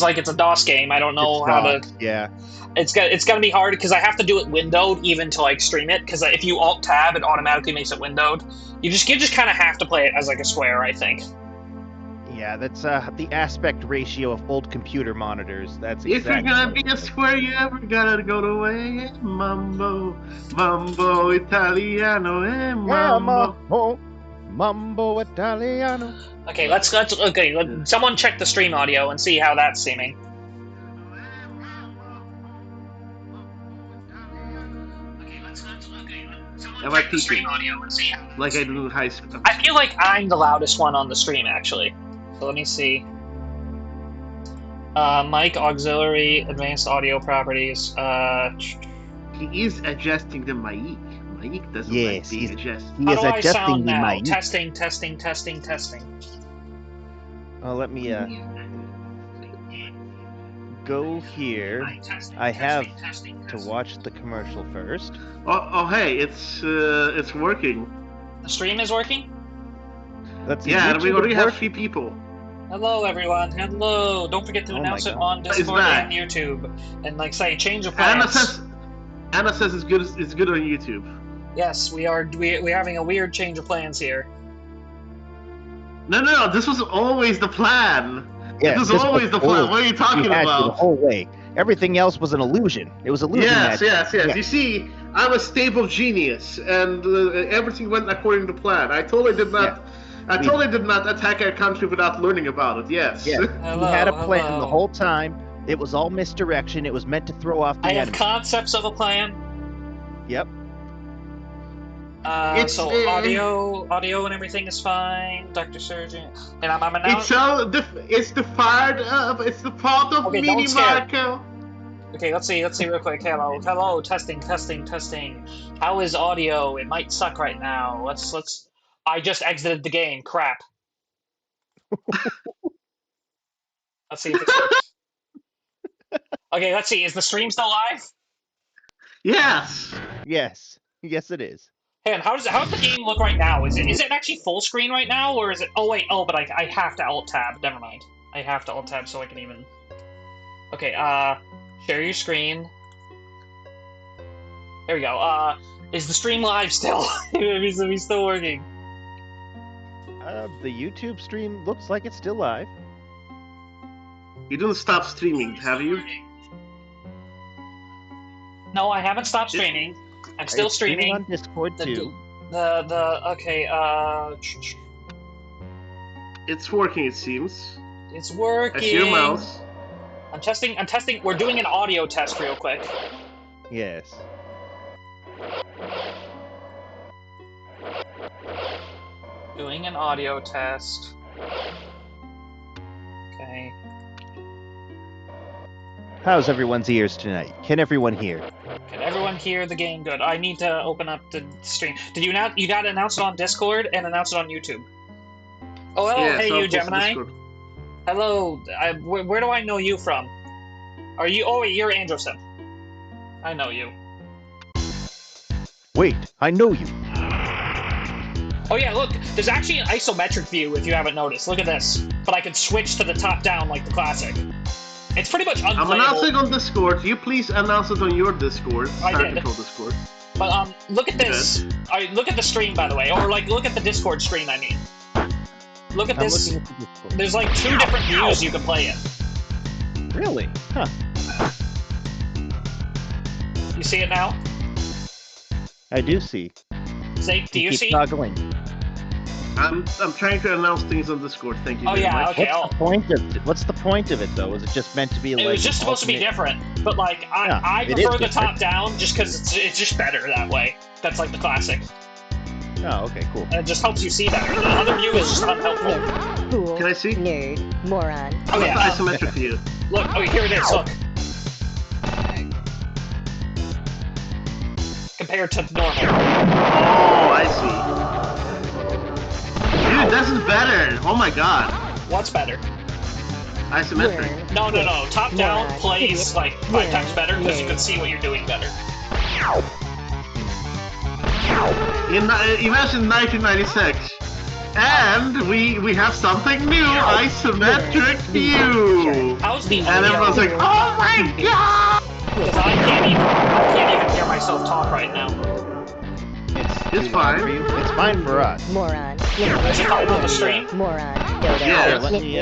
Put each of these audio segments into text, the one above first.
like it's a DOS game. I don't know how to. Yeah. It's gonna be hard because I have to do it windowed even to like stream it. Because if you Alt Tab, it automatically makes it windowed. You just kind of have to play it as like a square, I think. Yeah, that's the aspect ratio of old computer monitors. That's exactly. If you're gonna be a square, you ever gotta go the way Mambo, Mambo Italiano, Mambo. Mambo Italiano. Okay, let's someone check the stream audio and see how that's seeming. Am I peeping? Like I do in high school. I feel like I'm the loudest one on the stream, actually. So let me see. Mic, auxiliary, advanced audio properties. He is adjusting the mic. Mic doesn't like being adjusted. He is adjusting sound the now? mic. Testing. Oh, let me go here. I have to watch the commercial first. Oh, hey, it's working. The stream is working? Yeah, we already have 3 people. Hello, everyone. Hello. Don't forget to announce it on Discord and YouTube, and like say change of plans. Anna says it's good on YouTube. Yes, we're having a weird change of plans here. No, this was always the plan. Yeah, this was always the plan. What are you talking about? The whole way. Everything else was an illusion. It was illusion. Yes. Yeah. You see, I'm a stable genius, and everything went according to plan. I totally did not. Yeah. I totally did not attack our country without learning about it. Yes. Yeah. Hello, we had a plan the whole time. It was all misdirection. It was meant to throw off the enemy. have concepts of a plan. Yep. Audio and everything is fine, Dr. Surgeon. And I'm announcing. It's the part of Mini Marco. Okay, let's see real quick. Hello, testing. How is audio? It might suck right now. Let's. I just exited the game. Crap. Let's see if this works. Okay, let's see. Is the stream still live? Yes. Yes, it is. Hey, and how's the game look right now? Is it actually full screen right now, or is it? Oh wait, but I have to Alt Tab. Never mind. I have to Alt Tab so I can even. Okay, share your screen. There we go. Is the stream live still? Is it still working? The YouTube stream looks like it's still live. You didn't stop streaming, have you? No, I haven't stopped streaming. I'm still streaming on Discord too. Okay. It's working. It seems. It's working. I see your mouse. I'm testing. We're doing an audio test real quick. Yes. Doing an audio test. Okay. How's everyone's ears tonight? Can everyone hear? Can everyone hear the game good? I need to open up the stream. Did you got to announce it on Discord and announce it on YouTube? Oh, hello. Yeah, hey, so you, Gemini. Hello. Where do I know you from? Are you? Oh, wait, you're Andrewson. I know you. Wait, I know you. Oh yeah, look, there's actually an isometric view if you haven't noticed. Look at this. But I could switch to the top-down like the classic. It's pretty much unplayable. I'm announcing on Discord. You please announce it on your Discord. I did. Discord. But look at this. Look at the stream, by the way, or like look at the Discord screen. I mean, look at this. There's like 2 different views you can play in. Really? Huh. You see it now? I do see. Zake, do you see? Toggling. I'm trying to announce things on Discord. Thank you. Oh yeah, much. okay. What's the point of it though? Is it just meant to be like? It was just supposed to be different, but like I prefer the top down just because it's just better that way. That's like the classic. Oh, okay, cool. And it just helps you see better. The other view is just unhelpful. Fool, Can I see? Nerd, moron. Oh yeah. Isometric view. Look. Oh, here it is. Look. Compared to normal. Oh, I see. Dude, this is better. Oh my god. What's better? Isometric. No. Top down plays like 5 times better because you can see what you're doing better. Imagine 1996. And we have something new, isometric view. How's the And everyone's like, oh my god! Because I can't even hear myself talk right now. It's fine. For you. It's fine for us. Moron. Is it fine on the stream? Moron. Dodo. Yeah. Let me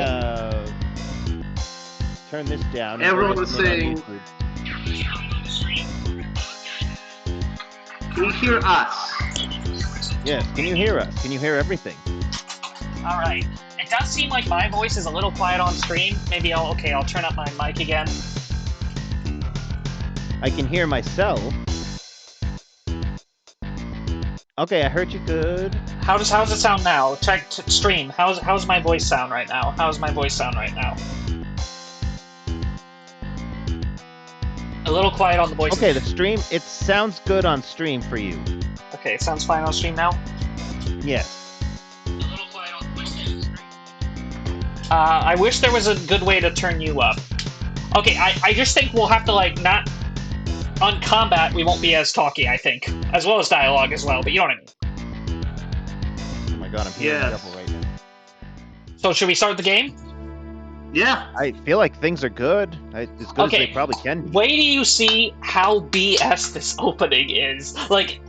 turn this down. Everyone was saying, can you hear us? Yes, can you hear us? Can you hear everything? Alright. It does seem like my voice is a little quiet on stream. Maybe I'll turn up my mic again. I can hear myself. Okay, I heard you good. How's it sound now? Check stream. How's my voice sound right now? How's my voice sound right now? A little quiet on the voice. Okay, the stream, it sounds good on stream for you. Okay, it sounds fine on stream now? Yes. A little quiet on the voice. I wish there was a good way to turn you up. Okay, I just think we'll have to, like, not... On combat, we won't be as talky, I think. As well as dialogue as well, but you know what I mean. Oh my god, I'm hearing double right now. So, should we start the game? Yeah. I feel like things are good. As good as they probably can be. Wait till you see how BS this opening is. Like,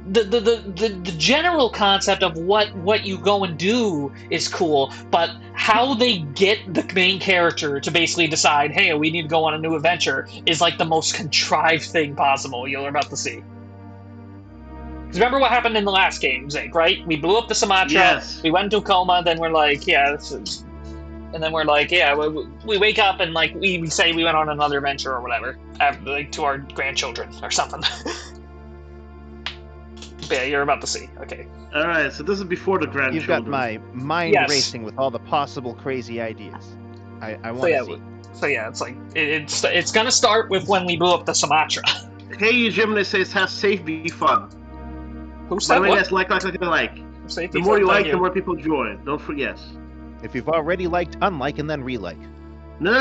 the general concept of what you go and do is cool, but how they get the main character to basically decide, hey, we need to go on a new adventure is like the most contrived thing possible you're about to see. Because remember what happened in the last game, Zeke, right? We blew up the Sumatra, Yes. we went into a coma, then we're like, yeah, and then we're like, yeah, we wake up and like we say we went on another adventure or whatever, like to our grandchildren or something. Yeah, you're about to see. Okay. Alright, so this is before the grandchildren. You've got my mind racing with all the possible crazy ideas. I want to see. So yeah, it's like it's gonna start with when we blew up the Sumatra. Hey, Gemini says, have safe, be fun. Who By said the way, what? that's like. Safe, The more you like, the more people join. Don't forget. If you've already liked, unlike, and then relike. No,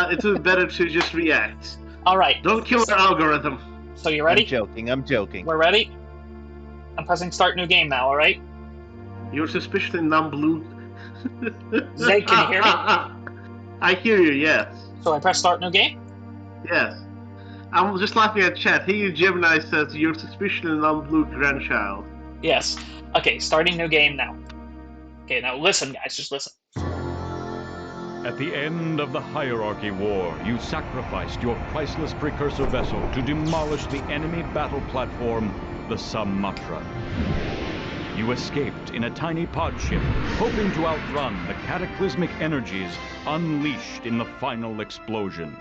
it's better to just react. Alright. Don't kill our algorithm. So you ready? I'm joking. We're ready? I'm pressing start new game now, alright? You're suspiciously non-blue. Zay, can you hear me? I hear you, yes. So I press start new game? Yes. I'm just laughing at chat. Hey, Gemini says, you're suspiciously non-blue grandchild. Yes. Okay, starting new game now. Okay, now listen, guys, just listen. At the end of the Hierarchy War, you sacrificed your priceless precursor vessel to demolish the enemy battle platform, the Sumatra. You escaped in a tiny pod ship, hoping to outrun the cataclysmic energies unleashed in the final explosion.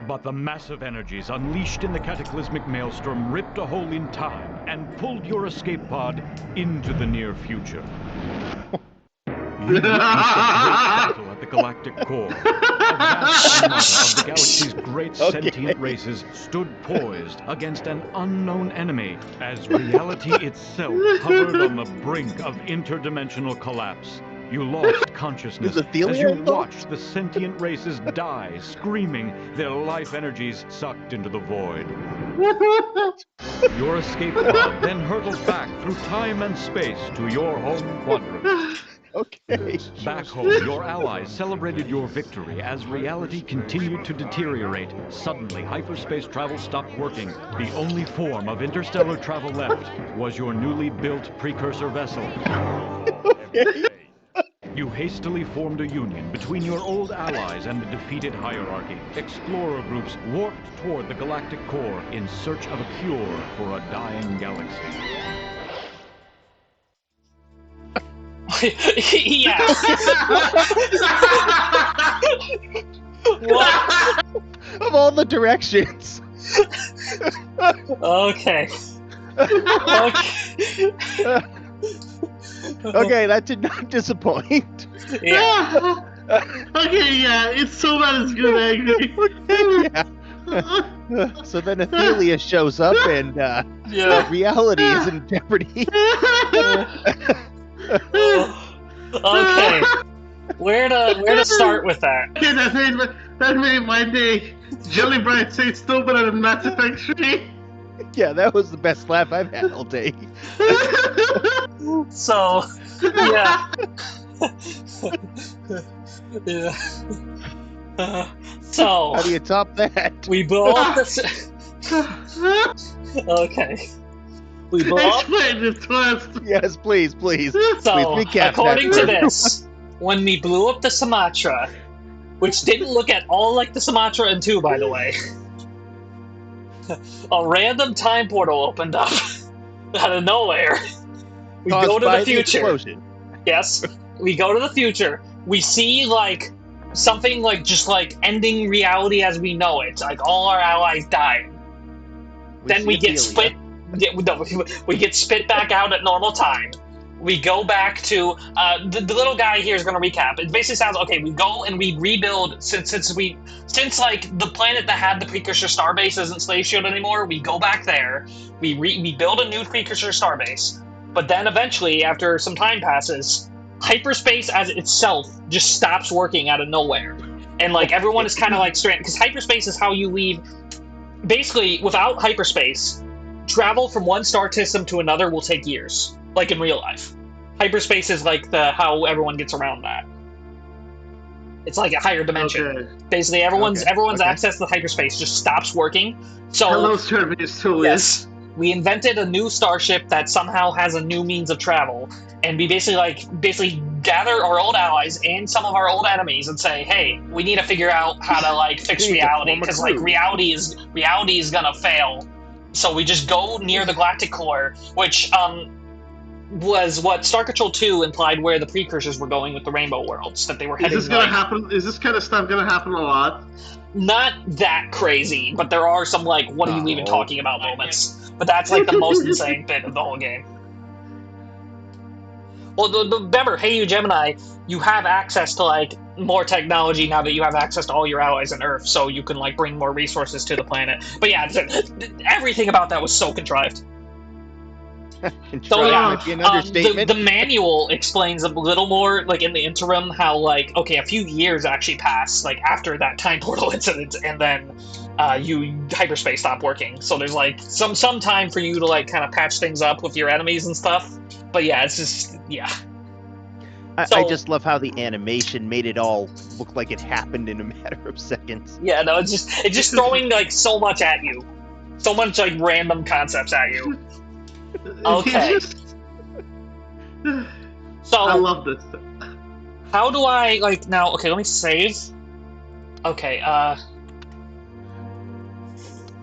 But the massive energies unleashed in the cataclysmic maelstrom ripped a hole in time and pulled your escape pod into the near future. You witnessed a great battle at the galactic core. A vast armada of the galaxy's great sentient races stood poised against an unknown enemy as reality itself hovered on the brink of interdimensional collapse. You lost consciousness as you watched the sentient races die, screaming, their life energies sucked into the void. Your escape pod then hurtled back through time and space to your home quadrant. Okay. Back home, your allies celebrated your victory as reality continued to deteriorate. Suddenly, hyperspace travel stopped working. The only form of interstellar travel left was your newly built precursor vessel. You hastily formed a union between your old allies and the defeated hierarchy. Explorer groups warped toward the galactic core in search of a cure for a dying galaxy. Yeah. What? Of all the directions. Okay. Okay, that did not disappoint. Yeah. Okay, yeah, it's so bad it's good, actually. Yeah. So then Athelia shows up and reality is in jeopardy. Okay. Where to start with that? Okay, That made my day. Jelly Brian say it's still better than Mass Effect 3. Yeah, that was the best laugh I've had all day. So, yeah. Yeah. So, How do you top that? we blow up the... Okay. We blow up... Explain the twist. Yes, please. So, Please recap according that to for this, when we blew up the Sumatra, which didn't look at all like the Sumatra in 2, by the way, a random time portal opened up out of nowhere. We Caused go to by the future. explosion. Yes, we go to the future. We see, like, something like just like ending reality as we know it. Like, all our allies died. Then we get split. We get spit back out at normal time. We go back to the little guy here is going to recap. It basically sounds okay. We go and we rebuild since like the planet that had the precursor starbase isn't Slave Shield anymore. We go back there. We build a new precursor starbase. But then eventually, after some time passes, hyperspace as itself just stops working out of nowhere, and like everyone is kind of like stranded because hyperspace is how you leave. Basically, without hyperspace, travel from one star system to another will take years. Like in real life, hyperspace is like how everyone gets around that. It's like a higher dimension. Okay. Basically, everyone's access to hyperspace just stops working. So Hello, Service 2 yes, we invented a new starship that somehow has a new means of travel, and we basically gather our old allies and some of our old enemies and say, hey, we need to figure out how to like fix reality because like reality is gonna fail. So we just go near the galactic core, which was what Star Control 2 implied where the precursors were going with the Rainbow Worlds, that they were heading. Is this gonna happen? Is this kind of stuff gonna happen a lot? Not that crazy, but there are some like, what are you even talking about moments. But that's like the most insane bit of the whole game. Well, remember, hey, you Gemini, you have access to like more technology now that you have access to all your allies on Earth, so you can like bring more resources to the planet. But yeah, everything about that was so contrived. So yeah, the manual explains a little more, like in the interim, how like okay, a few years actually passed, like after that time portal incident, and then hyperspace stopped working. So there's like some time for you to like kind of patch things up with your enemies and stuff. But yeah, it's just I just love how the animation made it all look like it happened in a matter of seconds. Yeah, no, it's just throwing like so much at you, so much like random concepts at you. Okay. So I love this. How do I like now? Okay, let me save. Okay,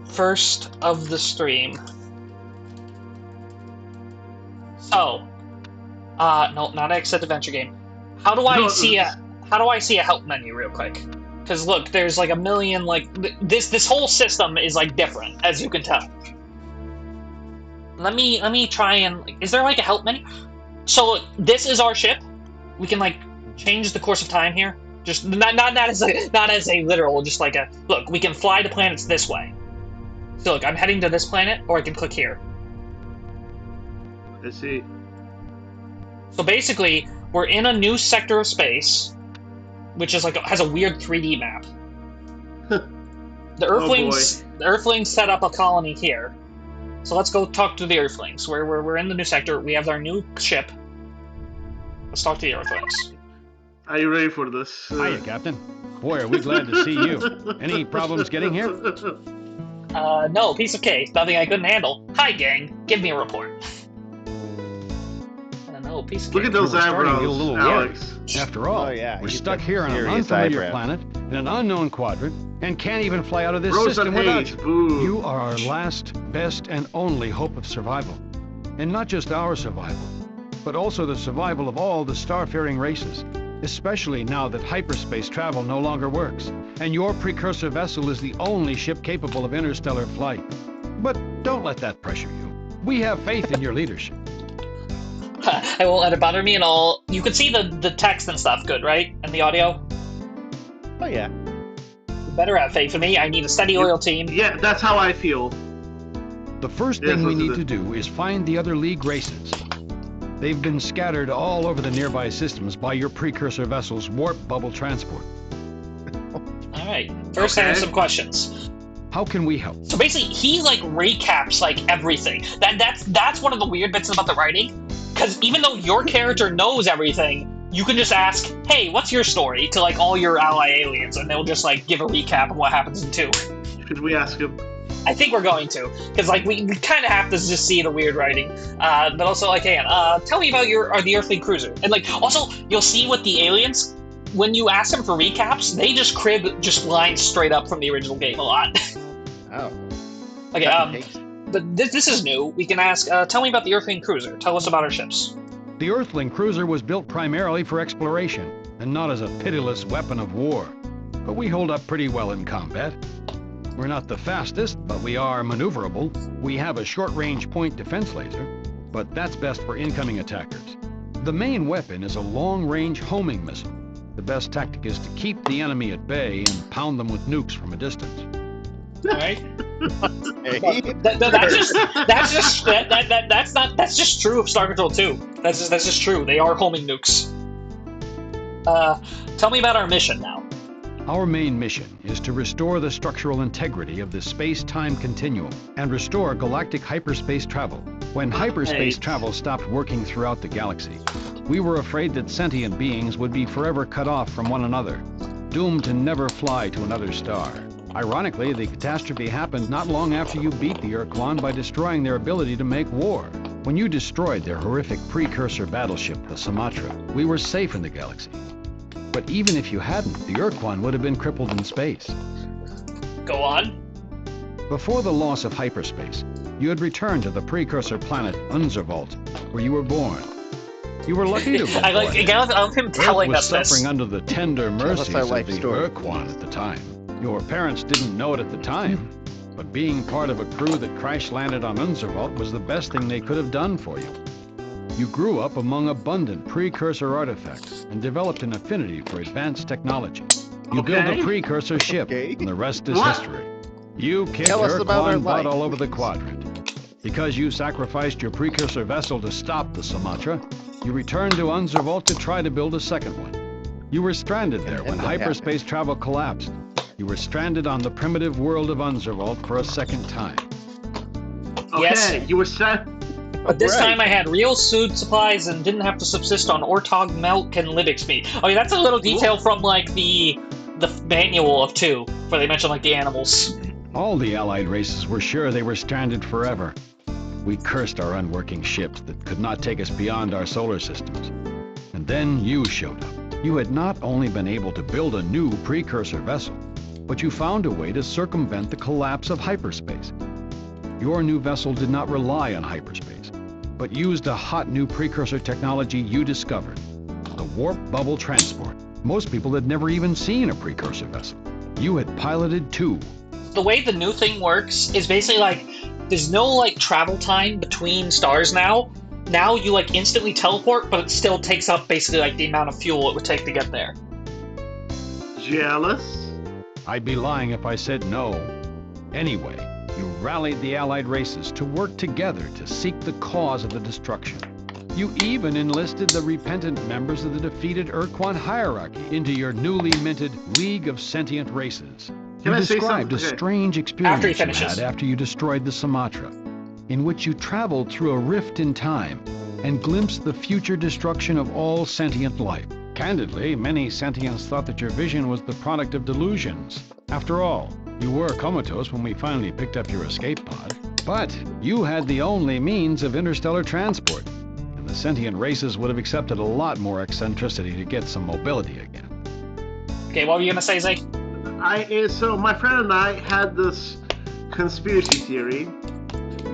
first of the stream. So, no, not exit adventure game. How do I see a help menu real quick? Because look, there's like a million like this whole system is like different, as you can tell. Let me try and... Is there, like, a help menu? So, this is our ship. We can, like, change the course of time here. Just, not as a literal, just like a... Look, we can fly to planets this way. So, look, I'm heading to this planet, or I can click here. I see. So, basically, we're in a new sector of space, which is, like, has a weird 3D map. The Earthlings set up a colony here. So let's go talk to the Earthlings. We're in the new sector. We have our new ship. Let's talk to the Earthlings. Are you ready for this? Hiya, Captain. Boy, are we glad to see you. Any problems getting here? No, piece of cake. Nothing I couldn't handle. Hi, gang. Give me a report. No, piece of cake. Look at those eyebrows, Get a little Alex. After all, we're stuck here on an unfamiliar planet, in an unknown quadrant, and can't even fly out of this system without you. Boo. You are our last, best, and only hope of survival. And not just our survival, but also the survival of all the starfaring races, especially now that hyperspace travel no longer works, and your precursor vessel is the only ship capable of interstellar flight. But don't let that pressure you. We have faith in your leadership. I won't let it bother me at all. You can see the text and stuff good, right? And the audio? Oh, yeah. You better have faith in me. I need a steady oil team. Yeah, that's how I feel. The first thing we need to do is find the other League races. They've been scattered all over the nearby systems by your precursor vessel's warp bubble transport. Alright. First, I have some questions. How can we help? So basically, he like recaps like everything. That's one of the weird bits about the writing, because even though your character knows everything, you can just ask, "Hey, what's your story?" to like all your ally aliens, and they'll just like give a recap of what happens in 2. Should we ask him? I think we're going to, because like we kind of have to just see the weird writing, but also like, hey, tell me about the Earthling cruiser, and like also you'll see with the aliens. When you ask them for recaps, they just crib just lines straight up from the original game a lot. Oh. Okay, but this is new. We can ask, tell me about the Earthling cruiser. Tell us about our ships. The Earthling cruiser was built primarily for exploration, and not as a pitiless weapon of war. But we hold up pretty well in combat. We're not the fastest, but we are maneuverable. We have a short-range point defense laser, but that's best for incoming attackers. The main weapon is a long-range homing missile. The best tactic is to keep the enemy at bay and pound them with nukes from a distance. Right? Hey. That's just true of Star Control 2. That's just true. They are homing nukes. Tell me about our mission now. Our main mission is to restore the structural integrity of the space-time continuum and restore galactic hyperspace travel. When hyperspace travel stopped working throughout the galaxy, we were afraid that sentient beings would be forever cut off from one another, doomed to never fly to another star. Ironically, the catastrophe happened not long after you beat the Urquan by destroying their ability to make war. When you destroyed their horrific precursor battleship, the Sumatra, we were safe in the galaxy. But even if you hadn't, the Urquan would have been crippled in space. Go on. Before the loss of hyperspace, you had returned to the precursor planet Unzervalt, where you were born. You were lucky to have I love him telling us Earth was suffering this. under the tender mercies of the story. Urquan at the time. Your parents didn't know it at the time, but being part of a crew that crash-landed on Unzervalt was the best thing they could have done for you. You grew up among abundant precursor artifacts and developed an affinity for advanced technology. You built a precursor ship, and the rest is history. You kicked Urquan butt all over the quadrant. Because you sacrificed your precursor vessel to stop the Sumatra, you returned to Unzervalt to try to build a second one. You were stranded there when hyperspace travel collapsed. You were stranded on the primitive world of Unzervalt for a second time. Okay, Yes. you were stranded. But this time I had real food supplies and didn't have to subsist on Ortog milk and Libix meat. Okay, that's a little detail from like the manual of 2, where they mention like the animals. All the Allied races were sure they were stranded forever. We cursed our unworking ships that could not take us beyond our solar systems. And then you showed up. You had not only been able to build a new precursor vessel, but you found a way to circumvent the collapse of hyperspace. Your new vessel did not rely on hyperspace, but used a hot new precursor technology you discovered, the warp bubble transport. Most people had never even seen a precursor vessel. You had piloted 2. The way the new thing works is basically like, there's no like travel time between stars now. Now you like instantly teleport, but it still takes up basically like the amount of fuel it would take to get there. Jealous? I'd be lying if I said no. Anyway, you rallied the Allied races to work together to seek the cause of the destruction. You even enlisted the repentant members of the defeated Urquan hierarchy into your newly minted League of Sentient Races. You described a strange experience you had after you destroyed the Sumatra, in which you traveled through a rift in time and glimpsed the future destruction of all sentient life. Candidly, many sentients thought that your vision was the product of delusions. After all, you were comatose when we finally picked up your escape pod. But you had the only means of interstellar transport, and the sentient races would have accepted a lot more eccentricity to get some mobility again. Okay, what were you gonna say, Zeke? So my friend and I had this conspiracy theory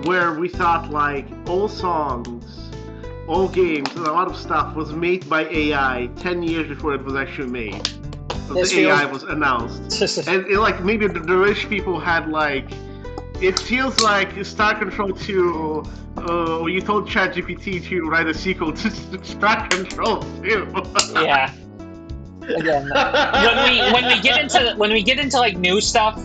where we thought like all songs, all games, and a lot of stuff was made by AI 10 years before it was actually made. So the AI was announced. And like maybe the rich people had like, it feels like Star Control 2, you told ChatGPT to write a sequel to Star Control 2. Yeah. Again, when we get into like new stuff,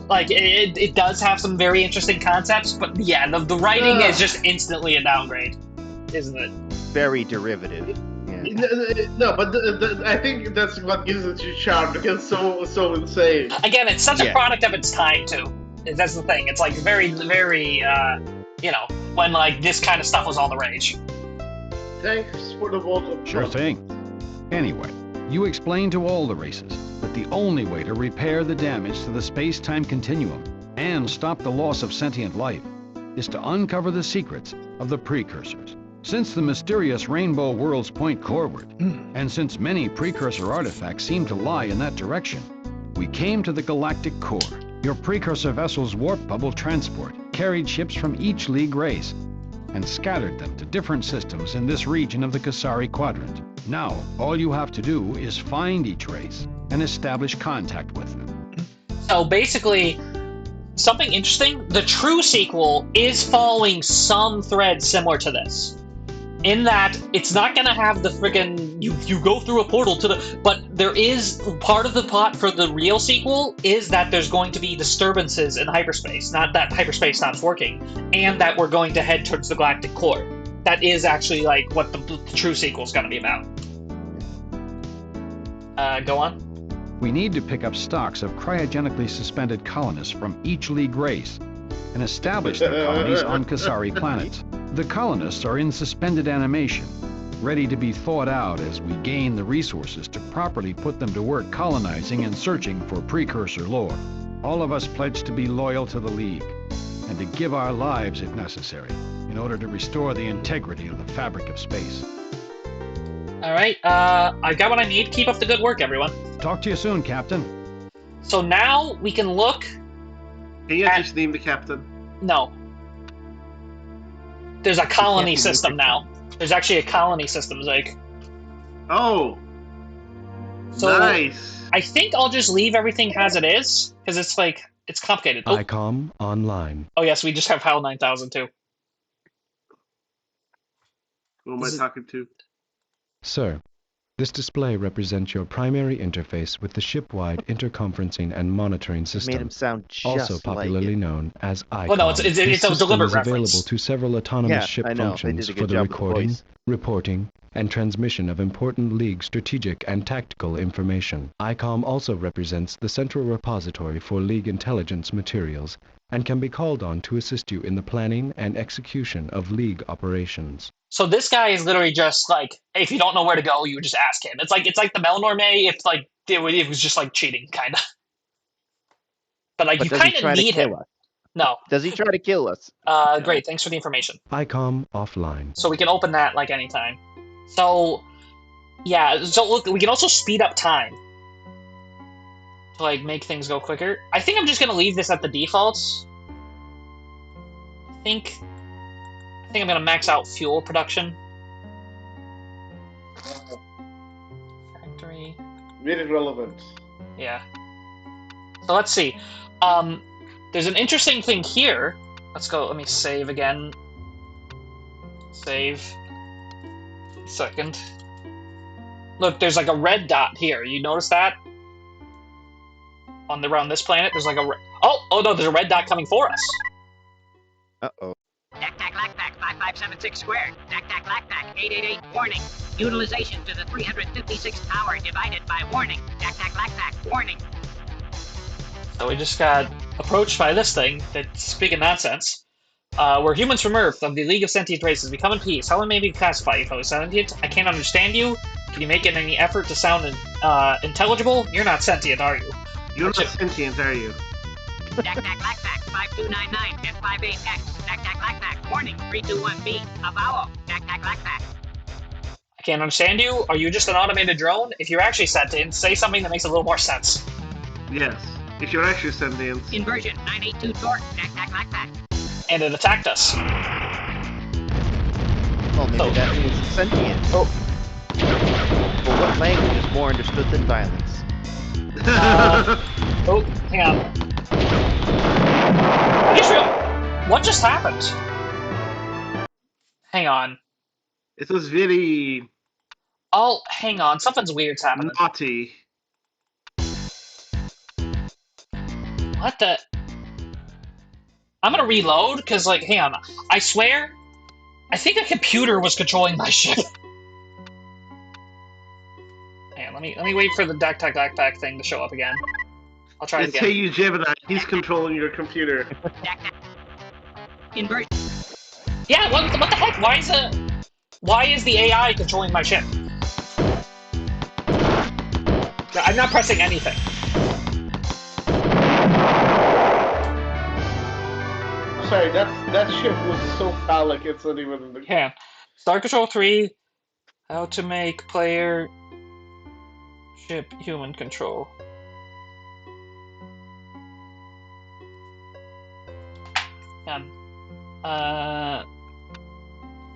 like it does have some very interesting concepts, but yeah, the writing is just instantly a downgrade, isn't it? Very derivative. No, but I think that's what gives it your charm, because it's so insane. Again, it's such a product of its time, too. That's the thing. It's like very, very, you know, when like this kind of stuff was all the rage. Thanks for the vote of Sure thing. Anyway, you explained to all the races that the only way to repair the damage to the space-time continuum and stop the loss of sentient life is to uncover the secrets of the precursors. Since the mysterious rainbow worlds point coreward, and since many precursor artifacts seem to lie in that direction, we came to the galactic core. Your precursor vessel's warp bubble transport carried ships from each League race and scattered them to different systems in this region of the Kasari Quadrant. Now, all you have to do is find each race and establish contact with them. So basically, something interesting, the true sequel is following some thread similar to this. In that, it's not gonna have the friggin' you go through a portal to the... But there is... Part of the plot for the real sequel is that there's going to be disturbances in hyperspace. Not that hyperspace stops working. And that we're going to head towards the galactic core. That is actually, like, what the true sequel's gonna be about. Go on. We need to pick up stocks of cryogenically suspended colonists from each League race and establish their colonies on Kasari planets. The colonists are in suspended animation, ready to be thawed out as we gain the resources to properly put them to work colonizing and searching for precursor lore. All of us pledge to be loyal to the League and to give our lives if necessary in order to restore the integrity of the fabric of space. Alright, I've got what I need. Keep up the good work, everyone. Talk to you soon, Captain. So now we can look... Can you just name the captain? No. There's a colony system now. There's actually a colony system, Zeke. Oh! So nice! I think I'll just leave everything as it is, because it's like, it's complicated. Oh. ICOM online. Oh yes, we just have HAL 9000 too. Who am I talking to? Sir, this display represents your primary interface with the ship-wide interconferencing and monitoring system, Made him sound just also popularly like known as ICOM. Well, no, it's This a system deliberate is reference. available to several autonomous ship I know. They functions did a for good the job with the recording, voice. reporting, and transmission of important League strategic and tactical information. ICOM also represents the central repository for League intelligence materials and can be called on to assist you in the planning and execution of League operations. So this guy is literally just like, if you don't know where to go, you just ask him. It's like the Melnorme if like it was just like cheating, kind of. But like, But you does he kind try of to need kill him. us? No. Does he try to kill us? Great. Thanks for the information. ICOM offline. So we can open that like anytime. So, yeah. So look, we can also speed up time to like make things go quicker. I think I'm just gonna leave this at the defaults. I think I'm gonna max out fuel production. Factory. Very relevant. Yeah. So let's see. There's an interesting thing here. Let's go. Let me save again. Save. Second. Look, there's like a red dot here. You notice that? Around this planet, there's like a... Oh no, there's a red dot coming for us. Uh-oh. DAC-TAC-LAC-TAC 5576 squared. DAC-TAC-LAC-TAC 888 warning. Utilization to the 356th power divided by warning. DAC-TAC-LAC-TAC warning. So we just got approached by this thing that's speaking nonsense. We're humans from Earth, of the League of Sentient Races. We come in peace. How may we classify you, fellow sentient? I can't understand you. Can you make any effort to sound intelligible? You're not sentient, are you? You're not sentient, are you? DAC-TAC-LAC-TAC 5299 F58X. DAC-TAC-LAC-TAC warning 321B. Avowal. DAC-TAC-LAC-TAC. I can't understand you. Are you just an automated drone? If you're actually sentient, say something that makes a little more sense. Yes. If you're actually sentient. Inversion 982 torque. DAC-TAC-LAC-TAC. And it attacked us. Well, maybe that means it's sentient. Oh. Well, what language is more understood than violence? Oh, hang on. I just realized, what just happened? Hang on. It was very... Oh, hang on. Something's weird's happening. naughty. What the... I'm gonna reload, because, like, hang on. I swear, I think a computer was controlling my ship. Let me wait for the backpack thing to show up again. I'll try it It's again. Hey You Gemini. He's controlling your computer. Inversion. Yeah, what the heck? Why is the AI controlling my ship? I'm not pressing anything. Sorry, that ship looks so phallic. It's not even. Yeah. Star Control 3. How to make player ship human control.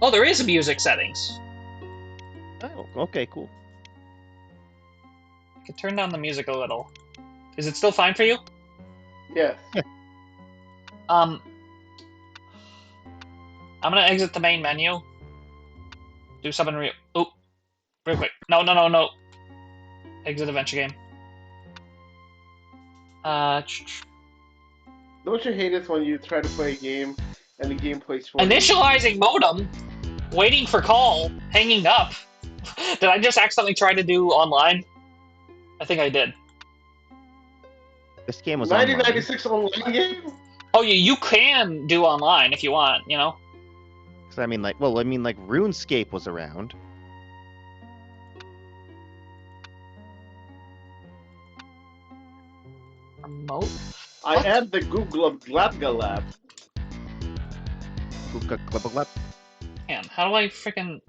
Oh, there is music settings. Oh, okay, cool. I can turn down the music a little. Is it still fine for you? Yes. I'm gonna exit the main menu. Do something real quick. No. Exit adventure game. Don't you hate it when you try to play a game and the game plays for you? Initializing modem. Waiting for call. Hanging up. Did I just accidentally try to do online? I think I did. This game was 1996 online game? Oh, you can do online if you want, you know? Because I mean, like RuneScape was around. Remote? I add the Google Glabgalab. Man, how do I freaking...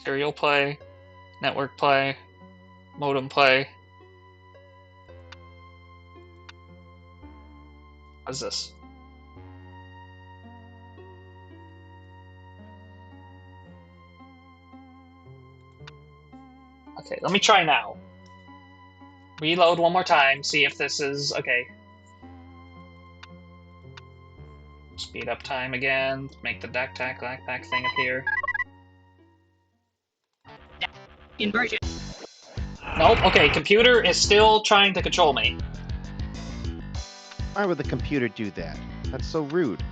Serial play, network play, modem play. What is this? Okay, let me try now. Reload one more time, see if this is okay. Speed up time again, make the backpack thing appear. Inversion. Nope, okay, computer is still trying to control me. Why would the computer do that? That's so rude.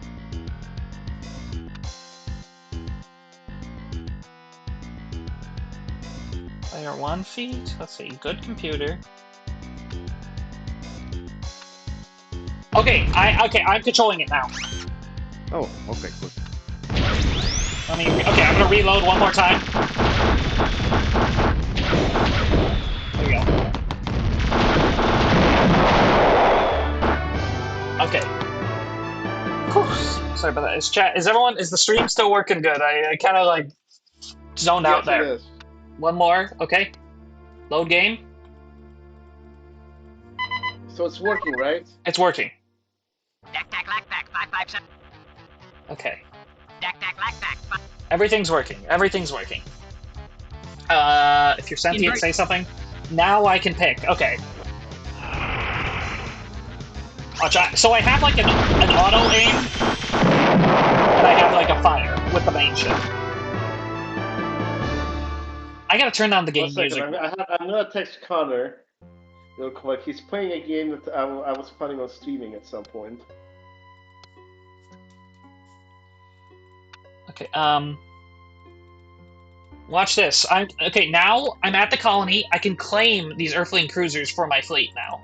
Player 1 feet. Let's see. Good computer. Okay, I'm controlling it now. Oh, okay, good. Okay, I'm gonna reload one more time. There we go. Okay. Whew. Sorry about that. Is the stream still working good? I kind of like zoned out there. It is. One more, okay. Load game. So it's working, right? It's working. Backpack, backpack, 557. Okay. Backpack, backpack. Everything's working. Everything's working. If you're sentient, say something. Now I can pick. Okay. I'll try. So I have like an auto aim, and I have like a fire with the main ship. I gotta turn on the game music. I'm gonna text Connor real quick. He's playing a game that I was planning on streaming at some point. Okay, watch this. Okay, now I'm at the colony. I can claim these Earthling cruisers for my fleet now.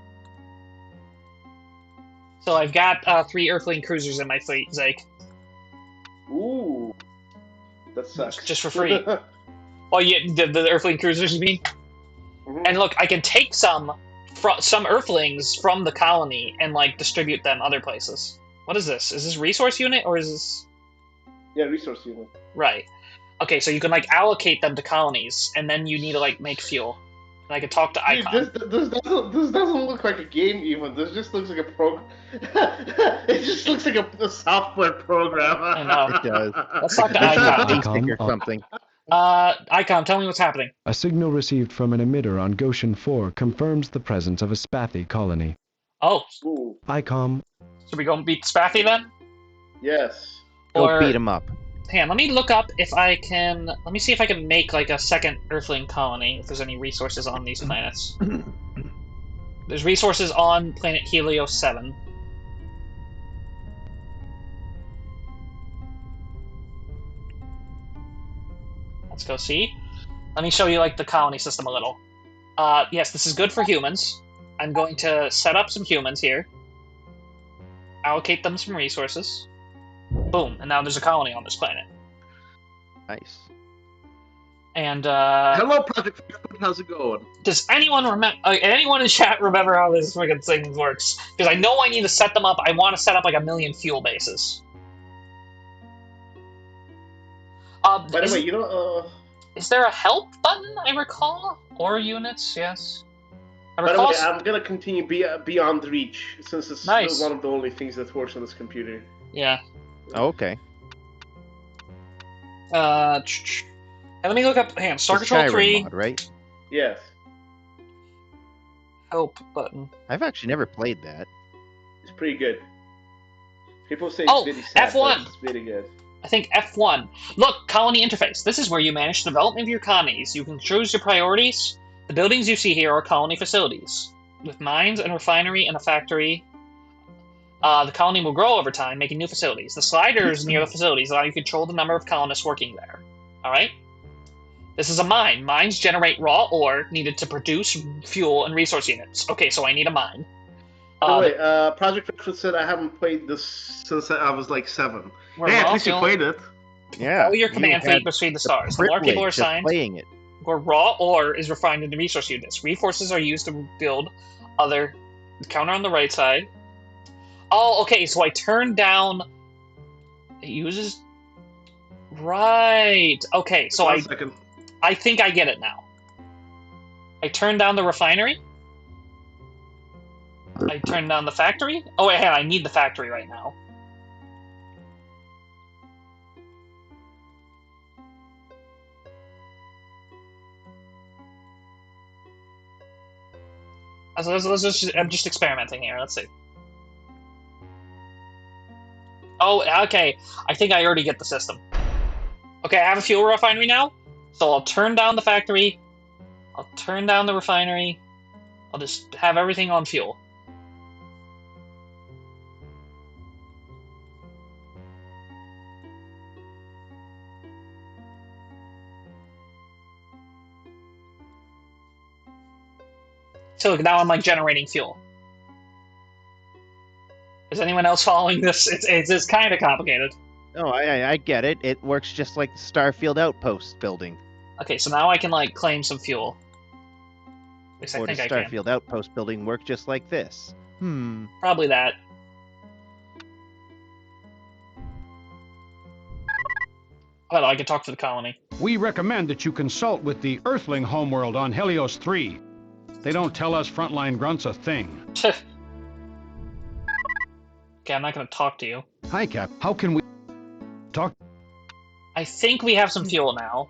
So I've got 3 Earthling cruisers in my fleet, Zake. Ooh, that sucks. Just for free. Oh, yeah, the Earthling cruisers, you mean? Mm-hmm. And look, I can take some Earthlings from the colony and like distribute them other places. What is this? Is this resource unit or is this? Yeah, resource unit. Right. Okay, so you can like allocate them to colonies, and then you need to like make fuel. And I can talk to Icon. This doesn't look like a game even. This just looks like a it just looks like a software program. I know. It does. Let's talk to It's not Icon. basic or something. Icon, tell me what's happening. A signal received from an emitter on Goshen 4 confirms the presence of a Spathy colony. Oh, Ooh, ICOM. so we gonna beat Spathy then? yes. Go beat him up. Hang on, let me look up if I can. Let me see if I can make like a second Earthling colony. If there's any resources on these planets. There's resources on planet Helios 7. Let's go see. Let me show you, like, the colony system a little. Yes, this is good for humans. I'm going to set up some humans here. Allocate them some resources. Boom, and now there's a colony on this planet. Nice. And, Hello, Project Fairfoot, how's it going? does anyone remember? Anyone in chat remember how this freaking thing works? Because I know I need to set them up. I want to set up like 1 million fuel bases. By the way, you know, is there a help button? I recall, or units? Yes. I by the recall. way, I'm gonna continue beyond reach since it's Nice. one of the only things that works on this computer. Yeah. Oh, okay. Let me look up. Hang on. Star The Control Skyrim 3. mod, right? Yes. Help button. I've actually never played that. It's pretty good. People say Oh, it's really sad, F1. but it's really good. I think F1. Look, colony interface. This is where you manage the development of your colonies. You can choose your priorities. The buildings you see here are colony facilities. With mines and refinery and a factory, the colony will grow over time, making new facilities. The sliders near the facilities allow you to control the number of colonists working there. Alright? This is a mine. Mines generate raw ore needed to produce fuel and resource units. Okay, so I need a mine. By the way, Project Fairfoot said I haven't played this since I was like 7. Hey, at least you played it. Yeah. All your command you had fleet between the the stars. The more people are privilege of assigned, playing it. where raw ore is refined into resource units. Resources are used to build other... Counter on the right side. Oh, okay, so I turned down... It uses... Right. Okay, so One second. I think I get it now. I turned down the refinery. I turned down the factory. Oh, wait, hang on, I need the factory right now. I'm just experimenting here. Let's see. Oh, okay. I think I already get the system. Okay, I have a fuel refinery now. So I'll turn down the factory. I'll turn down the refinery. I'll just have everything on fuel. So look, now I'm like generating fuel. Is anyone else following this? It's kind of complicated. Oh, I get it. It works just like the Starfield Outpost building. Okay, so now I can like claim some fuel. At least I Or think does I can. Starfield Outpost building work just like this? Probably that. Well, I can talk to the colony. We recommend that you consult with the Earthling homeworld on Helios 3. They don't tell us frontline grunts a thing. Okay, I'm not going to talk to you. Hi, Cap. How can we talk? I think we have some fuel now.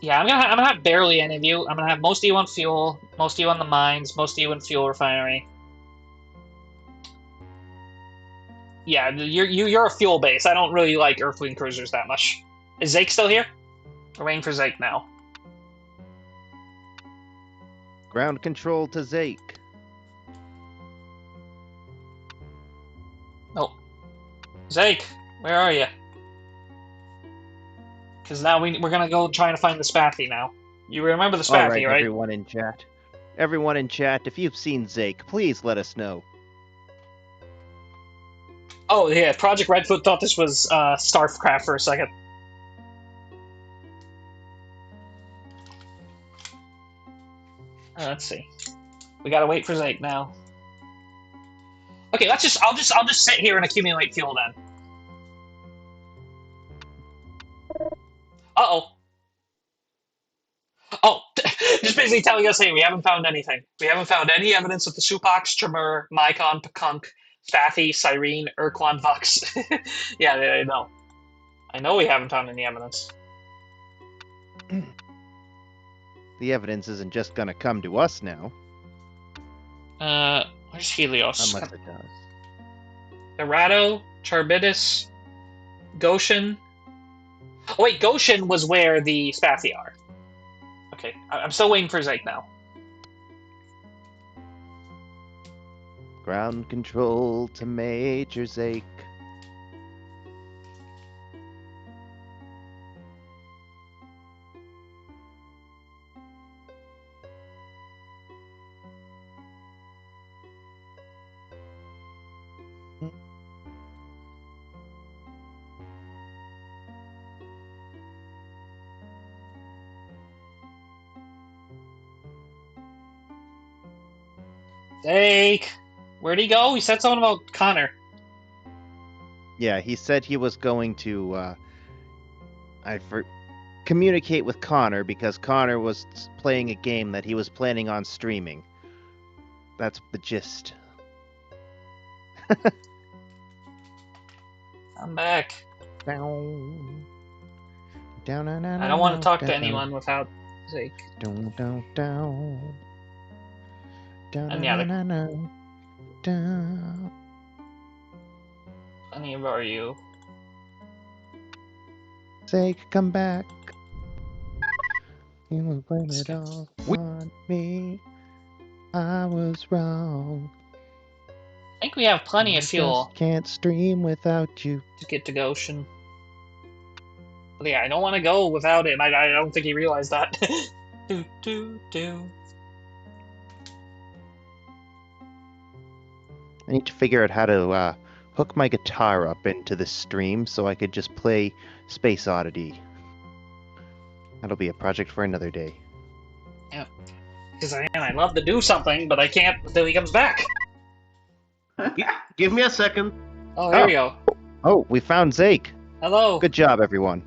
Yeah, I'm gonna have barely any of you. I'm gonna have most of you on fuel, most of you on the mines, most of you in fuel refinery. Yeah, you're a fuel base. I don't really like Earthling cruisers that much. Is Zake still here? We're waiting for Zake now. Ground control to Zake. Oh, Zake, where are you? Because now we're gonna go trying to find the Spathy now. You remember the Spathy, All right, right? everyone in chat. Everyone in chat, if you've seen Zake, please let us know. Oh yeah, Project Redfoot thought this was Starcraft for a second. Let's see. We gotta wait for Zake now. Okay, I'll just sit here and accumulate fuel then. Uh-oh. Oh, just basically telling us, hey, we haven't found anything. We haven't found any evidence of the Supox, Tremor, Mycon, Pekunk, Spathy, Cyrene, Urquan, Vox. Yeah, I know. I know we haven't found any evidence. The evidence isn't just gonna come to us now. Where's Helios? Unless it does. Erato, Charbidis, Goshen. Oh wait, Goshen was where the Spathy are. Okay, I'm still waiting for Zake now. Ground control to Major Zake. Zake! Where'd he go? He said something about Connor. Yeah, he said he was going to, communicate with Connor because Connor was playing a game that he was planning on streaming. That's the gist. I'm back. Down, I don't want to talk to anyone without Zake. Down. And yeah, Honey, where are you? Zake, come back. You will blame it all on me. I was wrong. I think we have plenty of fuel. Just can't stream without you. To get to Goshen. But yeah, I don't want to go without him. I don't think he realized that. I need to figure out how to hook my guitar up into this stream so I could just play Space Oddity. That'll be a project for another day. Yeah. Because I'd love to do something, but I can't until he comes back. Give me a second. Oh, here we go. Oh, we found Zake. Hello. Good job, everyone.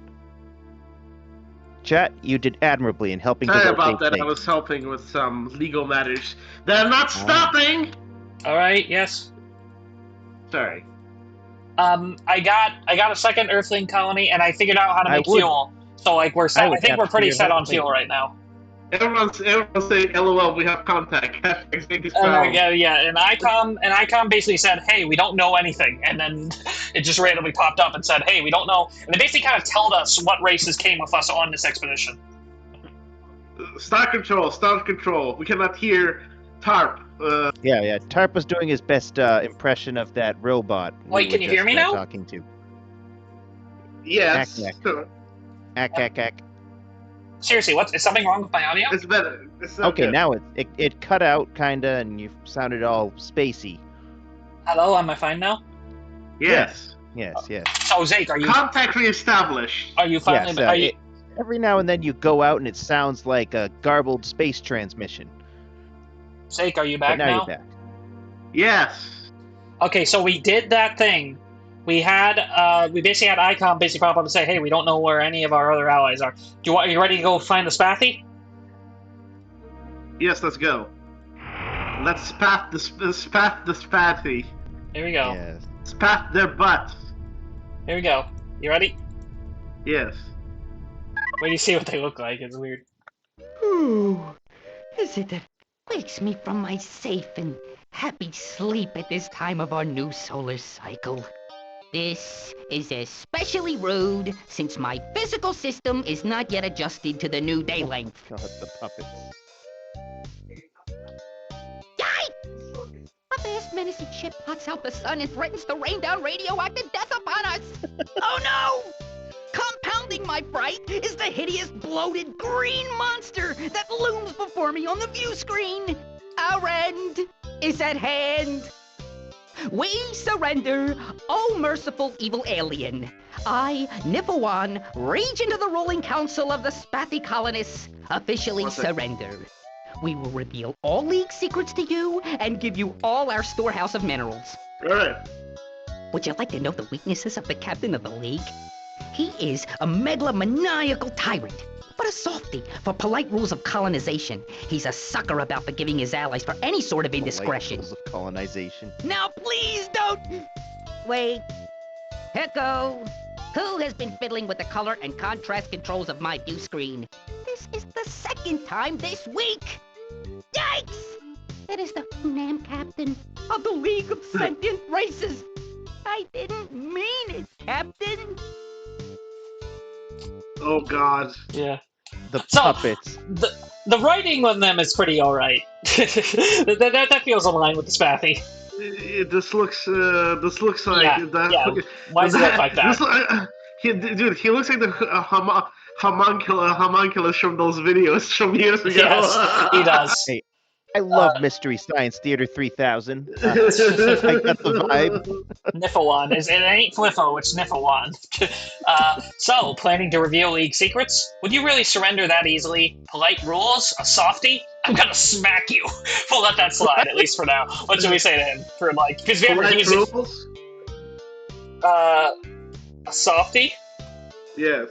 Chat, you did admirably in helping Sorry to about that. Zake. I was helping with some legal matters. They're not stopping. Alright, yes. Sorry. I got a second Earthling colony, and I figured out how to make fuel. So, like, we're set. I think we're pretty set on fuel right now. Everyone's saying, "LOL, we have contact." Yeah, and ICOM basically said, "Hey, we don't know anything," and then it just randomly popped up and said, "Hey, we don't know," and they basically kind of told us what races came with us on this expedition. Star control. We cannot hear Tarp. Yeah. Tarp was doing his best impression of that robot. Wait, can you hear me now? Talking to. Yes. Ack. Seriously, is something wrong with my audio? It's better. It's not Okay, good. now it cut out kinda, and you sounded all spacey. Hello, am I fine now? Yes. Yes. So Zake, are you Contact reestablished. finally? Yes, Are you? every now and then you go out and it sounds like a garbled space transmission. Zake, are you But back now now? you're back. Yes. Okay, so we did that thing. We basically had ICOM basically pop up and say, "Hey, we don't know where any of our other allies are. Are you ready to go find the Spathy?" Yes. Let's go. Let's spat the spathy. Here we go. Yes. Spat their butts. Here we go. You ready? Yes. Wait, you see what they look like. It's weird. Who is it that wakes me from my safe and happy sleep at this time of our new solar cycle? This is especially rude since my physical system is not yet adjusted to the new day length. God, the puppets. Yikes! A vast menacing ship puts out the sun and threatens to rain down radioactive death upon us! Oh no! Compounding my fright is the hideous, bloated, green monster that looms before me on the view screen! Our end is at hand! We surrender, oh merciful evil alien. I, Nippowan, Regent of the ruling council of the Spathy colonists, officially surrender. We will reveal all League secrets to you and give you all our storehouse of minerals. Alright. Would you like to know the weaknesses of the captain of the League? He is a megalomaniacal tyrant, but a softy for polite rules of colonization. He's a sucker about forgiving his allies for any sort of indiscretion. Rules of colonization. Now please don't... Wait. Echo. Who has been fiddling with the color and contrast controls of my view screen? This is the second time this week! Yikes! That is the Hunam captain of the League of Sentient Races. I didn't mean it, Captain. Oh God. Yeah. The puppets. The writing on them is pretty alright. that feels aligned with the Spathy. This looks like yeah. Why does it look like that? He looks like the homunculus from those videos from years ago. Yes, he does. Hey, I love Mystery Science Theater 3000. I got the vibe. Nippowan. It ain't Fliffo, it's Nippowan. So, planning to reveal League secrets? Would you really surrender that easily? Polite rules? A softie? I'm gonna smack you. We'll let that slide, at least for now. What should we say to him? For like, because remember, he was rules? a softie? Yes.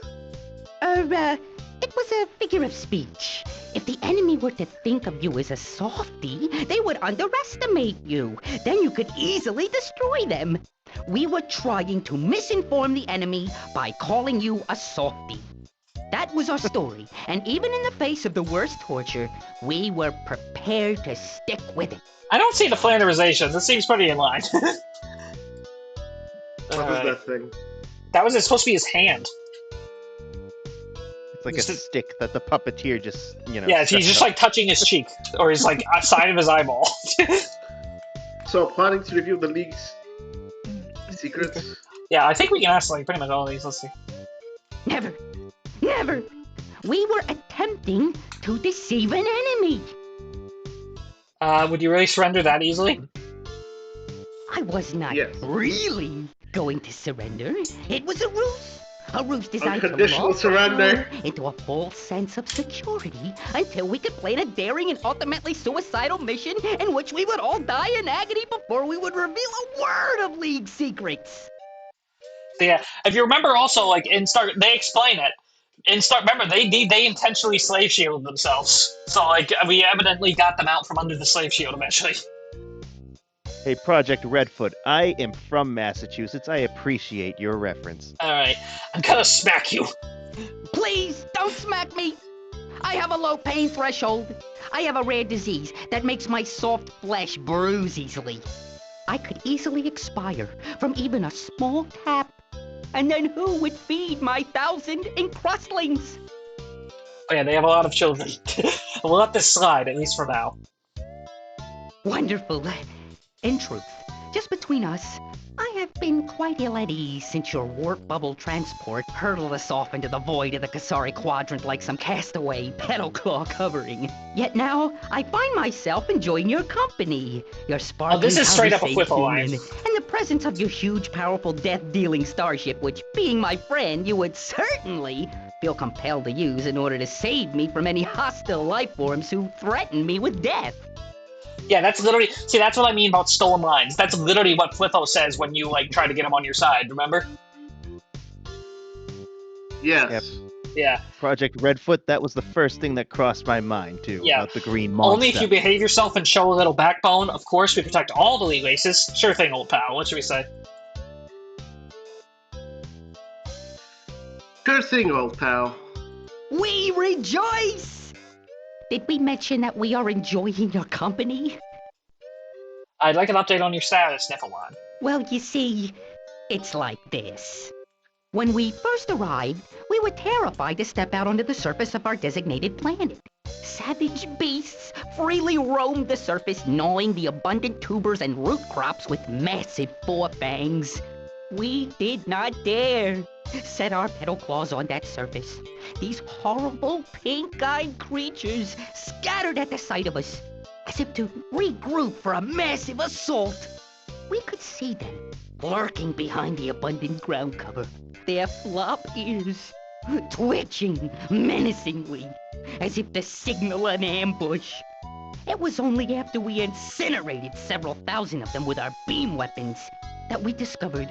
It was a figure of speech. If the enemy were to think of you as a softie, they would underestimate you. Then you could easily destroy them. We were trying to misinform the enemy by calling you a softie. That was our story, and even in the face of the worst torture, we were prepared to stick with it. I don't see the Flanderization. This seems pretty in line. What was that thing? That was supposed to be his hand. It's like a stick that the puppeteer just, Yeah, he's just like touching his cheek, or he's like side of his eyeball. So, planning to review the League's secrets? Yeah, I think we can ask like pretty much all of these. Let's see. Never. Never! We were attempting to deceive an enemy! Would you really surrender that easily? I was not really going to surrender. It was a ruse. A ruse designed to Unconditional lull surrender. into a false sense of security until we could plan a daring and ultimately suicidal mission in which we would all die in agony before we would reveal a word of League secrets. So yeah, if you remember also, like, in Start, they explain it. In Start, remember, they intentionally slave shielded themselves. So, like, we evidently got them out from under the slave shield eventually. Hey, Project Redfoot, I am from Massachusetts. I appreciate your reference. Alright, I'm gonna smack you. Please, don't smack me! I have a low pain threshold. I have a rare disease that makes my soft flesh bruise easily. I could easily expire from even a small tap. And then who would feed my 1,000 encrustlings? Oh yeah, they have a lot of children. We'll let this slide, at least for now. Wonderful. In truth, just between us, I have been quite ill at ease since your warp bubble transport hurled us off into the void of the Kasari Quadrant like some castaway pedal claw covering. Yet now, I find myself enjoying your company, your sparkling this is straight up a Whippo line. and the presence of your huge, powerful, death-dealing starship, which, being my friend, you would certainly feel compelled to use in order to save me from any hostile life forms who threaten me with death. Yeah, that's literally... See, that's what I mean about stolen lines. That's literally what Flippo says when you, like, try to get him on your side, remember? Yes. Yep. Yeah. Project Redfoot, that was the first thing that crossed my mind, too, about the green monster. Only if you behave yourself and show a little backbone. Of course, we protect all the League bases. Sure thing, old pal. What should we say? Sure thing, old pal. We rejoice! Did we mention that we are enjoying your company? I'd like an update on your status, Snifflewad. Well, you see, it's like this. When we first arrived, we were terrified to step out onto the surface of our designated planet. Savage beasts freely roamed the surface, gnawing the abundant tubers and root crops with massive forefangs. We did not dare set our pedal claws on that surface. These horrible pink-eyed creatures scattered at the sight of us, as if to regroup for a massive assault. We could see them lurking behind the abundant ground cover, their flop ears twitching menacingly, as if to signal an ambush. It was only after we incinerated several thousand of them with our beam weapons that we discovered,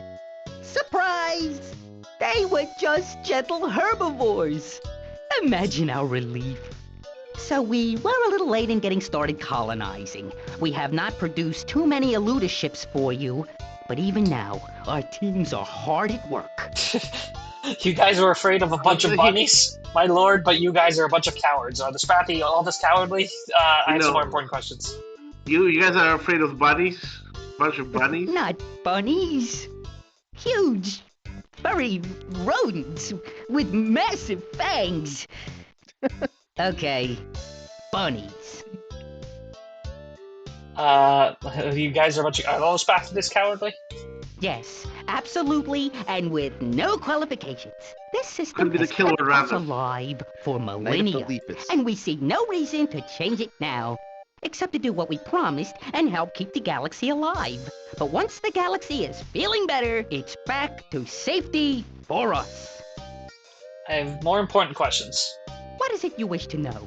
surprise! They were just gentle herbivores. Imagine our relief. So we were a little late in getting started colonizing. We have not produced too many Eluda ships for you, but even now, our teams are hard at work. You guys are afraid of a bunch of bunnies? My lord, but you guys are a bunch of cowards. Are the Spappy all this cowardly? I have some more important questions. You guys are afraid of bunnies? Bunch of bunnies? Not bunnies. Huge, furry rodents with massive fangs. Okay, bunnies. You guys are a bunch of... Are all Spappy this cowardly? Yes, absolutely, and with no qualifications. This system Could be the has killer kept us rabbit. alive for Night of the millennia, Lepus. and we see no reason to change it now, except to do what we promised and help keep the galaxy alive. But once the galaxy is feeling better, it's back to safety for us. I have more important questions. What is it you wish to know?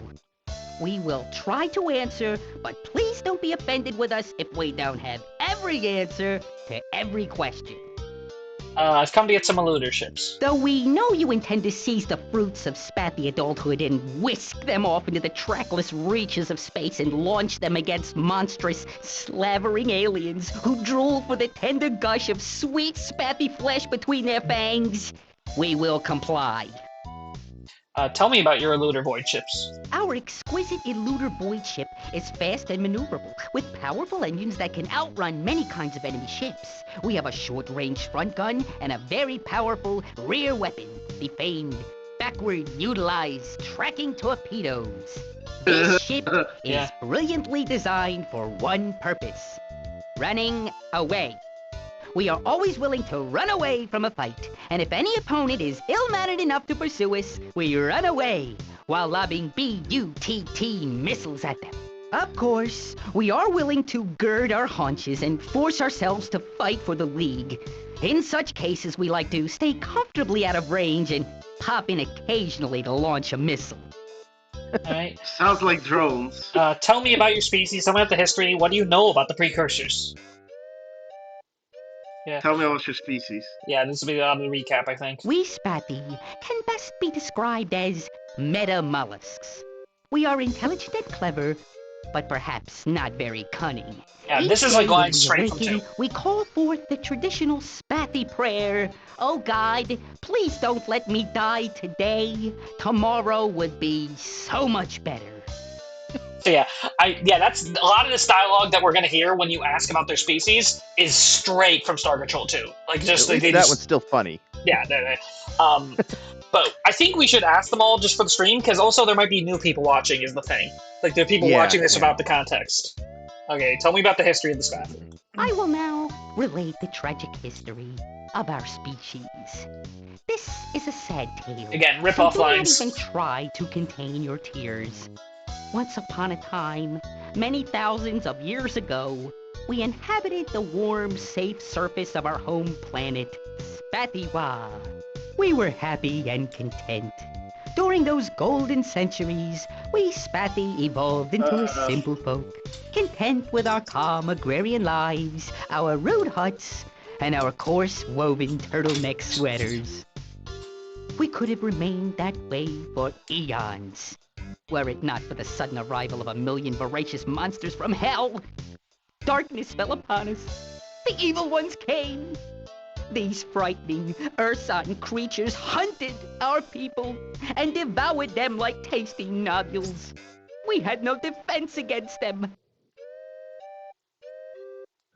We will try to answer, but please don't be offended with us if we don't have every answer to every question. I've come to get some eluders ships. Though we know you intend to seize the fruits of spathy adulthood and whisk them off into the trackless reaches of space and launch them against monstrous, slavering aliens who drool for the tender gush of sweet spathy flesh between their fangs, we will comply. Tell me about your eluder void ships. Our exquisite eluder void ship is fast and maneuverable, with powerful engines that can outrun many kinds of enemy ships. We have a short-range front gun and a very powerful rear weapon, the famed backward-utilized tracking torpedoes. This ship is brilliantly designed for one purpose: running away. We are always willing to run away from a fight, and if any opponent is ill-mannered enough to pursue us, we run away while lobbing BUTT missiles at them. Of course, we are willing to gird our haunches and force ourselves to fight for the League. In such cases, we like to stay comfortably out of range and pop in occasionally to launch a missile. Alright. Sounds like drones. Tell me about your species, tell me about the history, what do you know about the precursors? Yeah. Tell me about your species. Yeah, this will be on the recap, I think. We spathy can best be described as meta-mollusks. We are intelligent and clever, but perhaps not very cunning. Yeah, Each this is day like when going we straight from awaken, 2. We call forth the traditional spathy prayer. Oh God, please don't let me die today. Tomorrow would be so much better. So yeah, that's a lot of this dialogue that we're gonna hear when you ask about their species is straight from Star Control 2. Like just At like, least that one's still funny. Yeah, but I think we should ask them all just for the stream, because also there might be new people watching is the thing. Like there are people watching this without the context. Okay, tell me about the history of the staff. I will now relate the tragic history of our species. This is a sad tale. Again, rip so off do lines. not even try to contain your tears. Once upon a time, many thousands of years ago, we inhabited the warm, safe surface of our home planet, Spathiwa. We were happy and content. During those golden centuries, we Spathi evolved into a simple folk, content with our calm agrarian lives, our rude huts, and our coarse woven turtleneck sweaters. We could have remained that way for eons, were it not for the sudden arrival of a million voracious monsters from hell. Darkness fell upon us. The evil ones came. These frightening, ursine creatures hunted our people and devoured them like tasty nodules. We had no defense against them.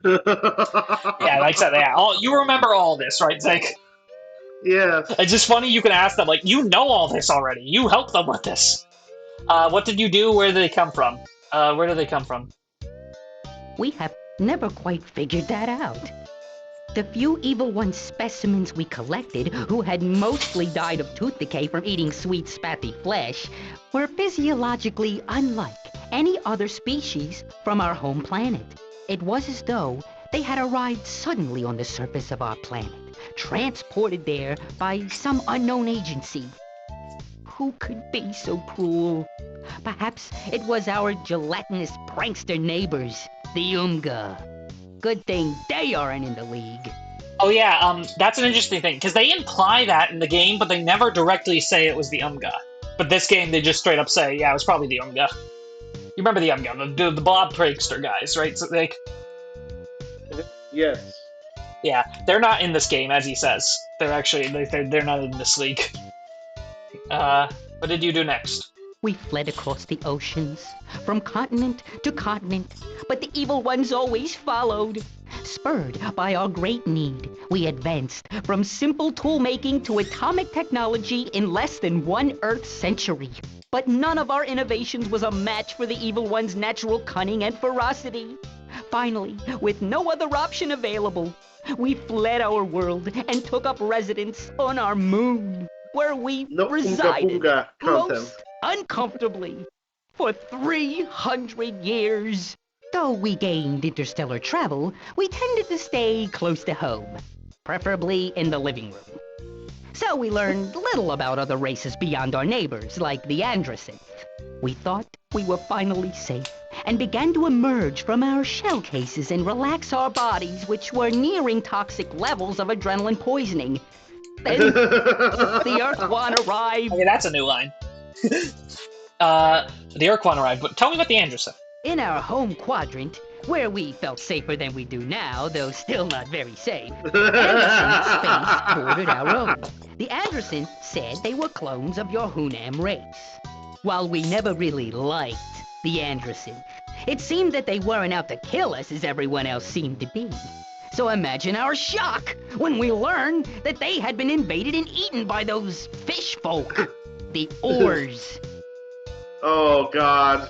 Yeah, like I said, you remember all this, right, Zach? Yes. It's just funny you can ask them, like, you know all this already. You helped them with this. What did you do? Where did they come from? Where did they come from? We have never quite figured that out. The few Evil One specimens we collected, who had mostly died of tooth decay from eating sweet spathy flesh, were physiologically unlike any other species from our home planet. It was as though they had arrived suddenly on the surface of our planet, transported there by some unknown agency. Who could be so cruel? Perhaps it was our gelatinous prankster neighbors, the Umga. Good thing they aren't in the League. Oh yeah, that's an interesting thing, because they imply that in the game, but they never directly say it was the Umga. But this game, they just straight up say, yeah, it was probably the Umga. You remember the Umga, the blob prankster guys, right? So, like, Yes. yeah, they're not in this game, as he says. They're actually, they're not in this league. What did you do next? We fled across the oceans, from continent to continent, but the evil ones always followed. Spurred by our great need, we advanced from simple tool-making to atomic technology in less than 1 Earth century. But none of our innovations was a match for the evil one's natural cunning and ferocity. Finally, with no other option available, we fled our world and took up residence on our moon, where we resided most uncomfortably for 300 years. Though we gained interstellar travel, we tended to stay close to home, preferably in the living room. So we learned little about other races beyond our neighbors, like the Andrasynth. We thought we were finally safe and began to emerge from our shell cases and relax our bodies, which were nearing toxic levels of adrenaline poisoning. Then the Urquan arrived. Okay, that's a new line. The Urquan arrived, but tell me about the Anderson. In our home quadrant, where we felt safer than we do now, though still not very safe, Anderson's space bordered our own. The Anderson said they were clones of your Hunam race. While we never really liked the Anderson, it seemed that they weren't out to kill us as everyone else seemed to be. So imagine our shock when we learned that they had been invaded and eaten by those fish folk, the Oars. Oh, God.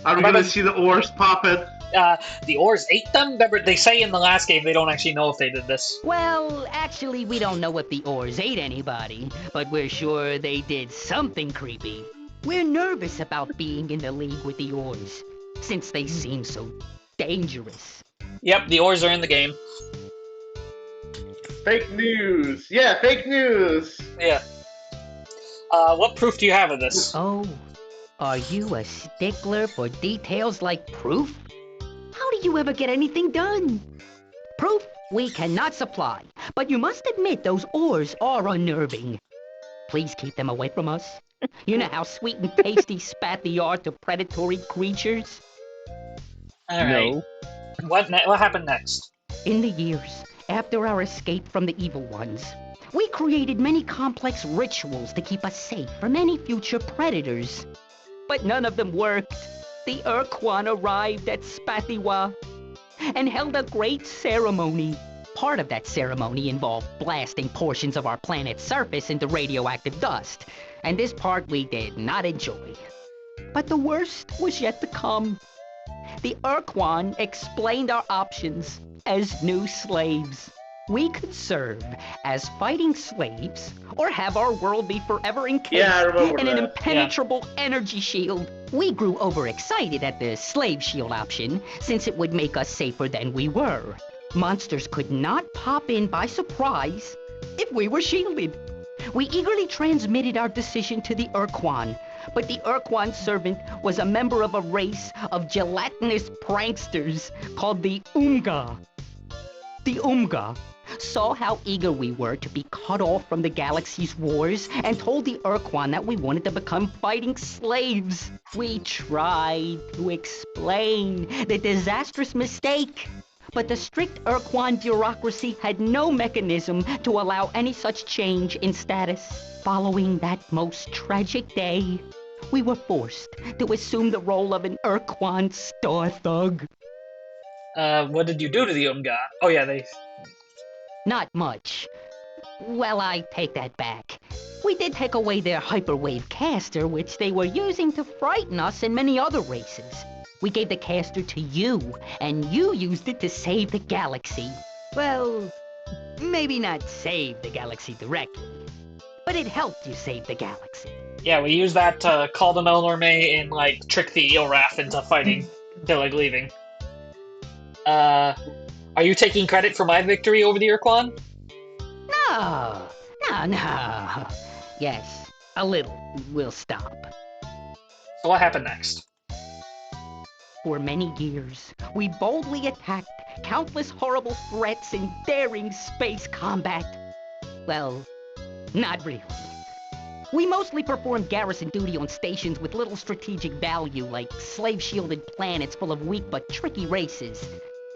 Are we gonna see the Oars popping? The Oars ate them? Remember, they say in the last game they don't actually know if they did this. Well, actually, we don't know if the Oars ate anybody, but we're sure they did something creepy. We're nervous about being in the league with the Oars, since they seem so dangerous. Yep, the Oars are in the game. Fake news. Yeah, fake news. Yeah. What proof do you have of this? Oh, are you a stickler for details like proof? How do you ever get anything done? Proof we cannot supply, but you must admit those Oars are unnerving. Please keep them away from us. You know how sweet and tasty spat they are to predatory creatures? Alright. No. What happened next? In the years after our escape from the evil ones, we created many complex rituals to keep us safe from any future predators. But none of them worked. The Urquan arrived at Spathiwa and held a great ceremony. Part of that ceremony involved blasting portions of our planet's surface into radioactive dust, and this part we did not enjoy. But the worst was yet to come. The Urquan explained our options as new slaves. We could serve as fighting slaves, or have our world be forever encased in an impenetrable energy shield. We grew overexcited at the slave shield option, since it would make us safer than we were. Monsters could not pop in by surprise if we were shielded. We eagerly transmitted our decision to the Urquan, but the Urquan servant was a member of a race of gelatinous pranksters called the Umga. The Umga saw how eager we were to be cut off from the galaxy's wars and told the Urquan that we wanted to become fighting slaves. We tried to explain the disastrous mistake, but the strict Urquan bureaucracy had no mechanism to allow any such change in status. Following that most tragic day, we were forced to assume the role of an Urquan star thug. What did you do to the Umga? Oh yeah, they... Not much. Well, I take that back. We did take away their hyperwave caster, which they were using to frighten us and many other races. We gave the caster to you, and you used it to save the galaxy. Well, maybe not save the galaxy directly, but it helped you save the galaxy. Yeah, we used that to call the Melnorme and, like, trick the Eelrath into fighting, to, like, leaving. Are you taking credit for my victory over the Urquan? No. Yes, a little. We'll stop. So what happened next? For many years, we boldly attacked countless horrible threats in daring space combat. Well, not really. We mostly performed garrison duty on stations with little strategic value, like slave-shielded planets full of weak but tricky races.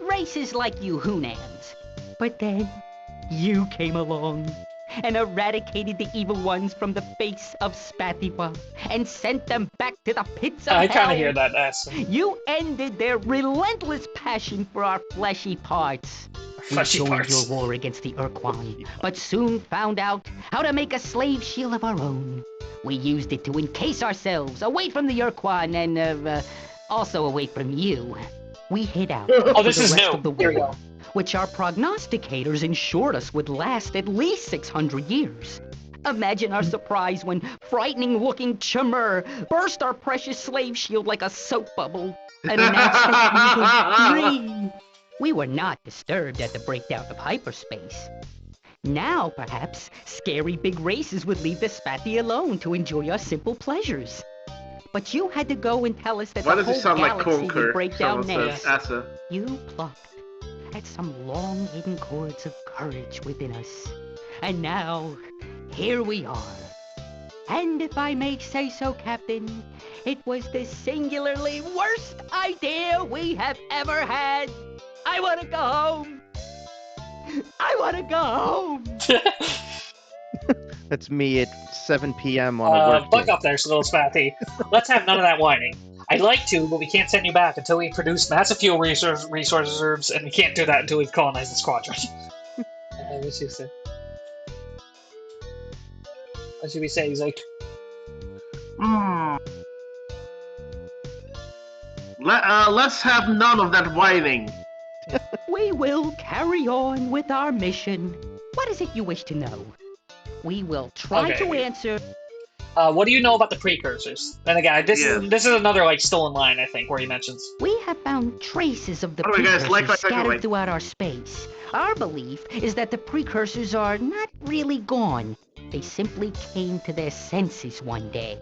Races like you Hunams. But then, you came along and eradicated the evil ones from the face of Spathiwa and sent them back to the pits of hell. I kind of hear that, ass. You ended their relentless passion for our fleshy parts. We joined your war against the Urquan, but soon found out how to make a slave shield of our own. We used it to encase ourselves away from the Urquan and, also away from you. We hid out oh, this for the is rest new. of the war, which our prognosticators ensured us would last at least 600 years. Imagine our surprise when frightening-looking Chimur burst our precious slave shield like a soap bubble and announced that we were free. We were not disturbed at the breakdown of hyperspace. Now, perhaps, scary big races would leave the Spathi alone to enjoy our simple pleasures. But you had to go and tell us that Why the does he whole sound like galaxy Conker? would break down Someone next. says Asa. You plucked at some long hidden chords of courage within us. And now, here we are. And if I may say so, Captain, it was the singularly worst idea we have ever had. I want to go home. I want to go home. That's me at 7 p.m. on a work Buck day. up there, little Spathy. Let's have none of that whining. I'd like to, but we can't send you back until we produce massive fuel resource reserves, and we can't do that until we've colonized the squadron. What should we say? What should we say? He's like, Let's have none of that whining. We will carry on with our mission. What is it you wish to know? We will try Okay. to answer. what do you know about the precursors? And again, this Yeah. is another like stolen line, I think, where he mentions. We have found traces of the By the way, guys, precursors like, scattered throughout our space. Our belief is that the precursors are not really gone. They simply came to their senses one day.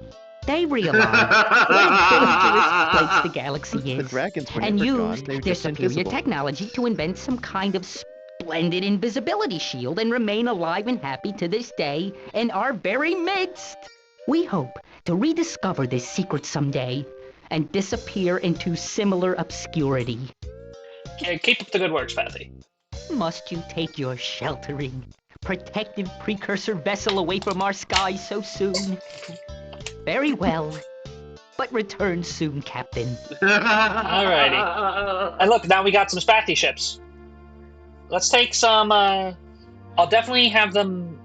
They realized what a dangerous place the galaxy The is, dragons were and never gone. used They were their just superior invisible. technology to invent some kind of splendid invisibility shield and remain alive and happy to this day in our very midst. We hope to rediscover this secret someday and disappear into similar obscurity. Yeah, keep up the good work, Spathy. Must you take your sheltering, protective precursor vessel away from our skies so soon? Very well. But return soon, Captain. Alrighty. And look, now we got some Spathy ships. Let's take some, I'll definitely have them,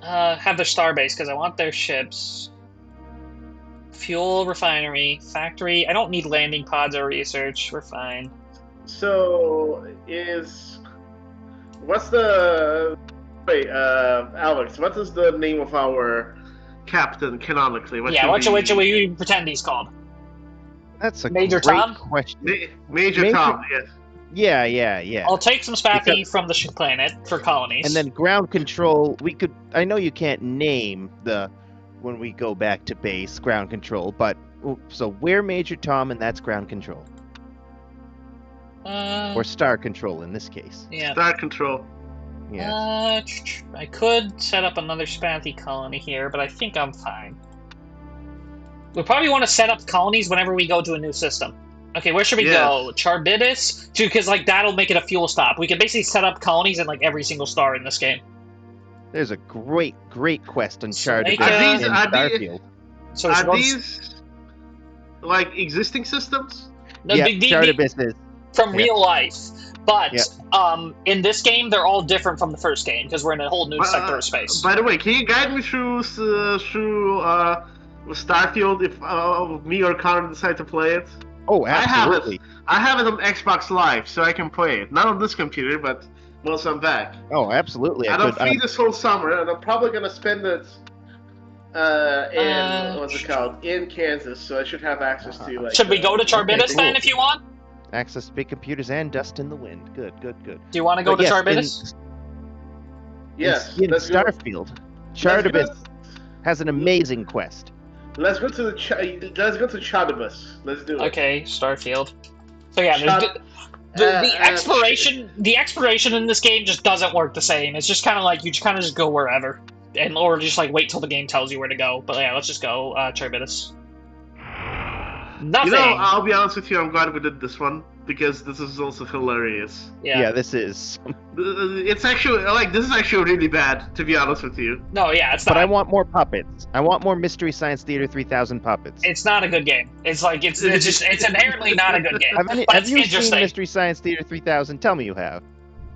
have their starbase, because I want their ships. Fuel, refinery, factory. I don't need landing pods or research. We're fine. So, what's the... Wait, Alex, what is the name of our captain, canonically? What should we pretend he's called? That's a Major great Tom? question. Major Tom, yes. Yeah. I'll take some Spathy from the planet for colonies. And then ground control, I know you can't name when we go back to base, ground control, but, so we're Major Tom and that's ground control. Or star control in this case. Yeah. Star control. Yeah. I could set up another Spathy colony here, but I think I'm fine. We probably want to set up colonies whenever we go to a new system. Okay, where should we go? Charbidis? Because, like, that'll make it a fuel stop. We can basically set up colonies in, like, every single star in this game. There's a great quest on So Charbidis make in Starfield. So Are these, like, existing systems? No, Yeah, Charbidis is. from Yeah. real life. But Yeah. in this game, they're all different from the first game because we're in a whole new sector of space. By the way, can you guide me through Starfield if me or Connor decide to play it? Oh, absolutely. I have it on Xbox Live, so I can play it. Not on this computer, but once I'm back. Oh, absolutely. And I'm free this whole summer, and I'm probably gonna spend it in what's it called? In Kansas, so I should have access to like. Should we go to Charbidis cool. then if you want? Access to big computers and dust in the wind. Good. Do you want to go to Charbidis? Yes. In let's go. Starfield, Charbidis has an amazing quest. Let's go to Charbidis. Let's do it. Okay, Starfield. So yeah, the exploration in this game just doesn't work the same. It's just kind of like you just go wherever, or just like wait till the game tells you where to go. But yeah, let's just go Charbidis. Nothing. You know, I'll be honest with you. I'm glad we did this one because this is also hilarious. Yeah, this is. It's actually this is actually really bad, to be honest with you. No, yeah, it's not. But I want more puppets. I want more Mystery Science Theater 3000 puppets. It's not a good game. It's like it's inherently not a good game. Have but it's you interesting. seen Mystery Science Theater 3000? Tell me you have.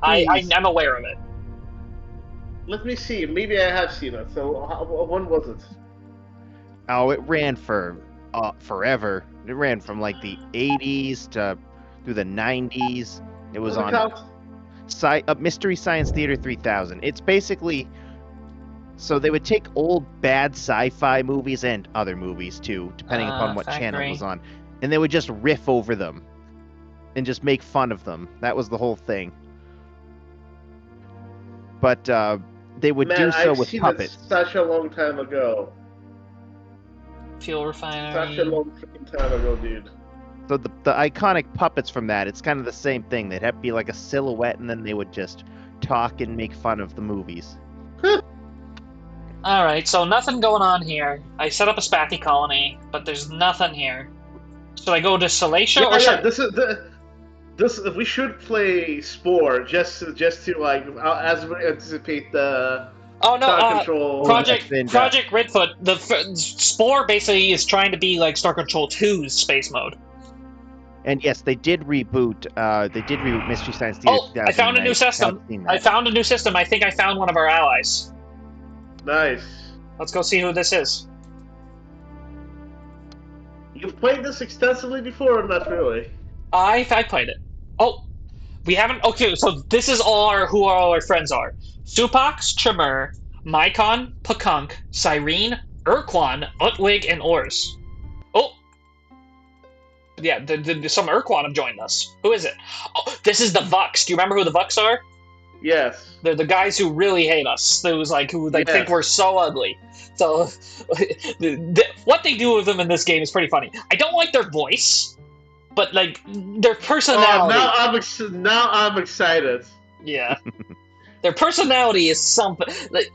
I'm aware of it. Let me see. Maybe I have seen it. So when was it? Oh, it ran for forever. It ran from like the 80s through the 90s. It was on Mystery Science Theater 3000. It's basically, so they would take old bad sci-fi movies and other movies too, depending upon what channel it was on, and they would just riff over them and just make fun of them. That was the whole thing. But they would do so with puppets. Such a long time ago. Fuel refinery. Such a long freaking time ago, dude. So the iconic puppets from that, it's kind of the same thing. They'd have to be like a silhouette, and then they would just talk and make fun of the movies. Alright, so nothing going on here. I set up a Spathi colony, but there's nothing here. Should I go to Salacia or should... This we should play Spore just to like as we anticipate the Star Control Project Redfoot. The Spore basically is trying to be like Star Control 2's space mode. And yes, they did reboot. Mystery Science Theater. Oh, I found a new system. I found a new system. I think I found one of our allies. Nice. Let's go see who this is. You've played this extensively before, or not really? I played it. Oh, we haven't. Okay, so this is who all our friends are: Supax, Tremor, Mycon, Pakunk, Cyrene, Urquan, Utwig, and Ors. Oh, yeah, some Urquan have joined us. Who is it? Oh, this is the Vux. Do you remember who the Vux are? Yes. They're the guys who really hate us. Who they think we're so ugly. So, what they do with them in this game is pretty funny. I don't like their voice, but like their personality. Oh, now I'm excited. Yeah, their personality is something. Like,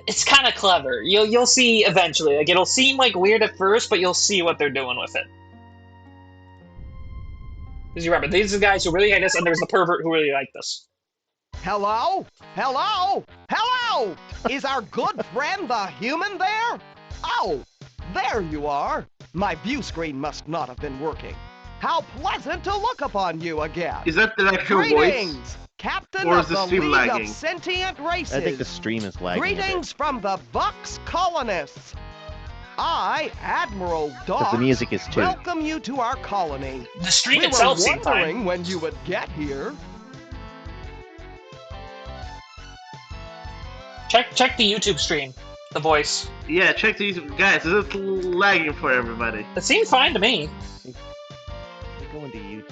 it's kind of clever. You'll see eventually. Like it'll seem like weird at first, but you'll see what they're doing with it. Because you remember, these are the guys who really hate us, and there's the pervert who really liked us. Hello? Hello? Hello? Is our good friend the human there? Oh, there you are. My view screen must not have been working. How pleasant to look upon you again. Is that the actual Greetings, voice? Captain Or of is the the stream League lagging? of Sentient Races. I think the stream is lagging. Greetings from the Vux colonists. I, Admiral But Doc, the music is too. welcome you to our colony. The stream We itself were seemed wondering fine. when you would get here. Check the YouTube stream. The voice. Yeah, check these guys. Is it lagging for everybody? It seemed fine to me. Go into YouTube.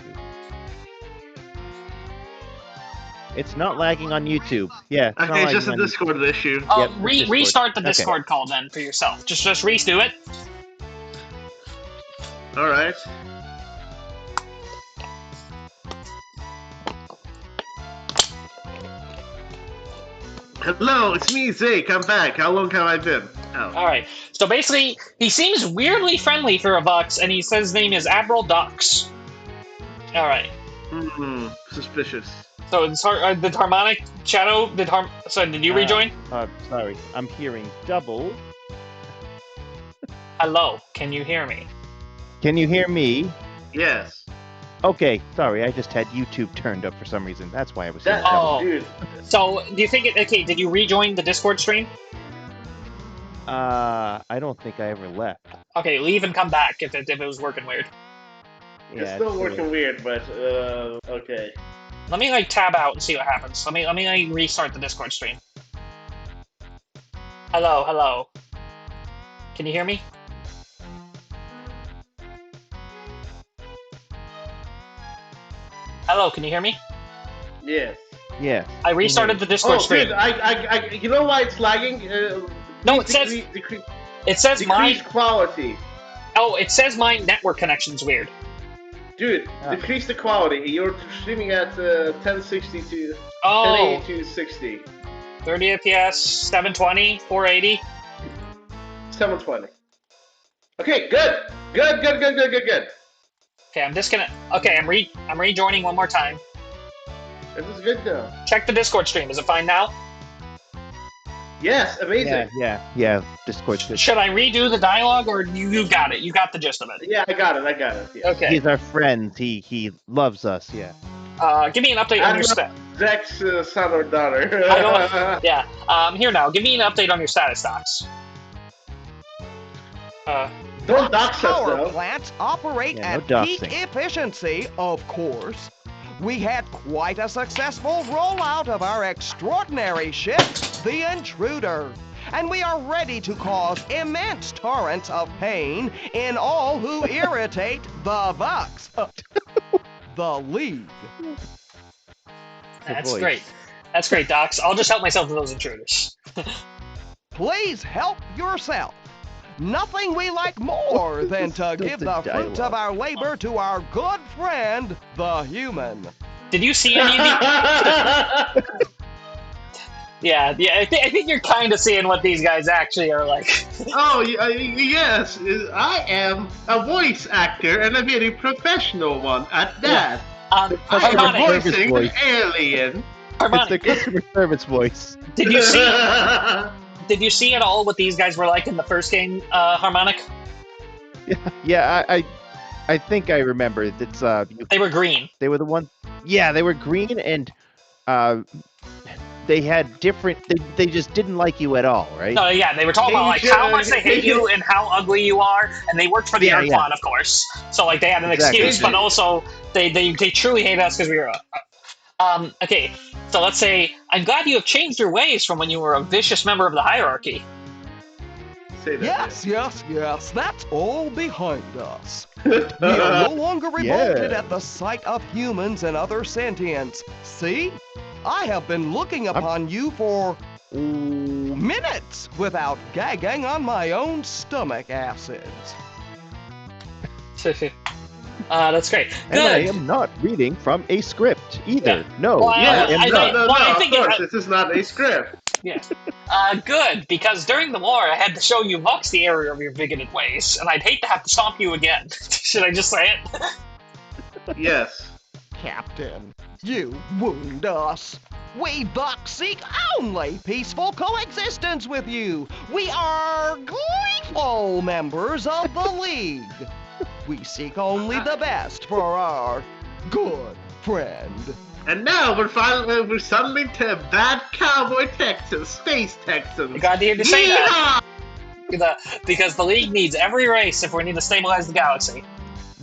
It's not lagging on YouTube. Yeah. It's not Okay, it's just a lagging on Discord issue. Yep, the Discord. Restart the Okay. Discord call then for yourself. Just redo it. All right. Hello, it's me, Zake. I'm back. How long have I been? Oh. Alright, so basically, he seems weirdly friendly for a Vux, and he says his name is Admiral Dox. Alright. Suspicious. So, the Harmonic Shadow, so did you rejoin? Sorry, I'm hearing double. Hello, can you hear me? Can you hear me? Yes. Okay, sorry, I just had YouTube turned up for some reason. That's why I was hearing That, double. dude. So, do you think okay, did you rejoin the Discord stream? I don't think I ever left. Okay, leave and come back if it was working weird. It's still working weird, but, okay. Let me, like, tab out and see what happens. Let me like, restart the Discord stream. Hello. Can you hear me? Hello, can you hear me? Yes. Yes. I restarted the Discord stream. Dude, you know why it's lagging? No, it says... It says decrease quality. Oh, it says my network connection's weird. Dude, decrease the quality. You're streaming at 1060 to 1080 to 60. 30 FPS, 720, 480. 720. Okay, good. Okay, I'm just gonna. Okay, I'm rejoining one more time. This is good now. Check the Discord stream. Is it fine now? Yes, amazing. Yeah. Discord's good. Should I redo the dialogue, or you got it? You got the gist of it. Yeah, I got it. Yeah. Okay. He's our friend. He loves us. Yeah. Give me an update on your status. Zach's son or daughter. Yeah. Here now. Give me an update on your status docs. Don't dox us, Power though. plants operate Yeah, no at peak doxing. efficiency, of course. We had quite a successful rollout of our extraordinary ship, the Intruder. And we are ready to cause immense torrents of pain in all who irritate the Vux. The League. That's voice. great. That's great, Docs. I'll just help myself to those intruders. Please help yourself. nothing we like more than to give the fruits of our labor to our good friend, the human. Did you see any of the... Yeah, I think you're kind of seeing what these guys actually are like. Oh, yes, I am a voice actor, and a very professional one at that. I am voicing an alien. It's the customer service voice. Did you see at all what these guys were like in the first game, Harmonic? Yeah, I think I remember. It's they were green. They were the one. Yeah, they were green, and they had different. They just didn't like you at all, right? No, yeah, they were talking about like how much they hate you and how ugly you are, and they worked for the Earth Pod, of course. So like they had an excuse, but also they truly hate us because we were. Okay, so let's say I'm glad you have changed your ways from when you were a vicious member of the hierarchy. Say that. Yes, that's all behind us. We are no longer revolted at the sight of humans and other sentients. See? I have been looking upon you for minutes without gagging on my own stomach acids. That's great. And I am not reading from a script either. Yeah. No, well, I am not. No, of course, this is not a script. Yeah. Good, because during the war, I had to show you Vox the error of your bigoted ways, and I'd hate to have to stomp you again. Should I just say it? Yes. Captain, you wound us. We Vox seek only peaceful coexistence with you. We are gleeful members of the League. We seek only the best for our good friend. And now we're suddenly to bad cowboy Texans, space Texans. I got here to say that. Because the League needs every race if we need to stabilize the galaxy.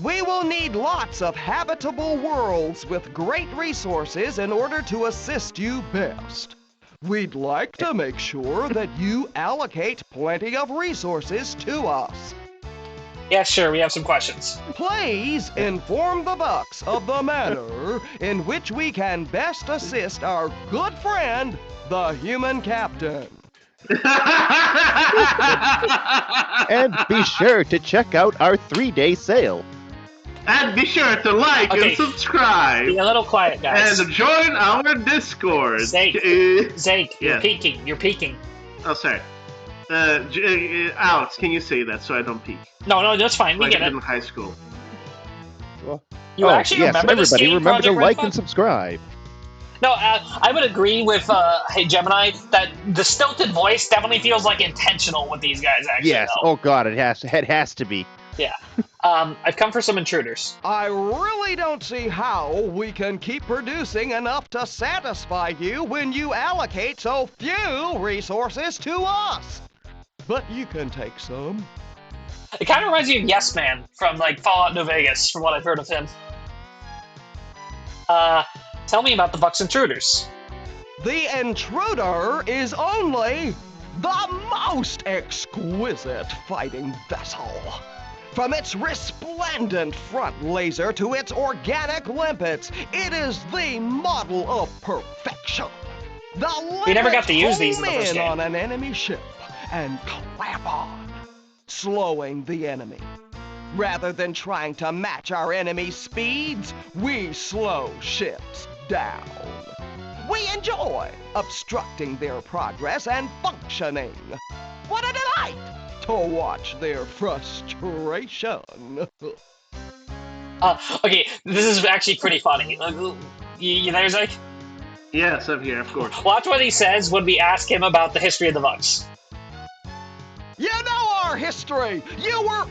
We will need lots of habitable worlds with great resources in order to assist you best. We'd like to make sure that you allocate plenty of resources to us. Yeah, sure, we have some questions. Please inform the Vox of the manner in which we can best assist our good friend, the human captain. And be sure to check out our 3-day sale. And be sure to like and subscribe. Be a little quiet, guys. And join our Discord. Zake, you're peeking. You're peeking. Oh, sorry. Alex, can you say that so I don't peek? No, that's fine. We get it. In high school. Well, you actually remember this game, remember to like Redfall? and subscribe. No, I would agree with Hey Gemini that the stilted voice definitely feels like intentional with these guys. Actually, yes. Though. Oh God, it has to be. Yeah. I've come for some intruders. I really don't see how we can keep producing enough to satisfy you when you allocate so few resources to us. But you can take some. It kind of reminds me of Yes Man from like Fallout New Vegas, from what I've heard of him. Tell me about the Vox intruders. The intruder is only the most exquisite fighting vessel. From its resplendent front laser to its organic limpets, it is the model of perfection. We never got to use these in the first game. On an enemy ship and clamp on, slowing the enemy. Rather than trying to match our enemy's speeds, we slow ships down. We enjoy obstructing their progress and functioning. What a delight to watch their frustration. Okay, this is actually pretty funny. You there, Zach? Yes, I'm here, of course. Watch what he says when we ask him about the history of the Vox. You know our history! You were...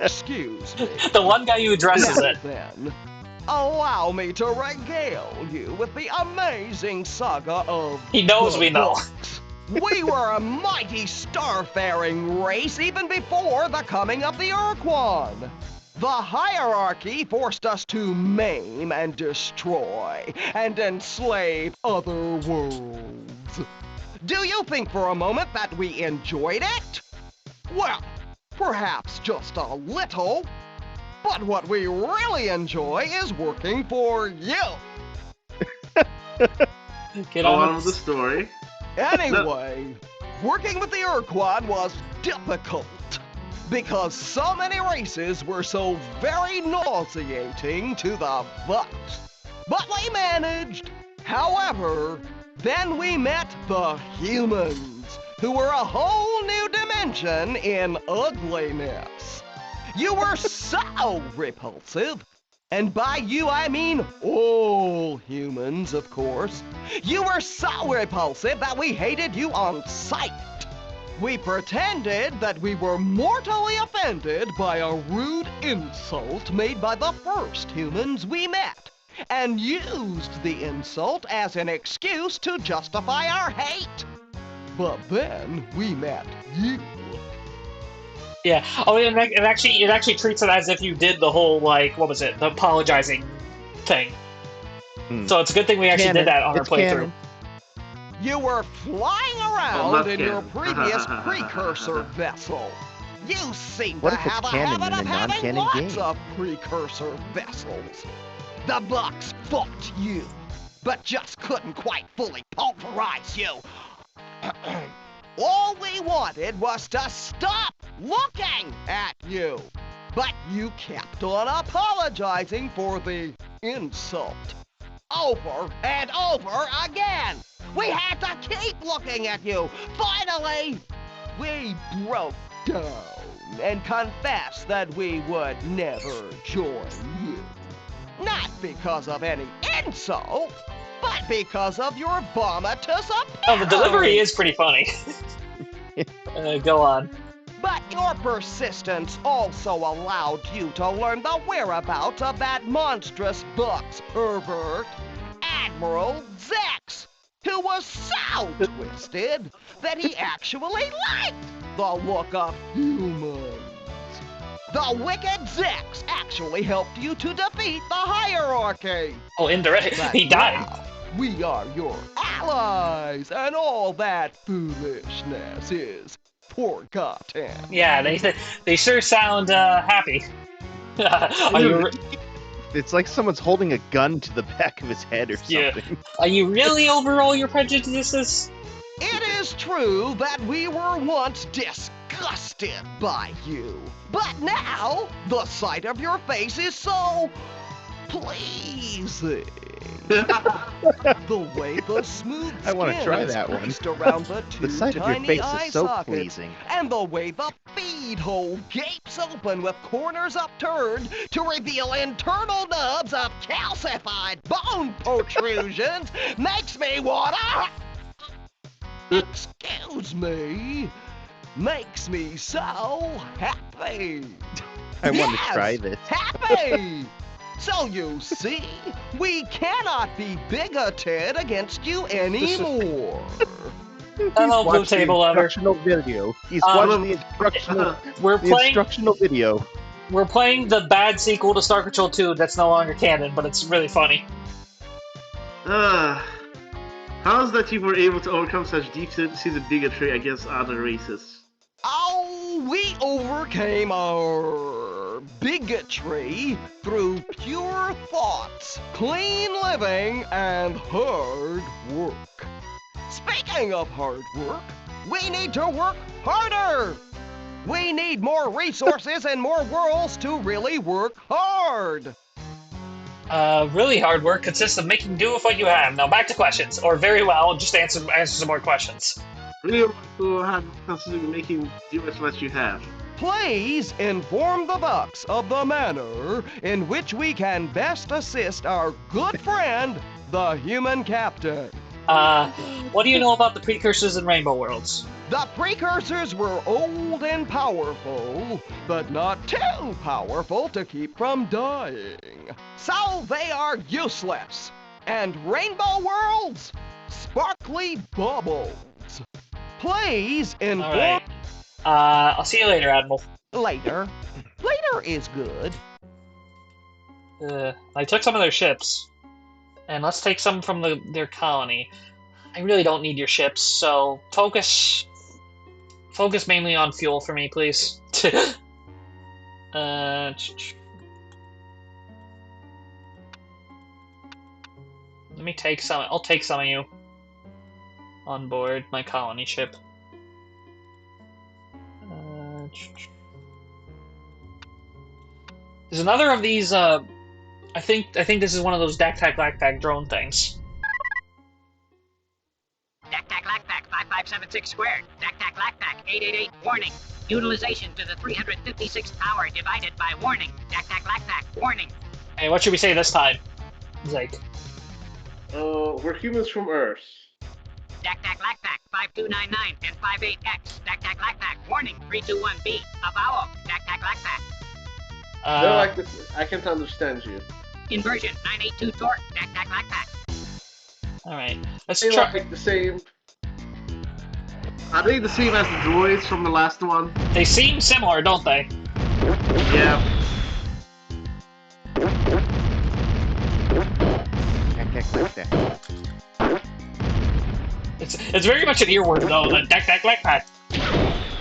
excuse me. The one guy who addresses now it. Then, allow me to regale you with the amazing saga of... He knows we know. We were a mighty starfaring race even before the coming of the Urquan. The hierarchy forced us to maim and destroy and enslave other worlds. Do you think for a moment that we enjoyed it? Well, perhaps just a little. But what we really enjoy is working for you. Get on with the story. Anyway, working with the Urquan was difficult because so many races were so very nauseating to the bucks. But we managed. However, then we met the humans, who were a whole new dimension in ugliness. You were so repulsive. And by you, I mean all humans, of course. You were so repulsive that we hated you on sight. We pretended that we were mortally offended by a rude insult made by the first humans we met, and used the insult as an excuse to justify our hate. But then we met you. Yeah. Oh, it actually treats it as if you did the whole, like, what was it? The apologizing thing. So it's a good thing we actually did that on our playthrough. Canon. You were flying around in your previous precursor vessel. You seem What to if it's have a canon habit in of a having non-canon lots game? of precursor vessels. The Bucks fought you, but just couldn't quite fully pulverize you. All we wanted was to stop looking at you. But you kept on apologizing for the insult. Over and over again. We had to keep looking at you. Finally, we broke down and confessed that we would never join you. Not because of any insult, but because of your vomitous appearance. Oh, the delivery is pretty funny. Go on. But your persistence also allowed you to learn the whereabouts of that monstrous Bucks pervert, Admiral Zex, who was so twisted that he actually liked the look of humans. The wicked Zex actually helped you to defeat the hierarchy. Oh, indirect. But He died. now, we are your allies, and all that foolishness is forgotten. Yeah, they sure sound happy. Are you It's like someone's holding a gun to the back of his head or Yeah. something. are you really over all your prejudices? It is true that we were once disgusted by you, but now the sight of your face is so pleasing. The way the smooth I wanna skin try is that one. creased around the two The sight of your tiny face eye is so sockets, pleasing. and the way the feed hole gapes open with corners upturned to reveal internal nubs of calcified bone protrusions makes me wanna... Excuse me. Makes me so happy. I want to Yes, try this. Happy! So you see, we cannot be bigoted against you anymore. Hello, Blue Watch the Table Lover. instructional video. He's Um, watching the instructional, We're the playing. instructional video. We're playing the bad sequel to Star Patrol 2 that's no longer canon, but it's really funny. How is that you were able to overcome such deep-seated bigotry against other races? Oh, we overcame our bigotry through pure thoughts, clean living, and hard work. Speaking of hard work, we need to work harder. We need more resources and more worlds to really work hard. Really hard work consists of making do with what you have. Now back to questions, or very well, just answer some more questions. Really to have considering making do with what you have. Please inform the Bucks of the manner in which we can best assist our good friend, the human captain. What do you know about the precursors in Rainbow Worlds? The precursors were old and powerful, but not too powerful to keep from dying. So they are useless. And Rainbow Worlds, sparkly bubbles. Please inform... Alright. I'll see you later, Admiral. Later. Later is good. I took some of their ships. And let's take some from their colony. I really don't need your ships, so focus mainly on fuel for me, please. Let me take some. I'll take some of you on board my colony ship. There's another of these. I think this is one of those Dak-Tac-Lack-Tac drone things. Dak-Tac-Lack-Tac 5576 squared. Dak-Tac-Lack-Tac 888 warning. Utilization to the 356th power divided by warning. Dak-Tac-Lack-Tac warning. Hey, what should we say this time? Zeke. We're humans from Earth. Dak-Tac-Lack-Tac 5299 and 58X. Dak-Tac-Lack-Tac warning. 321B. Avowal. Dak-Tac-Lack-Tac. No, like this. I can't understand you. Inversion 982 torque. Dak-Tac-Lack-Tac. Alright, let's They try. like the same. Are they the same as the droids from the last one? They seem similar, don't they? Yeah. It's very much an earworm though. The Dak-Tac-Lack-Tac.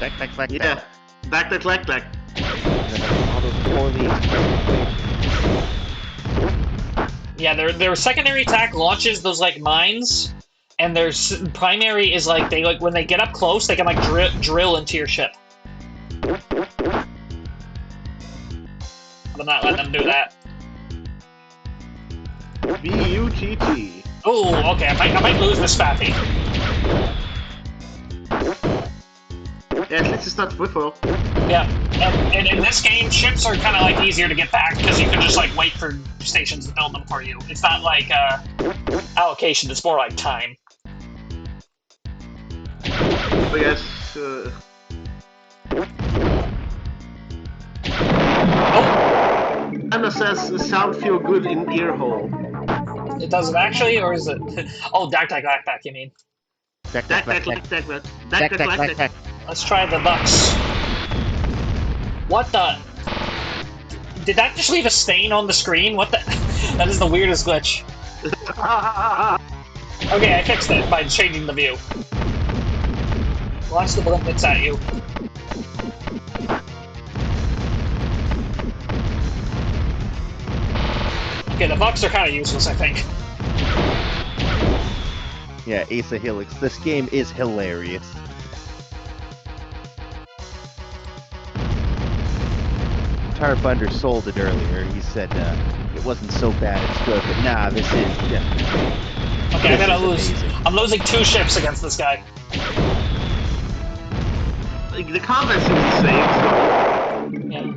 Dak-Tac-Lack-Tac. Yeah. Dak-Tac-Lack-Tac. Yeah, their secondary attack launches those like mines, and their primary is like they when they get up close, they can like drill into your ship. I'm not letting them do that. B-U-T-T. Oh, okay. I might lose this Spaffy. Yeah, at least it's not Wiffo. Yeah, and in this game, ships are kind of like easier to get back because you can just like wait for stations to build them for you. It's not like allocation; it's more like time. But yes. Oh, Anna says sound feel good in ear hole. it does it actually, or is it? Oh, Dak-Tac-Lack-Tac, you mean? Dak-Tac-Lack-Tac. Dak-Tac-Lack-Tac. Let's try the Bucks. What the? Did that just leave a stain on the screen? What the? That is the weirdest glitch. Okay, I fixed it by changing the view. Launch the blimpets at you. Okay, the Bucks are kind of useless, I think. Yeah, Asa Helix. This game is hilarious. Tarp undersold it earlier. He said it wasn't so bad, it's good, but nah, this is definitely. Okay, I'm gonna lose. Amazing. I'm losing 2 ships against this guy. Like, the combat seems the same, so... Yeah.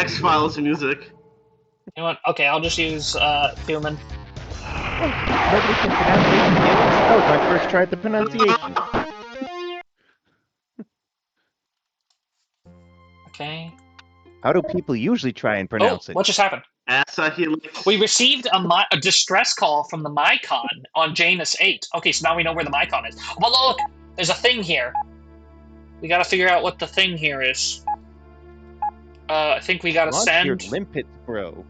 X-Files music. You know what? Okay, I'll just use human. Nobody can pronounce Asa Helix? That was my first try at the pronunciation. Okay. How do people usually try and pronounce it? What just happened? Asa Helix. We received a distress call from the Mycon on Janus 8. Okay, so now we know where the Mycon is. But look! There's a thing here. We gotta figure out what the thing here is. I think we gotta Launch send... your limpets, bro.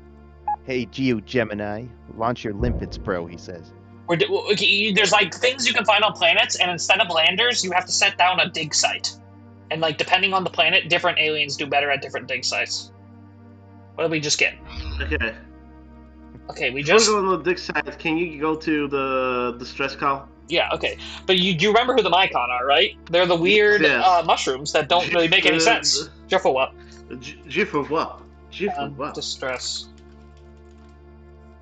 Hey, Gemini, launch your limpets, bro, he says. There's like things you can find on planets, and instead of landers, you have to set down a dig site. And like, depending on the planet, different aliens do better at different dig sites. What did we just get? Okay. Okay, we Before just... going on the dig site, can you go to the distress call? Yeah, okay. But you remember who the Mycon are, right? They're the weird Yes. mushrooms that don't really make any sense. Careful what? Jiffle. Distress.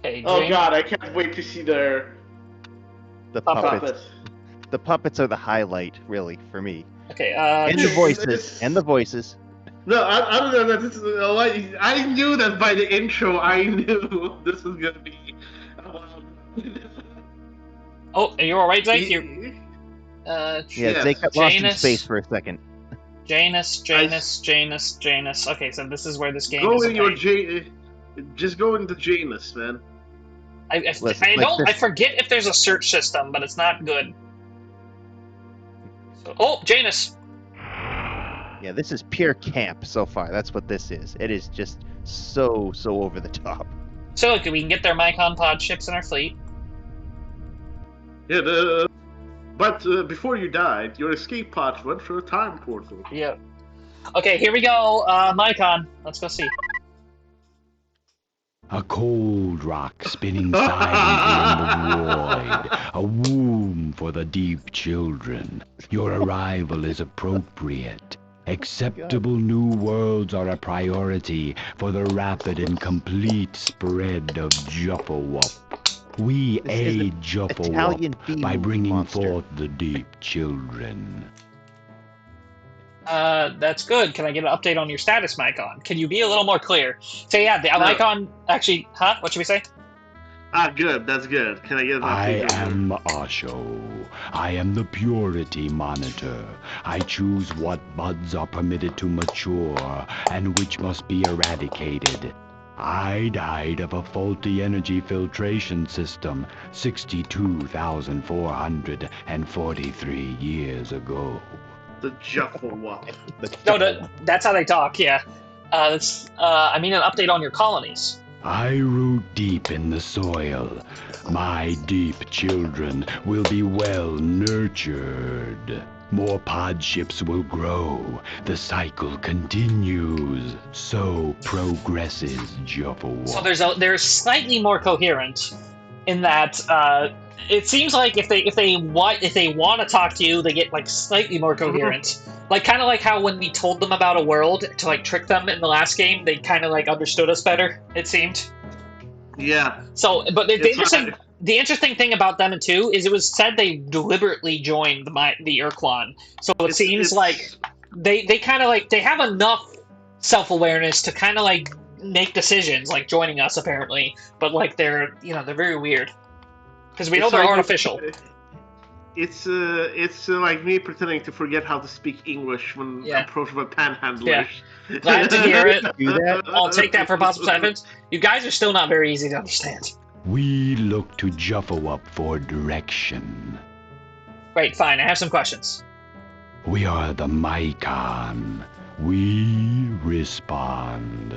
Okay, Oh Jane. god, I can't wait to see their The Puppets. puppets. The puppets are the highlight, really, for me. Okay, And the voices. And the voices. No, other than that, this is, I knew that by the intro, I knew this was gonna be... Oh, are you alright, Zeke? Yeah. Yeah, Yes. they got lost in Janus. space for a second. Janus. Okay, so this is where this game Go is. in your Okay. just go into Janus, man. I forget if there's a search system, but it's not good. So, oh, Janus! Yeah, this is pure camp so far. That's what this is. It is just so over the top. So look, we can get their Mycon pod ships in our fleet. Yeah, but before you died, your escape pod went through a time portal. Yeah. Okay, here we go. Mycon. Let's go see. A cold rock spinning silently in the void. A womb for for the deep children. Your arrival is appropriate. Acceptable new worlds are a priority for the rapid and complete spread of Juffawup. We aid Juffawup by bringing forth the deep children. That's good. Can I get an update on your status, Mycon? Can you be a little more clear? So yeah, the Mycon actually, huh? What should we say? Good. That's good. Can I get an update? I am Asho. I am the purity monitor. I choose what buds are permitted to mature and which must be eradicated. I died of a faulty energy filtration system 62,443 years ago. The Juffawup. No, that's how they talk, yeah. I mean an update on your colonies. I root deep in the soil. My deep children will be well nurtured. More pod ships will grow. The cycle continues. So progresses Juffawup. So there's slightly more coherent in that it seems like if they want to talk to you, they get like slightly more coherent. Like kind of like how when we told them about a world to like trick them in the last game, they kind of like understood us better. It seemed. Yeah. So, but the interesting thing about them too is it was said they deliberately joined the Urquan. So it seems like they kind of like they have enough self-awareness to kind of like make decisions, like joining us apparently. But like they're very weird because we know they're artificial. It's like me pretending to forget how to speak English when approached by panhandlers. Yeah. Glad to hear it. I'll take that for positive evidence. You guys are still not very easy to understand. We look to Juffawup for direction. Great, fine. I have some questions. We are the Mycon. We respond.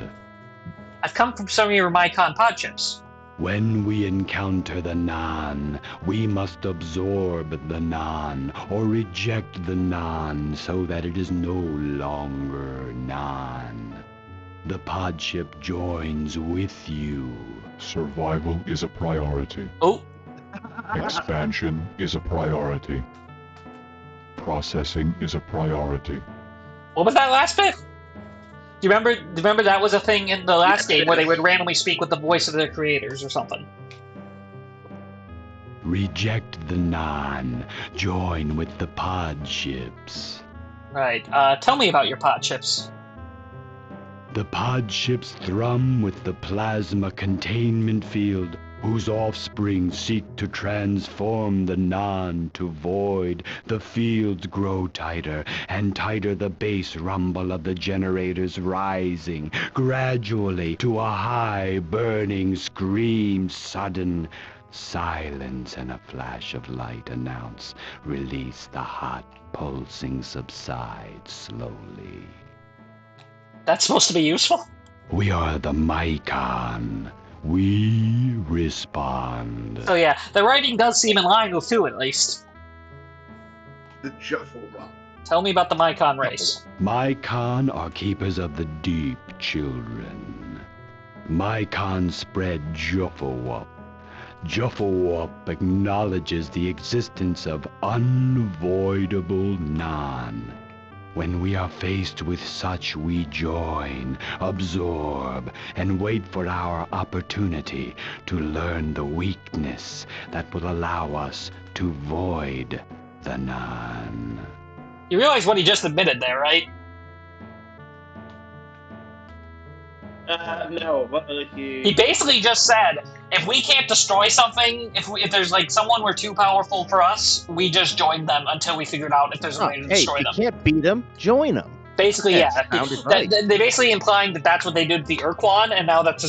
I've come from some of your Mycon pod chips. When we encounter the Non, we must absorb the Non or reject the Non so that it is no longer Non. The pod ship joins with you. Survival is a priority. Oh. Expansion is a priority. Processing is a priority. What was that last bit? Do you remember that was a thing in the last game where they would randomly speak with the voice of their creators or something? Reject the Non. Join with the pod ships. Right. Tell me about your pod ships. The pod ships thrum with the plasma containment field, whose offspring seek to transform the Non to void. The fields grow tighter, and tighter the bass rumble of the generators rising, gradually to a high burning scream. Sudden silence and a flash of light announce, release. The hot pulsing subsides slowly. That's supposed to be useful? We are the Mycon. We respond. So yeah, the writing does seem in line with two, at least. The Juffawup. Tell me about the Mycon race. Mycon are keepers of the deep children. Mycon spread Juffawup. Juffawup acknowledges the existence of unvoidable Non. When we are faced with such, we join, absorb, and wait for our opportunity to learn the weakness that will allow us to void the Non. You realize what he just admitted there, right? No, but he basically just said, if we can't destroy something, if there's like someone we're too powerful for us, we just join them until we figured out if there's a way to destroy them. If you can't beat them, join them. Basically, yeah. Right. They basically implying that that's what they did to the Urquan, and now that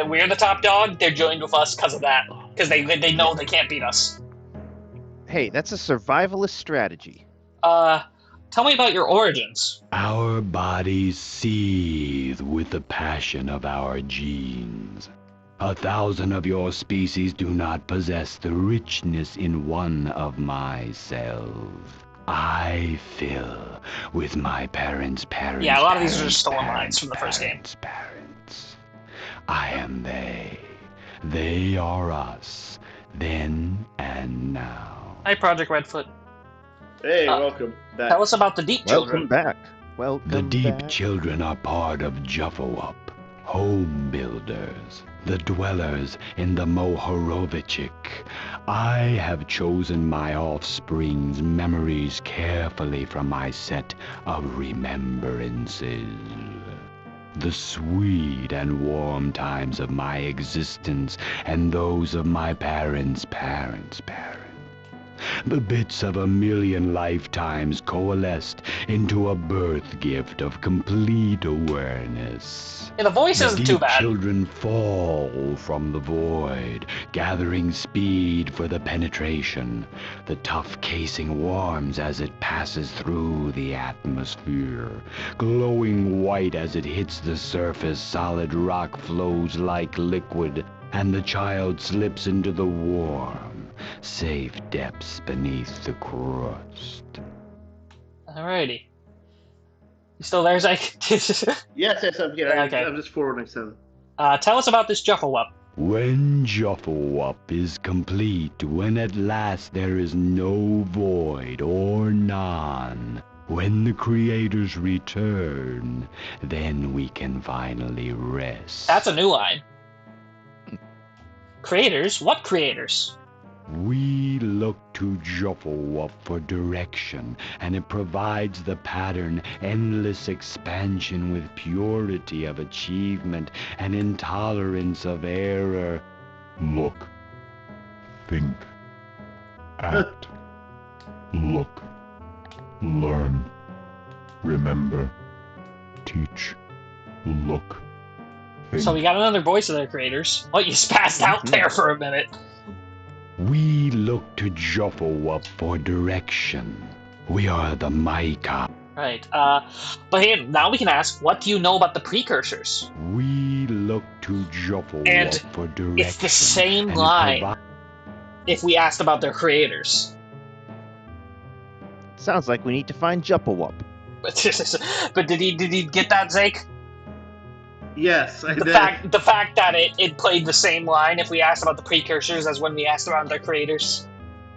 we're the top dog, they're joined with us because of that. Because they know they can't beat us. Hey, that's a survivalist strategy. Tell me about your origins. Our bodies seethe with the passion of our genes. 1,000 of your species do not possess the richness in one of my cells. I fill with my parents' parents. Yeah, a lot of these are just stolen lines from the first game. Parents. I am they. They are us. Then and now. Hi, Project Redfoot. Hey, welcome back. Tell us about the Deep Children. Welcome back. Welcome The Deep back. Children are part of Juffawup, home builders, the dwellers in the Mohorovichik. I have chosen my offspring's memories carefully from my set of remembrances. The sweet and warm times of my existence and those of my parents' parents' parents. The bits of a million lifetimes coalesced into a birth gift of complete awareness. Yeah, the voice The isn't deep too bad. children fall from the void, gathering speed for the penetration. The tough casing warms as it passes through the atmosphere. Glowing white as it hits the surface, solid rock flows like liquid, and the child slips into the warm, safe depths beneath the crust. Alrighty. You still there, Zyke? Yes, I'm here. Okay. I'm just forwarding something. Tell us about this Juffawup. When Juffawup is complete, when at last there is no void or none, when the creators return, then we can finally rest. That's a new line. Creators? What creators? We look to Juffawup for direction, and it provides the pattern, endless expansion with purity of achievement and intolerance of error. Look. Think. Act. Look. Learn. Remember. Teach. Look. Think. So we got another voice of their creators. Oh, you spazzed out there for a minute. We look to Juffawup for direction. We are the Maika. Right. But hey, now we can ask, what do you know about the precursors? We look to Juffawup And for direction. it's the same and it line if we asked about their creators. Sounds like we need to find Juppawup. But did he get that, Zake? Yes, I did. The fact that it played the same line if we asked about the precursors as when we asked about their creators.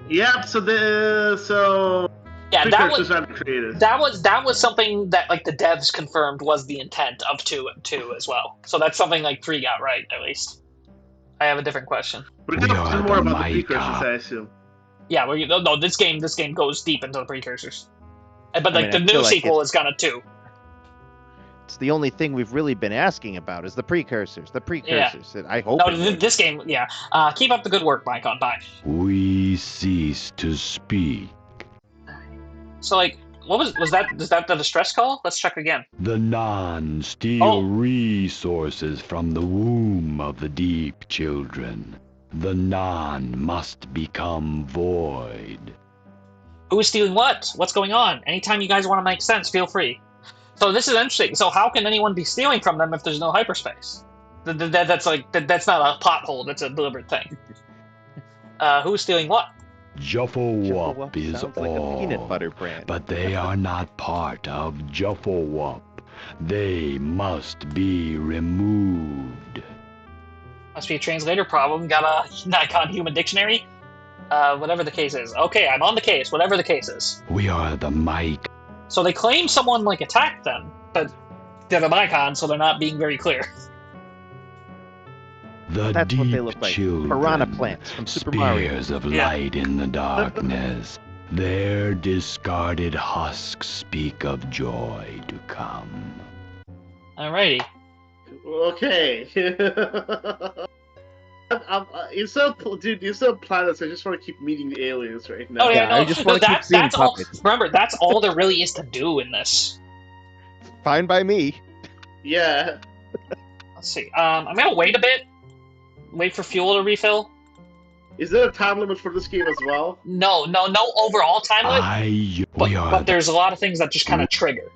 Yep. So Yeah, precursors are the creators. that was something that like the devs confirmed was the intent of 2 as well. So that's something like 3 got right at least. I have a different question. We're gonna We are learn more the about the Maika. precursors, I assume. Yeah, well, no, this game goes deep into the precursors. But like I the feel new like sequel is gonna 2. It's the only thing we've really been asking about is the precursors. The precursors. And I hope. No, it would. this game, yeah. Keep up the good work, Mycon. Bye. We cease to speak. So like, what was that? Is that the distress call? Let's check again. The non steal Oh. resources from the womb of the deep children. The non must become void. Who is stealing what? What's going on? Anytime you guys want to make sense, feel free. So this is interesting. So how can anyone be stealing from them if there's no hyperspace? That's not a plot hole. That's a deliberate thing. Who's stealing what? Juffawup is sounds like a all, peanut butter brand. but they are not part of Juffawup. They must be removed. Must be a translator problem. Got a Nikon human dictionary? Whatever the case is. Okay, I'm on the case. Whatever the case is. We are the Mike. So they claim someone like attacked them, but they're the Nikon, so they're not being very clear. The That's deep what they look like. children, Piranha plants from Super Mario. spears of Yeah. light in the darkness. Their discarded husks speak of joy to come. Alrighty. Okay. You're so planets. I just want to keep meeting the aliens right now. Oh yeah, Yeah, I no, just no, wanna keep seeing that's all. puppets. Remember, that's all there really is to do in this. Fine by me. Yeah. Let's see. I'm gonna wait a bit. Wait for fuel to refill. Is there a time limit for this game as well? No overall time limit. But there's a lot of things that just kind of trigger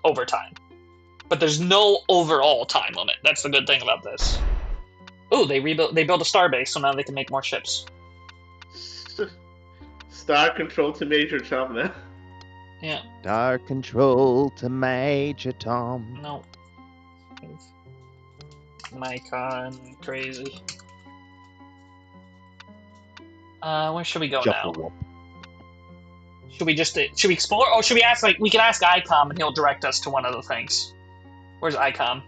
over time. But there's no overall time limit. That's the good thing about this. Ooh, they built a starbase, so now they can make more ships. Star control to Major Tom now. Yeah. Star control to Major Tom. No. Mycon crazy. Where should we go now? Juffawup. Should we explore, or should we ask, like, we can ask ICOM and he'll direct us to one of the things. Where's ICOM?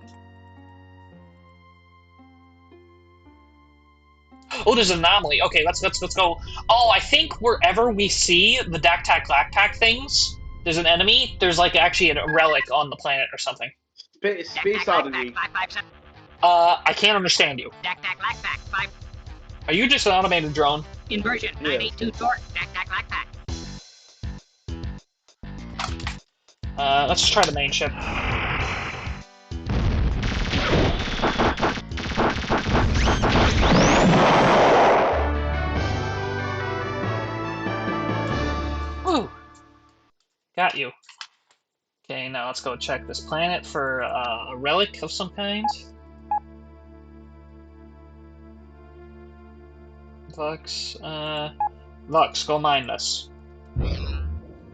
Oh, there's an anomaly. Okay, let's go. Oh, I think wherever we see the Dak-Tak-Lak-Tak things, there's an enemy. There's, like, actually a relic on the planet or something. Space Oddity. I can't understand you. Dak-Tak-Lak-Tak, 5. Are you just an automated drone? Inversion, 982 torque, Dak-Tak-Lak-Tak. Let's just try the main ship. Woo! Got you. Okay, now let's go check this planet for a relic of some kind. Vux, Vux, go mine this.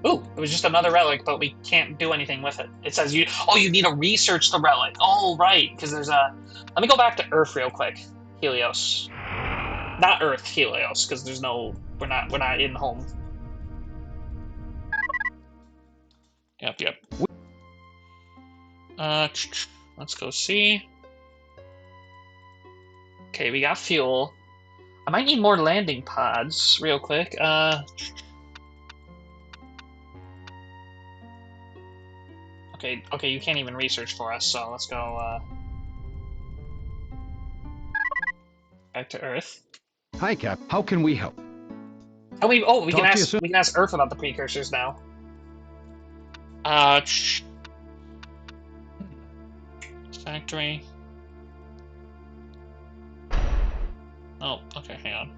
Ooh, it was just another relic, but we can't do anything with it. It says you need to research the relic. Oh, right, because there's a... Let me go back to Earth real quick. Helios. Not Earth, Helios, because there's no... We're not in home. Yep. Let's go see. Okay, we got fuel. I might need more landing pods real quick. Okay, you can't even research for us, so let's go, back to Earth. Hi, Cap. How can we help? We can ask Earth about the precursors now. Factory. Oh, okay, hang on.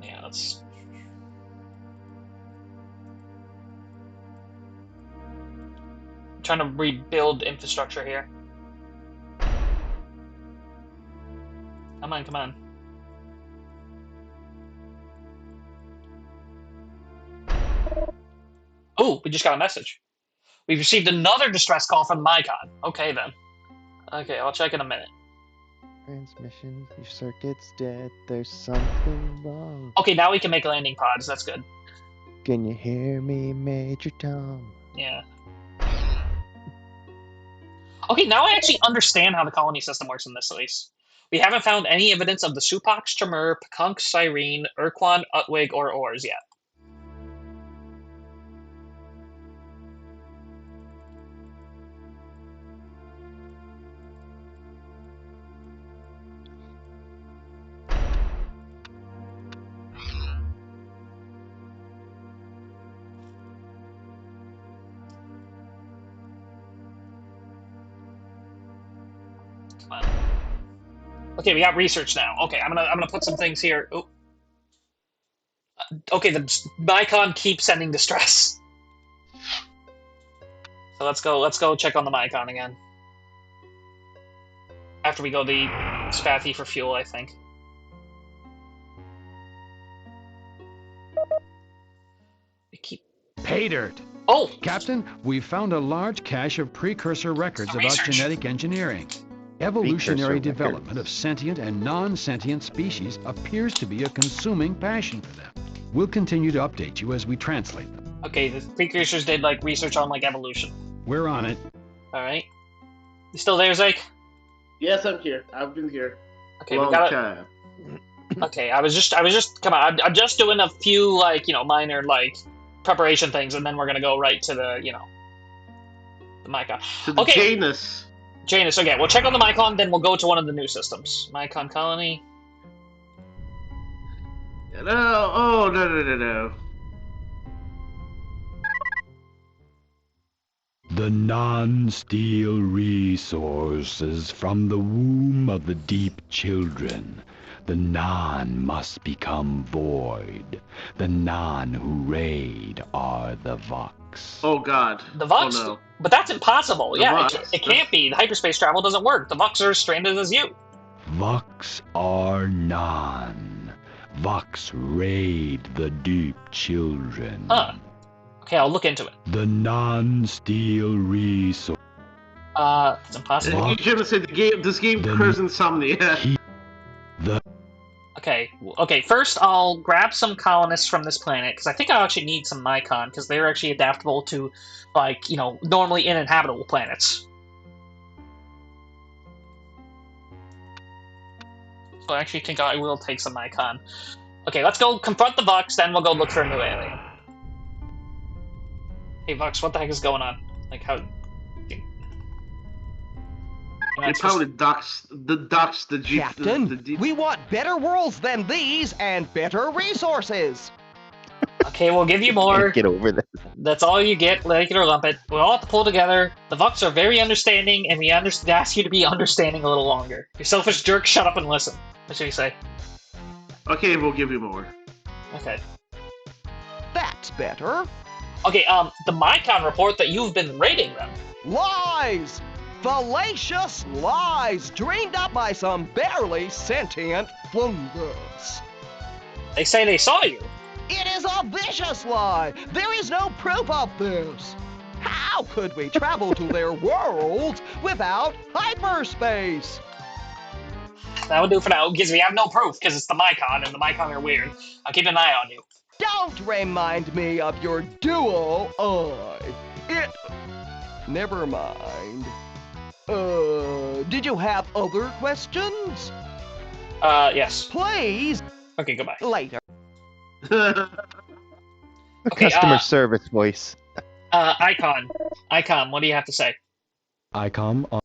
Yeah, let's... I'm trying to rebuild infrastructure here. Come on. Oh, we just got a message. We've received another distress call from Mycon. Okay, then. Okay, I'll check in a minute. Transmission, your circuit's dead. There's something wrong. Okay, now we can make landing pods. That's good. Can you hear me, Major Tom? Yeah. Okay, now I actually understand how the colony system works in this, at least. We haven't found any evidence of the Supox, Tremor, Pekunk, Cyrene, Urquan, Utwig, or Ors yet. Okay, we got research now. Okay, I'm gonna put some things here. Oh. Okay, the Mycon keeps sending distress. So let's go check on the Mycon again. After we go the Spathy for fuel, I think. We keep... Pay dirt! Oh! Captain, we've found a large cache of precursor records about genetic engineering. Evolutionary development of sentient and non-sentient species appears to be a consuming passion for them. We'll continue to update you as we translate them. Okay, the precursors did, like, research on, like, evolution. We're on it. Alright. You still there, Zeke? Yes, I'm here. I've been here. Okay, we got it. Okay, I was just, come on, I'm just doing a few, like, you know, minor, like, preparation things, and then we're gonna go right to the, you know, the Mycon. To the Janus, okay, we'll check on the Mycon, then we'll go to one of the new systems. Mycon colony. No. The non-steel resources from the womb of the deep children. The non must become void. The non who raid are the Vox. Oh god. The Vox? Oh, no. But that's impossible. The yeah, Vox. It can't be. The hyperspace travel doesn't work. The Vox are as stranded as you. Vox are non. Vox raid the deep children. Huh. Okay, I'll look into it. The non-steel resource. It's impossible. You should have said this game occurs insomnia. Okay, first I'll grab some colonists from this planet, because I think I'll actually need some Mycon, because they're actually adaptable to, like, normally uninhabitable planets. So I actually think I will take some Mycon. Okay, let's go confront the Vux, then we'll go look for a new alien. Hey Vux, what the heck is going on? Like, how... They probably doxed the Jeep. Captain, we want better worlds than these and better resources. Okay, we'll give you more. Get over that. That's all you get, like it or lump it. We all have to pull together. The Vux are very understanding, and we ask you to be understanding a little longer. You selfish jerk, shut up and listen. What should we say? Okay, we'll give you more. Okay. That's better. Okay, the Mycon report that you've been raiding them. Lies! Fallacious lies dreamed up by some barely sentient fungus. They say they saw you. It is a vicious lie! There is no proof of this! How could we travel to their world without hyperspace? That would do for now, because we have no proof, because it's the Mycon, and the Mycon are weird. I'll keep an eye on you. Don't remind me of your dual eye. Never mind. Did you have other questions? Yes. Please. Okay, goodbye. Later. Okay, Customer service voice. Icon, what do you have to say? ICOM on.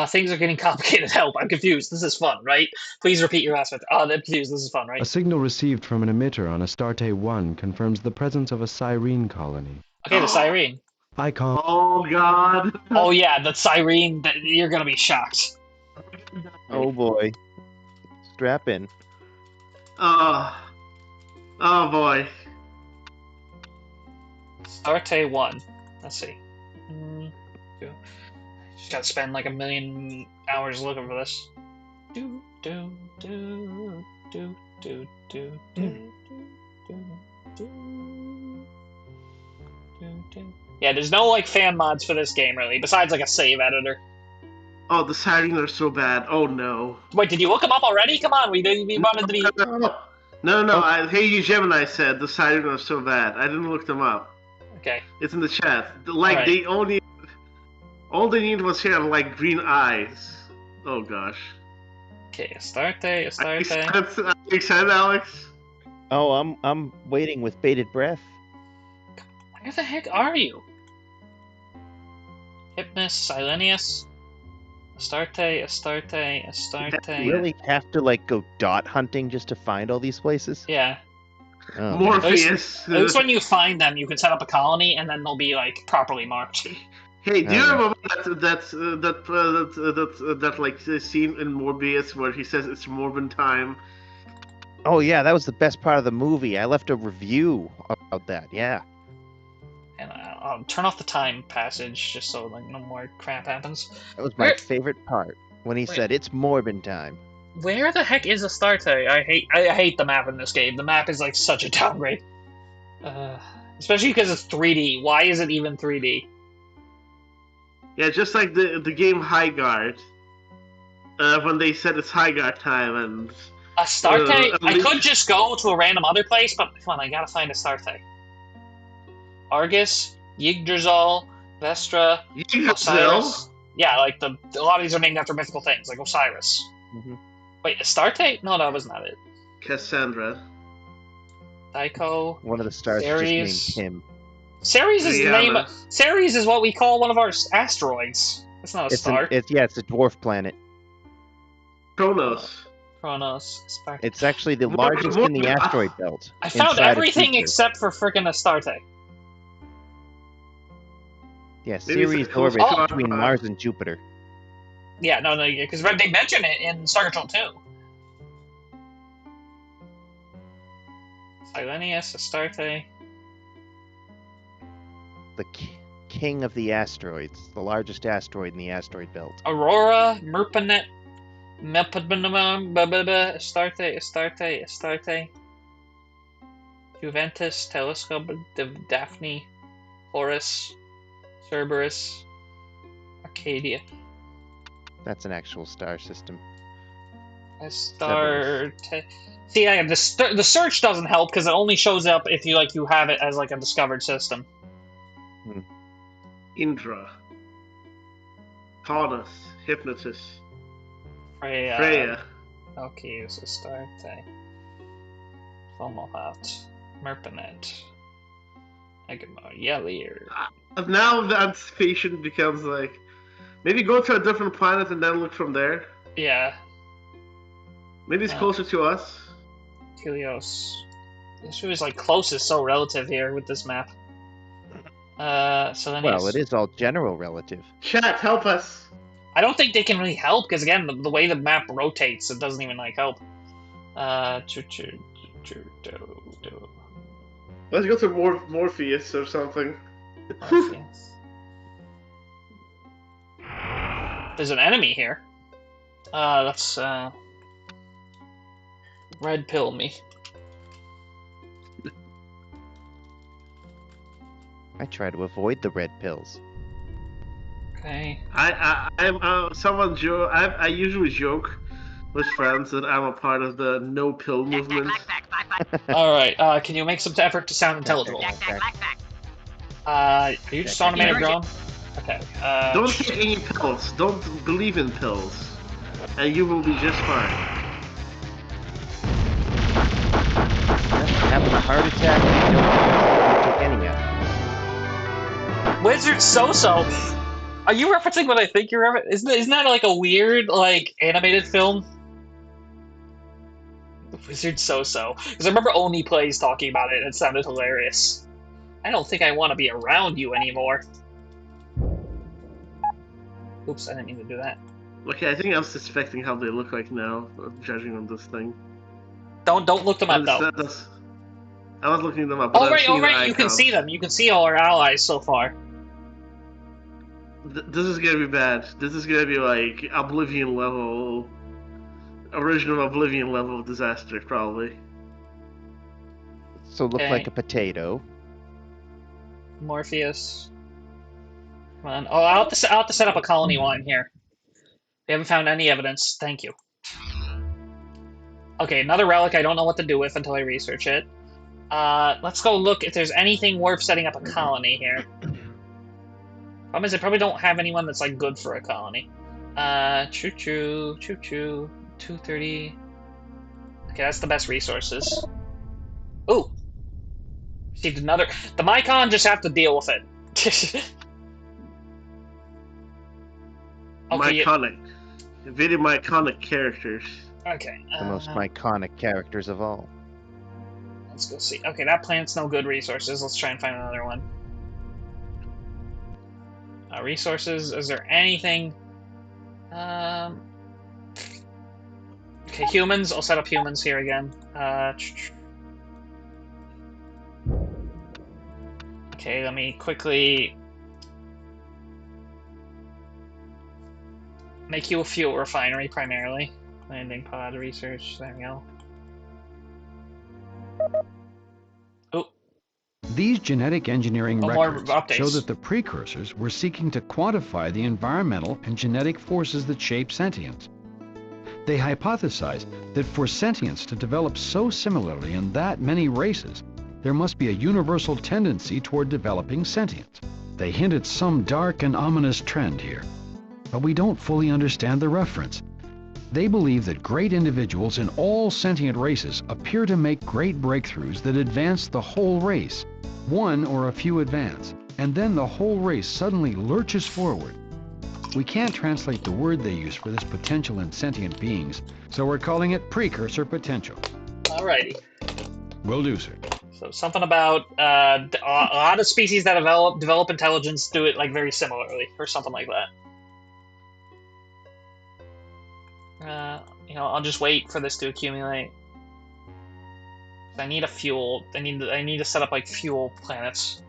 Things are getting complicated. Help, I'm confused. This is fun, right? Please repeat your last one. I'm confused. This is fun, right? A signal received from an emitter on Astarte 1 confirms the presence of a Cyrene colony. Okay, the Cyrene. ICOM. Oh god. Oh yeah, the Cyrene. You're gonna be shocked. Oh boy. Strap in. Oh boy. Astarte 1. Let's see. Just gotta spend like 1 million hours looking for this. Yeah, there's no like fan mods for this game really, besides like a save editor. Oh, the Cyrene are so bad. Oh no. Wait, did you look them up already? Come on, we wanted to be. No. Hey, you Gemini said the Cyrene are so bad. I didn't look them up. Okay. It's in the chat. Like right. they only. All they need was have like green eyes. Oh gosh. Okay, Astarte. Are you excited, Alex? Oh, I'm waiting with bated breath. Where the heck are you? Hypnus, Silenius, Astarte. You really have to like go dot hunting just to find all these places? Yeah. Oh, Morpheus. At least when you find them, you can set up a colony, and then they'll be like properly marked. Hey, do you remember that like scene in Morbius where he says it's Morbin time? Oh yeah, that was the best part of the movie. I left a review about that. Yeah. And I'll turn off the time passage just so like no more crap happens. That was my favorite part when he said it's Morbin time. Where the heck is Astarte? I hate the map in this game. The map is like such a downgrade. Especially because it's 3D. Why is it even 3D? Yeah, just like the game High Guard. When they said it's High Guard time and Astarte. I could just go to a random other place, but come on, I gotta find Astarte. Argus, Yggdrasil, Vestra, Osiris. Yeah, like a lot of these are named after mythical things, like Osiris. Mm-hmm. Wait, Astarte? No, that was not it. Cassandra. Tycho. One of the stars Ceres. just named him. Ceres is the name. Ceres is what we call one of our asteroids. It's not a star. It's a dwarf planet. Kronos. Astarte. It's actually the largest in the asteroid belt. I found everything except for frickin' Astarte. Yeah, Ceres orbits between Mars and Jupiter. Yeah, no, because they mention it in Star Control 2. Silenius, Astarte. The king of the asteroids, the largest asteroid in the asteroid belt. Aurora, Merpanet, Astarte. Juventus, Telescope, Daphne, Horus, Cerberus, Arcadia. That's an actual star system. See, the search doesn't help because it only shows up if you have it as like a discovered system. Indra. Taunus. Hypnotis. Freya. Okay, so Astarte. Fomalhaut. Merpenet. Egamar. Yelir. Now the anticipation becomes like, maybe go to a different planet and then look from there. Yeah. Maybe it's closer to us. Helios. This was like close is so relative here with this map. So then Well, it is all general relative. Chat, help us. I don't think they can really help because again, the way the map rotates, it doesn't even like help. Let's go to Morpheus or something. Morpheus. There's an enemy here. Let's red pill me. I try to avoid the red pills. Okay. I usually joke with friends that I'm a part of the no pill movement. All right. Can you make some effort to sound intelligible? Are you just automated drone? Okay. Don't take any pills. Don't believe in pills, and you will be just fine. Having a heart attack, you don't take any of it. Wizard So-So. Are you referencing what I think you're referencing? Isn't that like a weird, like, animated film? Wizard So-So. Because I remember Oni Plays talking about it, and it sounded hilarious. I don't think I want to be around you anymore. Oops, I didn't mean to do that. Okay, I think I'm suspecting how they look like now, judging on this thing. Don't look them up, though. I was looking them up. Oh, right, you can see them. You can see all our allies so far. This is gonna be bad. This is gonna be like Oblivion level, original Oblivion level of disaster, probably. So look like a potato. Morpheus. Come on. Oh, I'll have to set up a colony while I'm here. We haven't found any evidence. Thank you. Okay, another relic I don't know what to do with until I research it. Let's go look if there's anything worth setting up a colony here. Problem is, I probably don't have anyone that's like good for a colony. Choo-choo, 230. Okay, that's the best resources. Ooh. Received another. The Mycon just have to deal with it. Okay, Myconic. Very Myconic characters. Okay. The most Myconic characters of all. Let's go see. Okay, that planet's no good resources. Let's try and find another one. Resources. Is there anything? Okay, humans. I'll set up humans here again. Okay, let me quickly make you a fuel refinery primarily. Landing pod research. There we go. Oh. These genetic engineering records updates. show that the precursors were seeking to quantify the environmental and genetic forces that shape sentience. They hypothesize that for sentience to develop so similarly in that many races, there must be a universal tendency toward developing sentience. They hint at some dark and ominous trend here, but we don't fully understand the reference. They believe that great individuals in all sentient races appear to make great breakthroughs that advance the whole race. One or a few advance, and then the whole race suddenly lurches forward. We can't translate the word they use for this potential in sentient beings, so we're calling it precursor potential. Alrighty. Will do, sir. So something about a lot of species that develop intelligence do it like very similarly, or something like that. I'll just wait for this to accumulate. I need a fuel. I need to set up like fuel planets.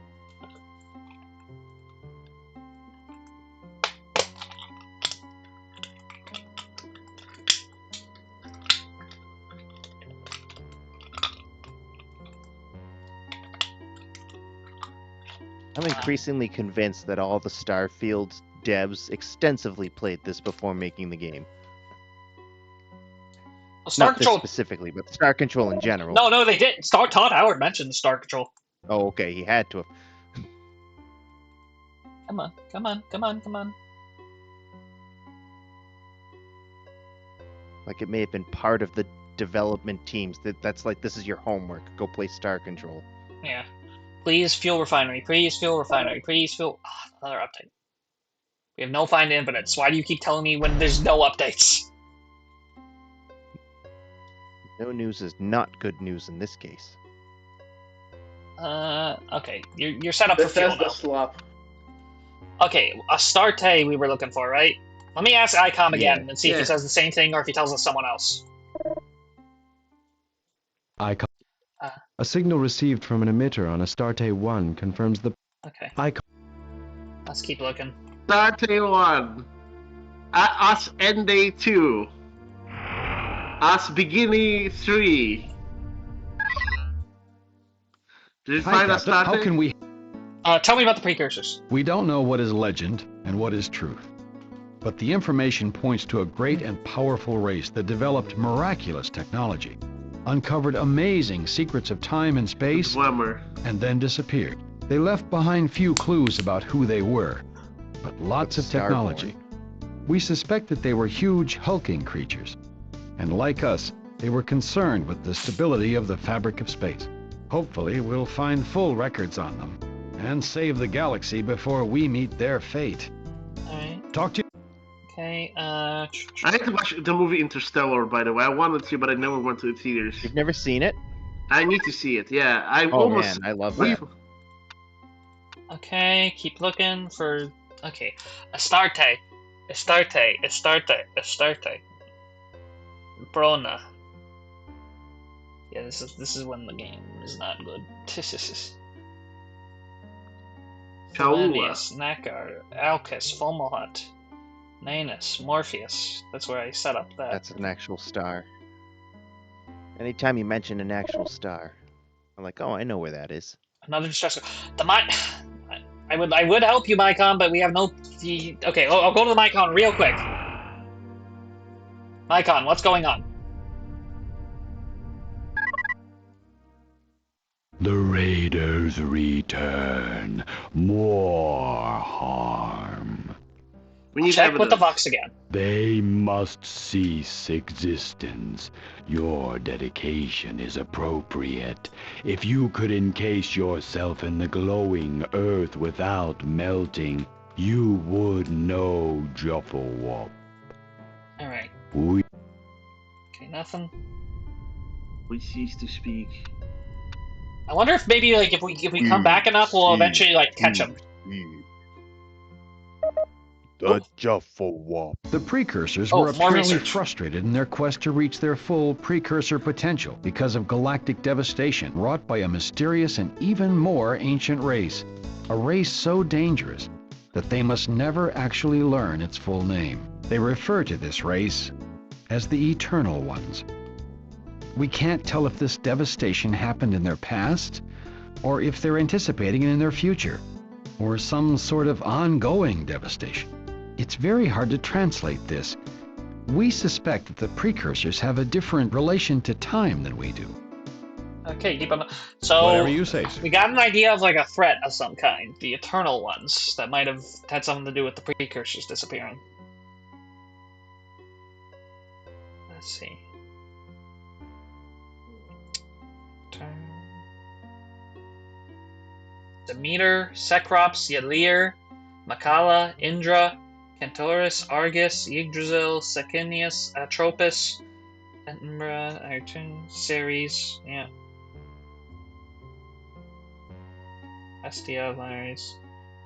I'm increasingly convinced that all the Starfield devs extensively played this before making the game. Star Not this Control. specifically, but Star Control in general. No, they did. Todd Howard mentioned Star Control. Oh, okay, he had to have. Come on. Like it may have been part of the development teams. That's like, this is your homework. Go play Star Control. Yeah. Please fuel refinery. Please fuel refinery. Please fuel. Another update. We have no find infinites. Why do you keep telling me when there's no updates? No news is not good news in this case. Okay. You're set up for fuel That's the now. slop. Okay, Astarte we were looking for, right? Let me ask ICOM again and see if he Yeah. says the same thing or if he tells us someone else. ICOM. Uh. A signal received from an emitter on Astarte 1 confirms the Okay. ICOM. Let's keep looking. Astarte 1. Us Ende 2. Us Beginning 3. Did you Hi, find Captain. Astarte? How can we... Tell me about the precursors. We don't know what is legend and what is truth. But the information points to a great and powerful race that developed miraculous technology, uncovered amazing secrets of time and space, Swimmer. and then disappeared. They left behind few clues about who they were, but lots of technology. We suspect that they were huge, hulking creatures. And like us, they were concerned with the stability of the fabric of space. Hopefully, we'll find full records on them and save the galaxy before we meet their fate. Alright. Talk to you. Okay, I need to watch the movie Interstellar, by the way. I wanted to, but I never went to the theaters. You've never seen it? I need to see it, yeah. I Oh almost... man, I love we- that. Okay, keep looking for... Okay. Astarte. Brona. Yeah, this is when the game is not good. Kaua. Selenius, Nakar, Alcus, Fomalhaut, Nanus, Morpheus. That's where I set up that. That's an actual star. Anytime you mention an actual star, I'm like, oh, I know where that is. Another distressor. I would help you, Mycon, but we have no... Okay, I'll go to the Mycon real quick. Mycon, what's going on? The raiders return. More harm. We need Check with the evidence. Vox again. They must cease existence. Your dedication is appropriate. If you could encase yourself in the glowing earth without melting, you would know Jufflewop. Alright. We Okay, nothing. We cease to speak. I wonder if maybe, like, if we come back enough, we'll eventually, like, catch him. The Jufflewop. The precursors Oh, were more apparently research. frustrated in their quest to reach their full precursor potential because of galactic devastation wrought by a mysterious and even more ancient race. A race so dangerous that they must never actually learn its full name. They refer to this race as the Eternal Ones. We can't tell if this devastation happened in their past, or if they're anticipating it in their future, or some sort of ongoing devastation. It's very hard to translate this. We suspect that the precursors have a different relation to time than we do. Okay, keep on. So, Whatever you say, sir. we got an idea of, like, a threat of some kind. The Eternal Ones. That might have had something to do with the precursors disappearing. Let's see. Demeter, Cecrops, Yalir, Makala, Indra, Cantorus, Argus, Yggdrasil, Secinius, Atropus, Edinburgh, Arton, Ceres, yeah. Estia, Laris,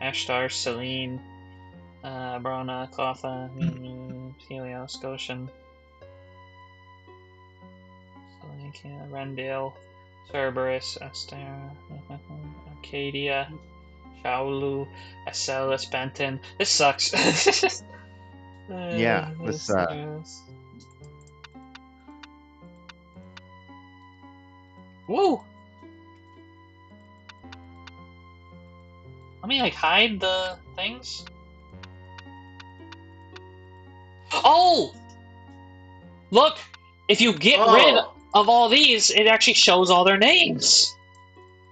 Ashtar, Selene, Brona, Clotha, Helios, Goshen, Selenicia, Rendale, Cerberus, Astera, Arcadia, Shaolu, Acellus, Benton. This sucks. Yeah, this, Woo! Let me, like, hide the things. Oh! Look! if you get rid of all these, it actually shows all their names.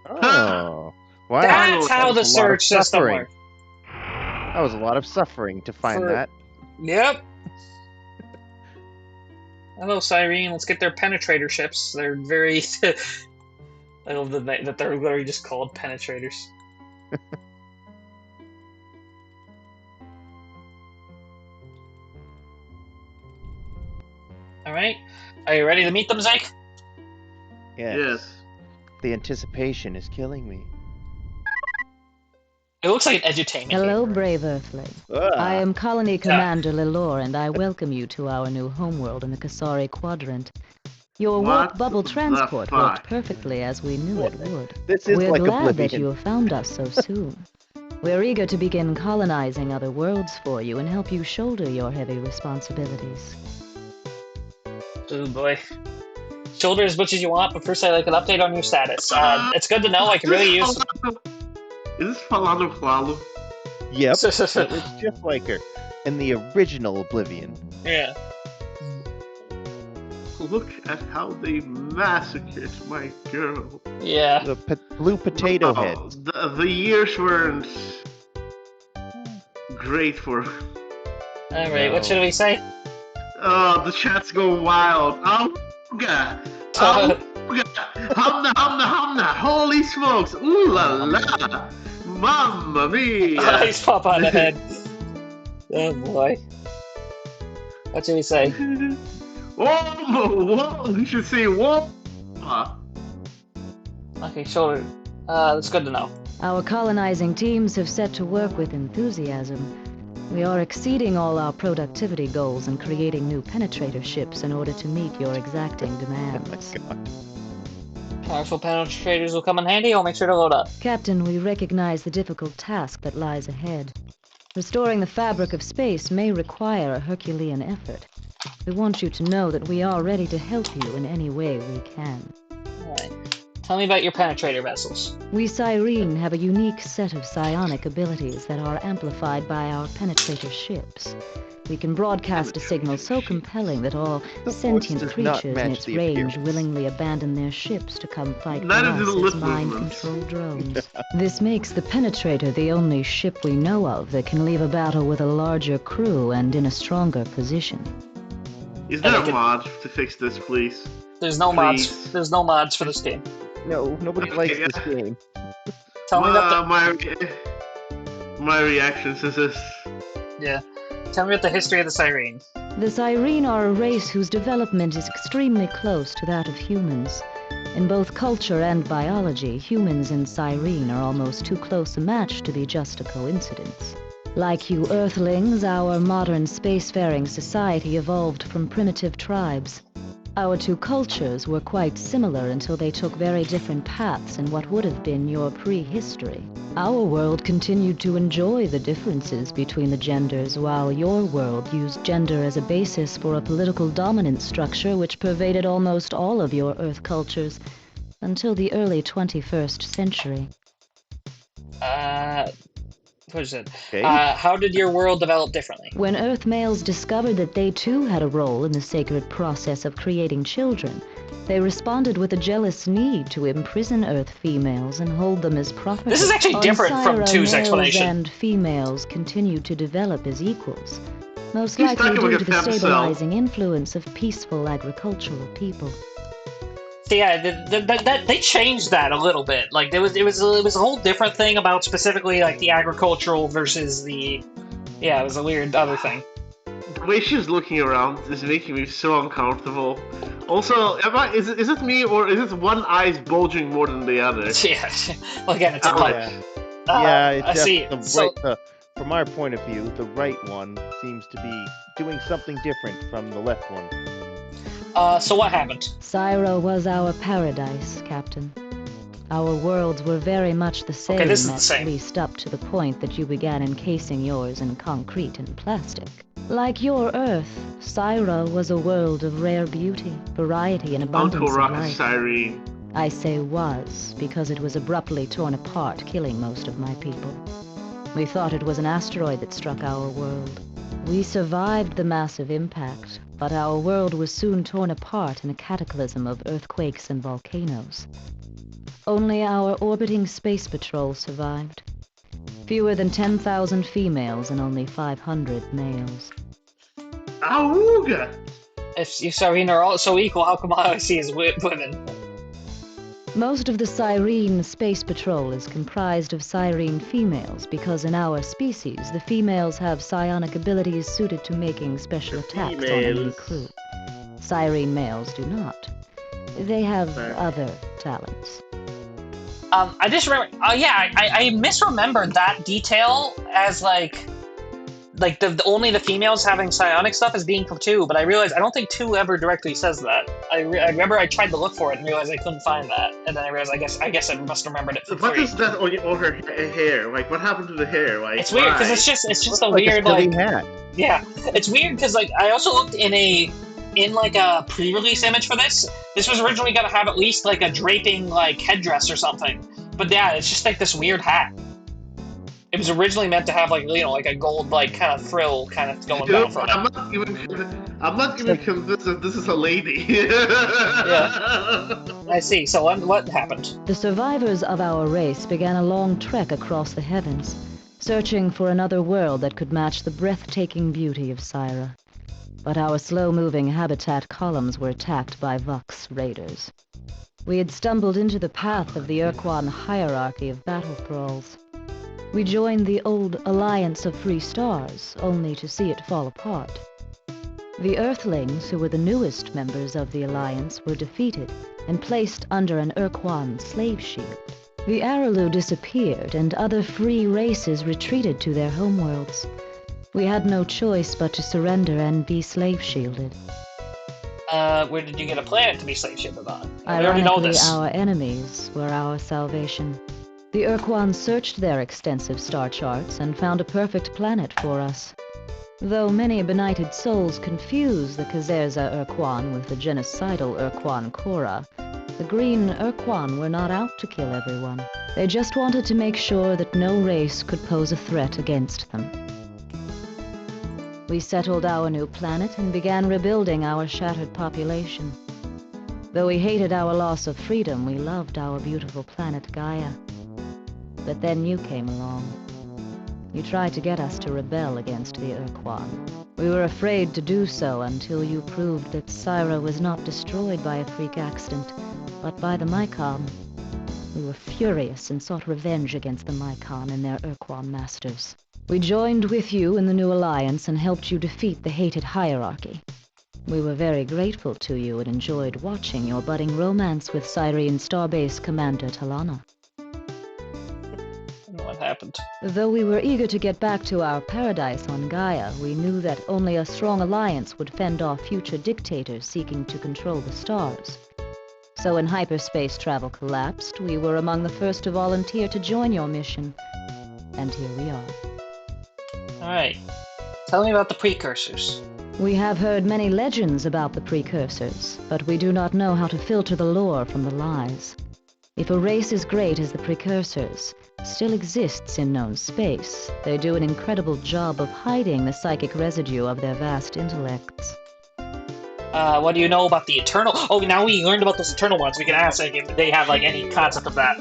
Oh. Wow. That's how the search system works. That was a lot of suffering to find that. Yep. Hello, Cyrene. Let's get their penetrator ships. They're very... I love that they're literally just called penetrators. Alright. Are you ready to meet them, Zeke? Yes. The anticipation is killing me. It looks like an edutainment. Hello, brave Earthling. I am Colony Commander Lilor, and I welcome you to our new homeworld in the Kasari Quadrant. Your warp bubble transport worked perfectly as we knew it would. We're like glad Oblivion. that you have found us so soon. We're eager to begin colonizing other worlds for you and help you shoulder your heavy responsibilities. Oh boy. Shoulder as much as you want, but first I'd like an update on your status. It's good to know I can really use... Is this Falano Flalo? Yep. It's just like her. In the original Oblivion. Yeah. Look at how they massacred my girl. Yeah. The blue potato heads. The years weren't great for her. Alright, what should we say? Oh, the chats go wild. Oh, God. Oh, God. Humna, humna, humna. Holy smokes. Ooh la la. Mamma mia. Eyes pop on the head. Oh, boy. What should we say? Whoa! You should say whoa! Okay, shoulder. That's good to know. Our colonizing teams have set to work with enthusiasm. We are exceeding all our productivity goals and creating new penetrator ships in order to meet your exacting demands. Oh my God. Powerful penetrators will come in handy. I'll make sure to load up. Captain, we recognize the difficult task that lies ahead. Restoring the fabric of space may require a Herculean effort. We want you to know that we are ready to help you in any way we can. Alright. Tell me about your penetrator vessels. We Cyrene have a unique set of psionic abilities that are amplified by our penetrator ships. We can broadcast a signal so compelling that all sentient creatures in its range willingly abandon their ships to come fight for us as mind-controlled drones. This makes the penetrator the only ship we know of that can leave a battle with a larger crew and in a stronger position. Is there a mod to fix this, please? There's no mods. There's no mods for this game. No, nobody likes this game. Tell me about my reactions to this. Yeah. Tell me about the history of the Cyrene. The Cyrene are a race whose development is extremely close to that of humans. In both culture and biology, humans and Cyrene are almost too close a match to be just a coincidence. Like you Earthlings, our modern spacefaring society evolved from primitive tribes. Our two cultures were quite similar until they took very different paths in what would have been your prehistory. Our world continued to enjoy the differences between the genders, while your world used gender as a basis for a political dominance structure which pervaded almost all of your Earth cultures until the early 21st century. What is it? Okay. How did your world develop differently? When Earth males discovered that they too had a role in the sacred process of creating children, they responded with a jealous need to imprison Earth females and hold them as property. This is actually different from Syra, 2's explanation. Males and females continued to develop as equals, most likely due to the stabilizing influence of peaceful agricultural people. So yeah, they changed that a little bit. Like it was a whole different thing about specifically like the agricultural versus the, it was a weird other thing. The way she's looking around is making me so uncomfortable. Also, is it me or is it one eye's bulging more than the other? Yeah, well, again, it's a pipe. I see. From our point of view, the right one seems to be doing something different from the left one. So what happened? Syra was our paradise, Captain. Our worlds were very much the same, at least up to the point that you began encasing yours in concrete and plastic. Like your Earth, Syra was a world of rare beauty, variety, and abundance of life. Cyrene. I say was, because it was abruptly torn apart, killing most of my people. We thought it was an asteroid that struck our world. We survived the massive impact, but our world was soon torn apart in a cataclysm of earthquakes and volcanoes. Only our orbiting space patrol survived. Fewer than 10,000 females and only 500 males. Auga! If you Cyrene are all so equal, how come all I see is women? Most of the Cyrene Space Patrol is comprised of Cyrene females because in our species, the females have psionic abilities suited to making special attacks on enemy crew. Cyrene males do not. They have other talents. I just remember, I misremembered that detail as like only the females having psionic stuff as being for 2, but I realized I don't think 2 ever directly says that. I remember I tried to look for it and realized I couldn't find that, and then I realized I guess I must have remembered it for 3. What is that on her hair? Like, what happened to the hair? Like, it's weird because it's just a weird hat. Yeah, it's weird because like I also looked in a pre-release image for this. This was originally gonna have at least like a draping like headdress or something, but yeah, it's just like this weird hat. It was originally meant to have like like a gold like kind of frill kind of going down from it. I'm not even convinced that this is a lady. Yeah. I see. So what happened? The survivors of our race began a long trek across the heavens, searching for another world that could match the breathtaking beauty of Syra. But our slow-moving habitat columns were attacked by Vux raiders. We had stumbled into the path of the Urquan hierarchy of battle thralls. We joined the old Alliance of Free Stars, only to see it fall apart. The Earthlings, who were the newest members of the Alliance, were defeated and placed under an Urquan slave shield. The Araloo disappeared, and other free races retreated to their homeworlds. We had no choice but to surrender and be slave-shielded. Where did you get a planet to be slave-shielded on? I already know this. Our enemies were our salvation. The Urquan searched their extensive star charts and found a perfect planet for us. Though many benighted souls confuse the Kazerza Urquan with the genocidal Urquan Kora, the Green Urquan were not out to kill everyone. They just wanted to make sure that no race could pose a threat against them. We settled our new planet and began rebuilding our shattered population. Though we hated our loss of freedom, we loved our beautiful planet Gaia. But then you came along. You tried to get us to rebel against the Urquan. We were afraid to do so until you proved that Syra was not destroyed by a freak accident, but by the Mycon. We were furious and sought revenge against the Mycon and their Urquan masters. We joined with you in the new alliance and helped you defeat the hated hierarchy. We were very grateful to you and enjoyed watching your budding romance with Cyrene Starbase Commander Talana. What happened? Though we were eager to get back to our paradise on Gaia, we knew that only a strong alliance would fend off future dictators seeking to control the stars. So when hyperspace travel collapsed, we were among the first to volunteer to join your mission. And here we are. Alright. Tell me about the precursors. We have heard many legends about the precursors, but we do not know how to filter the lore from the lies. If a race as great as the precursors still exists in known space, they do an incredible job of hiding the psychic residue of their vast intellects. What do you know about the Eternal? Oh, now we learned about those Eternal ones. We can ask like, if they have like any concept of that.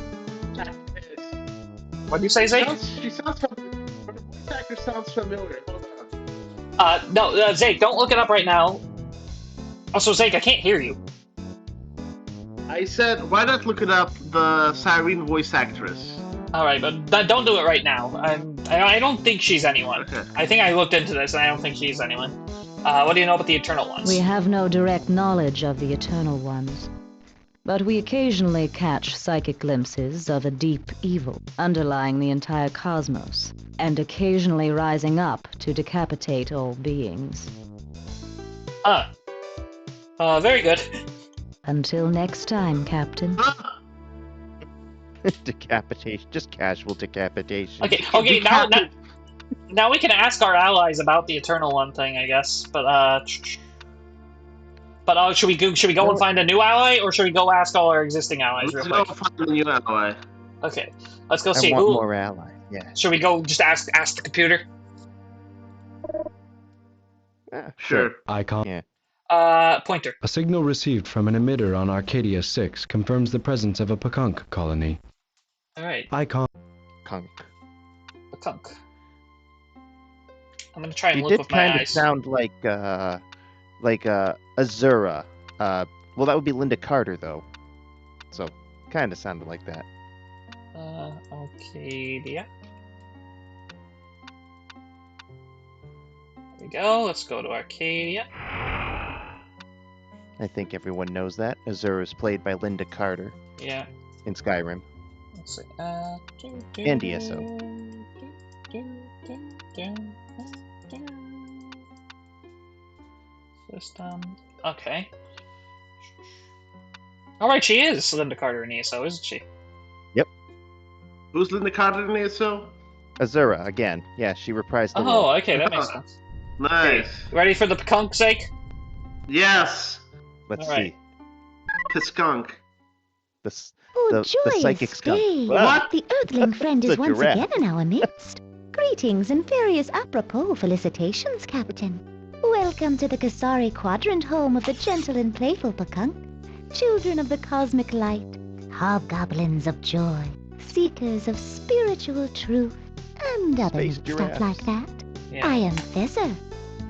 What do you say, Zeke? She sounds familiar. Her voice actor sounds familiar. Hold on. No, Zeke, don't look it up right now. Also, Zeke, I can't hear you. I said, why not look it up, the Cyrene voice actress? Alright, but don't do it right now. I don't think she's anyone. Okay. I think I looked into this, and I don't think she's anyone. What do you know about the Eternal Ones? We have no direct knowledge of the Eternal Ones, but we occasionally catch psychic glimpses of a deep evil underlying the entire cosmos, and occasionally rising up to decapitate all beings. Very good. Until next time, Captain. Decapitation, just casual decapitation. Okay, now we can ask our allies about the Eternal One thing, I guess. But should we go and find a new ally, or should we go ask all our existing allies real quick? Let's go find a new ally. Okay, let's go see I want who. more allies. Yeah. Should we go just ask the computer? Sure. Icon. Yeah. Pointer. A signal received from an emitter on Arcadia 6 confirms the presence of a Pakunk colony. Alright. Icon. Kunk. Pakunk. I'm gonna try and She look did with my kind of eyes. sound like Azura. Well, that would be Linda Carter, though. So, kind of sounded like that. Arcadia. There we go. Let's go to Arcadia. I think everyone knows that. Azura is played by Linda Carter Yeah. in Skyrim. Let's see. And DSO. System. Okay. Alright, she is Linda Carter in ESO, isn't she? Who's Linda Carter in ESO? Azura, again. Yeah, she reprised the Oh, role. okay, that makes sense. Nice. Okay, ready for the Pakunk sake? Yes. Let's Alright. see. Piskunk. Oh, The joyous psychic skunk. day! What? The Earthling friend is The once giraffe. again in our midst. Greetings and various apropos felicitations, Captain. Welcome to the Kasari Quadrant, home of the gentle and playful Pakunk, children of the cosmic light, hobgoblins of joy, seekers of spiritual truth, and other Space stuff giraffes. like that. Yeah. I am Thesser,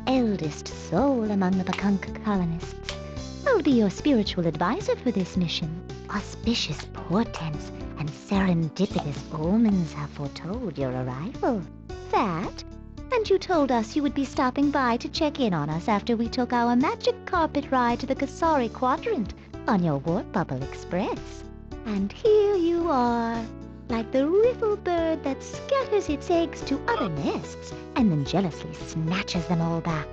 eldest soul among the Pakunk colonists. I'll be your spiritual advisor for this mission. Auspicious portents and serendipitous omens have foretold your arrival. That, and you told us you would be stopping by to check in on us after we took our magic carpet ride to the Kasari Quadrant on your Warp Bubble Express. And here you are, like the riffle bird that scatters its eggs to other nests and then jealously snatches them all back.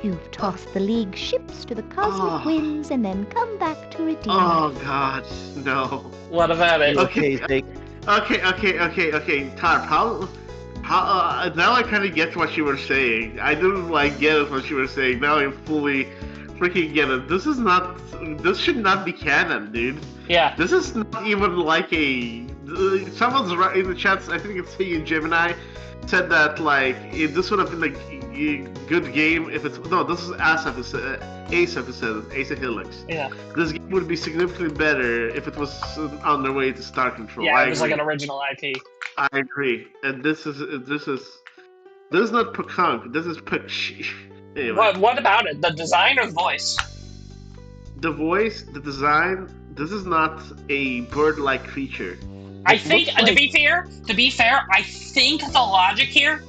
You've tossed the League ships to the cosmic winds and then come back to redeem Oh us. God, no. What about it? Okay. Zeke? Okay. Tarp, how? Now I kind of get what you were saying. I didn't get it what you were saying. Now I fully freaking get it. This This should not be canon, dude. Yeah. This is not even like a. Someone's right in the chat. I think it's Hey Gemini said that this would have been a good game if it's this is Asaph who said it, Asa Helix. Yeah. This game would be significantly better if it was on their way to Star Control. Yeah, I it was agree. like an original IP. I agree, and this is not Pakunk. This is anyway. What about it? The design or the voice? The voice, the design. This is not a bird-like creature. I think, looks like- to be fair, I think the logic here,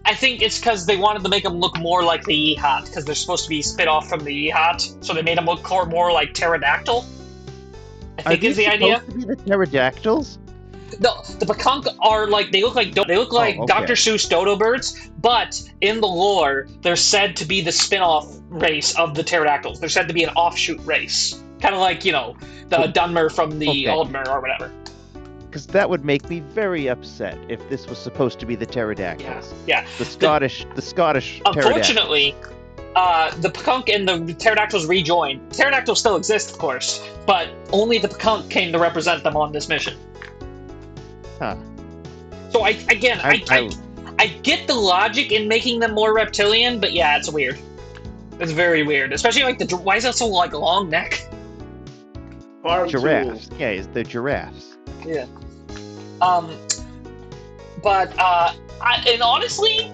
I think it's because they wanted to make them look more like the Yeehaw, because they're supposed to be spit off from the Yeehaw, so they made them look more like pterodactyl. I think is the idea. Supposed to be the pterodactyls? No, the Pakunk are they look like okay. Dr. Seuss dodo birds, but in the lore, they're said to be the spin-off race of the pterodactyls. They're said to be an offshoot race, kind of like the Dunmer from the Aldmer or whatever. Because that would make me very upset if this was supposed to be the pterodactyls. Yeah. The Scottish pterodactyls. Unfortunately, the Pakunk and the pterodactyls rejoined. Pterodactyls still exist, of course, but only the Pakunk came to represent them on this mission. Huh. So I get the logic in making them more reptilian, but yeah, it's weird. It's very weird, especially why is that so long neck? Giraffes. Yeah, it's the giraffes. Yeah. And honestly,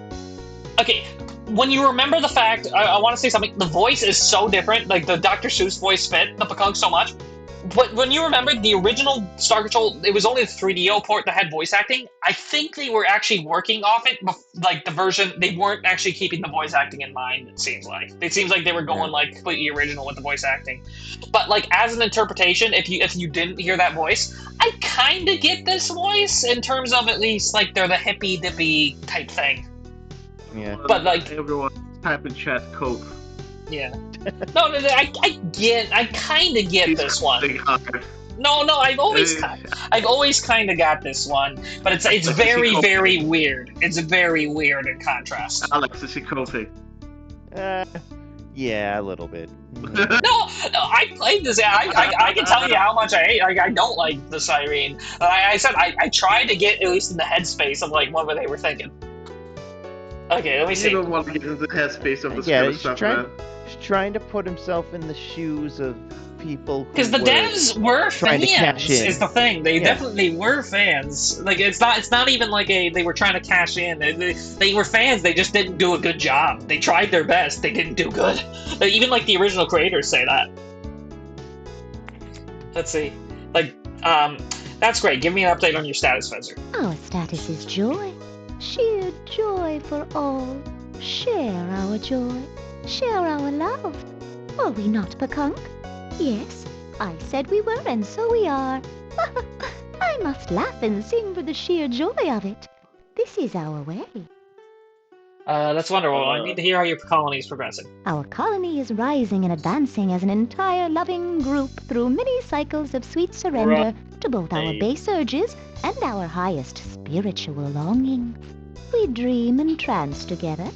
okay, when you remember the fact, I want to say something. The voice is so different. Like the Dr. Seuss voice fit the Pakunk so much. But when you remember the original Star Control, it was only the 3DO port that had voice acting. I think they were actually working off it, the version. They weren't actually keeping the voice acting in mind. It seems like they were going completely original with the voice acting. But as an interpretation, if you didn't hear that voice, I kind of get this voice in terms of at least they're the hippy dippy type thing. Yeah. But everyone type in chat cope. Yeah. No, I kind of get this one. No, I've always kind of got this one, but it's very, very weird. It's very weird in contrast. Alex, is he coping? Yeah, a little bit. No, I played this. I can tell you how much I hate. I don't like the Siren. I said I tried to get at least in the headspace of what they were thinking. Okay, let me see. You don't want to get into the headspace of this Yeah, kind of he's stuff, trying, man. he's trying to put himself in the shoes of people who Because the devs were trying to cash fans, in. is the thing. They definitely were fans. Like, it's not even like they were trying to cash in. They were fans, they just didn't do a good job. They tried their best, they didn't do good. Even, like, the original creators say that. Let's see. Like, that's great. Give me an update on your status, Fezzer. Our status is joy. Sheer joy for all. Share our joy. Share our love. Are we not, Pakunk? Yes, I said we were, and so we are. I must laugh and sing for the sheer joy of it. This is our way. That's wonderful. I need to hear how your colony is progressing. Our colony is rising and advancing as an entire loving group through many cycles of sweet surrender to both our base urges and our highest spiritual longings. We dream and trance together,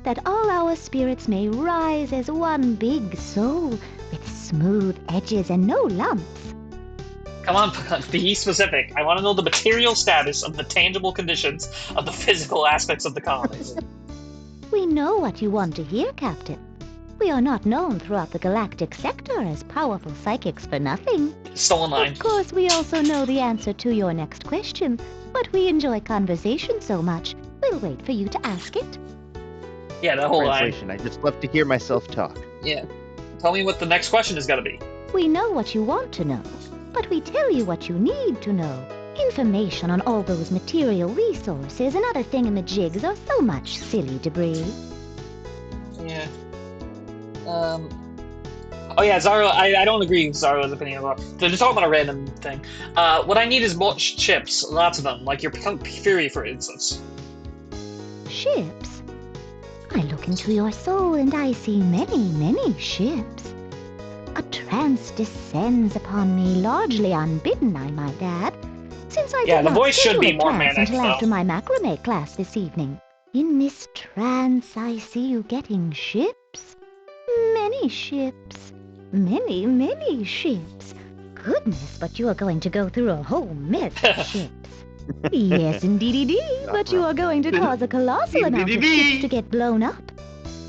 that all our spirits may rise as one big soul with smooth edges and no lumps. Come on, be specific. I want to know the material status of the tangible conditions of the physical aspects of the colonies. We know what you want to hear, Captain. We are not known throughout the galactic sector as powerful psychics for nothing. Stolen line. Of course, we also know the answer to your next question, but we enjoy conversation so much, we'll wait for you to ask it. Yeah, the whole Translation, line. I just love to hear myself talk. Yeah. Tell me what the next question is going to be. We know what you want to know, but we tell you what you need to know. Information on all those material resources and other thingamajigs are so much silly debris. Yeah. Oh yeah, Zaro, I don't agree with Zaro's opinion at all. They're just talking about a random thing. What I need is more chips, lots of them, like your Fury, for instance. Ships? I look into your soul and I see many, many ships. A trance descends upon me, largely unbidden, I might add, since I Yeah, did the not voice should schedule be a more trance manic, until though. after my macrame class this evening. In this trance, I see you getting ships. Many ships. Many, many ships. Goodness, but you are going to go through a whole mess of ships. Yes, indeedy, but you are going to cause a colossal amount of ships to get blown up,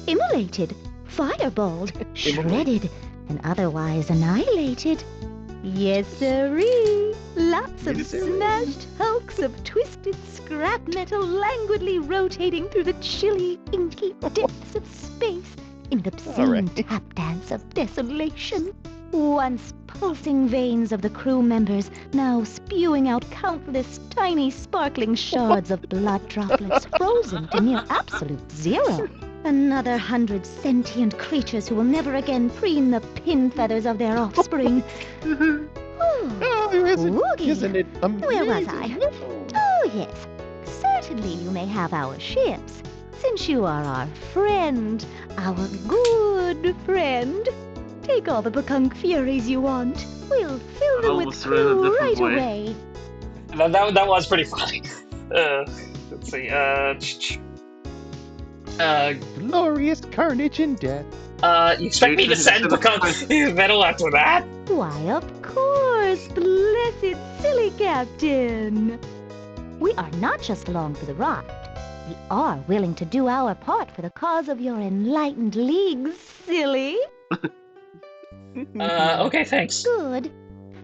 immolated, fireballed, shredded, and otherwise annihilated. Yes, sirree. Lots of smashed hulks of twisted scrap metal languidly rotating through the chilly, inky depths of space in an obscene tap dance of desolation. Once pulsing veins of the crew members, now spewing out countless tiny sparkling shards of blood droplets frozen to near absolute zero. Another 100 sentient creatures who will never again preen the pin feathers of their offspring. Isn't it amazing? Where was I? Oh, yes. Certainly you may have our ships, since you are our friend, our good friend. Take all the Bakunk Furies you want. We'll fill them with crew right away. That was pretty funny. Let's see, glorious carnage and death. You expect me to send Bakunk metal after that? Why, of course, blessed silly Captain. We are not just along for the ride. We are willing to do our part for the cause of your enlightened league, silly. Okay, thanks. Good.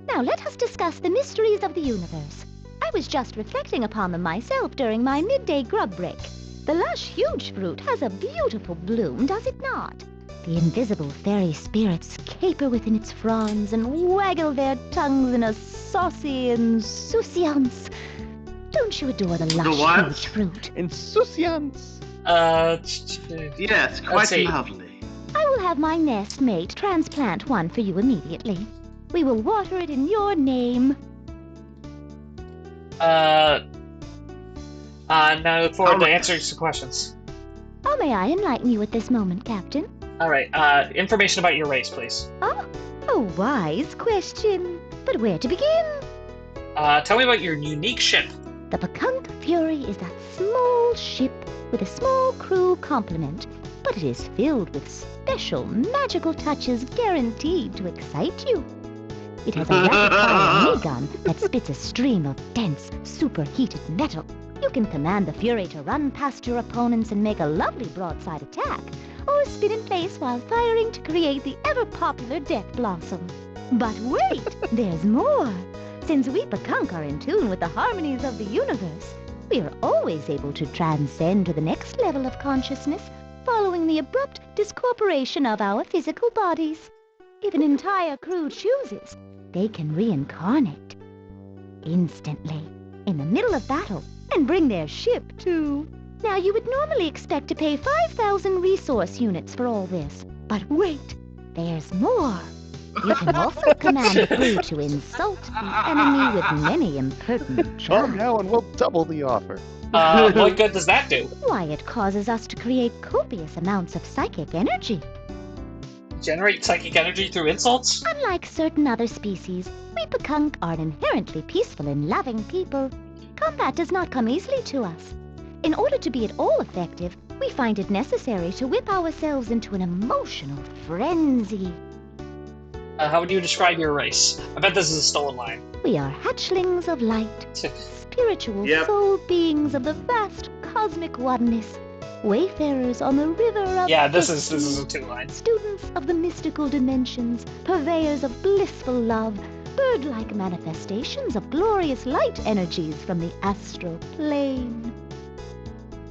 Now let us discuss the mysteries of the universe. I was just reflecting upon them myself during my midday grub break. The lush huge fruit has a beautiful bloom, does it not? The invisible fairy spirits caper within its fronds and waggle their tongues in a saucy insouciance. Don't you adore the lush huge fruit? Insouciance. Yes, quite lovely. I will have my nest mate transplant one for you immediately. We will water it in your name. Now I look forward to answering some questions. How may I enlighten you at this moment, Captain? Alright, information about your race, please. Oh, a wise question. But where to begin? Tell me about your unique ship. The Bakunk Fury is that small ship with a small crew complement, but it is filled with special magical touches guaranteed to excite you. It has a rapid-fire ray gun that spits a stream of dense, superheated metal. You can command the Fury to run past your opponents and make a lovely broadside attack, or spin in place while firing to create the ever-popular Death Blossom. But wait, there's more. Since we Pakunk are in tune with the harmonies of the universe, we are always able to transcend to the next level of consciousness, following the abrupt discorporation of our physical bodies. If an entire crew chooses, they can reincarnate instantly, in the middle of battle, and bring their ship too. Now, you would normally expect to pay 5,000 resource units for all this. But wait, there's more. You can also command the crew to insult the enemy with many impertinent Charm jabs. now and we'll double the offer. What good does that do? Why, it causes us to create copious amounts of psychic energy. Generate psychic energy through insults? Unlike certain other species, we Pakunk are inherently peaceful and loving people. Combat does not come easily to us. In order to be at all effective, we find it necessary to whip ourselves into an emotional frenzy. How would you describe your race? I bet this is a stolen line. We are hatchlings of light, spiritual soul beings of the vast cosmic oneness, wayfarers on the river of Yeah, this destiny, is a 2-line. students of the mystical dimensions, purveyors of blissful love, bird-like manifestations of glorious light energies from the astral plane.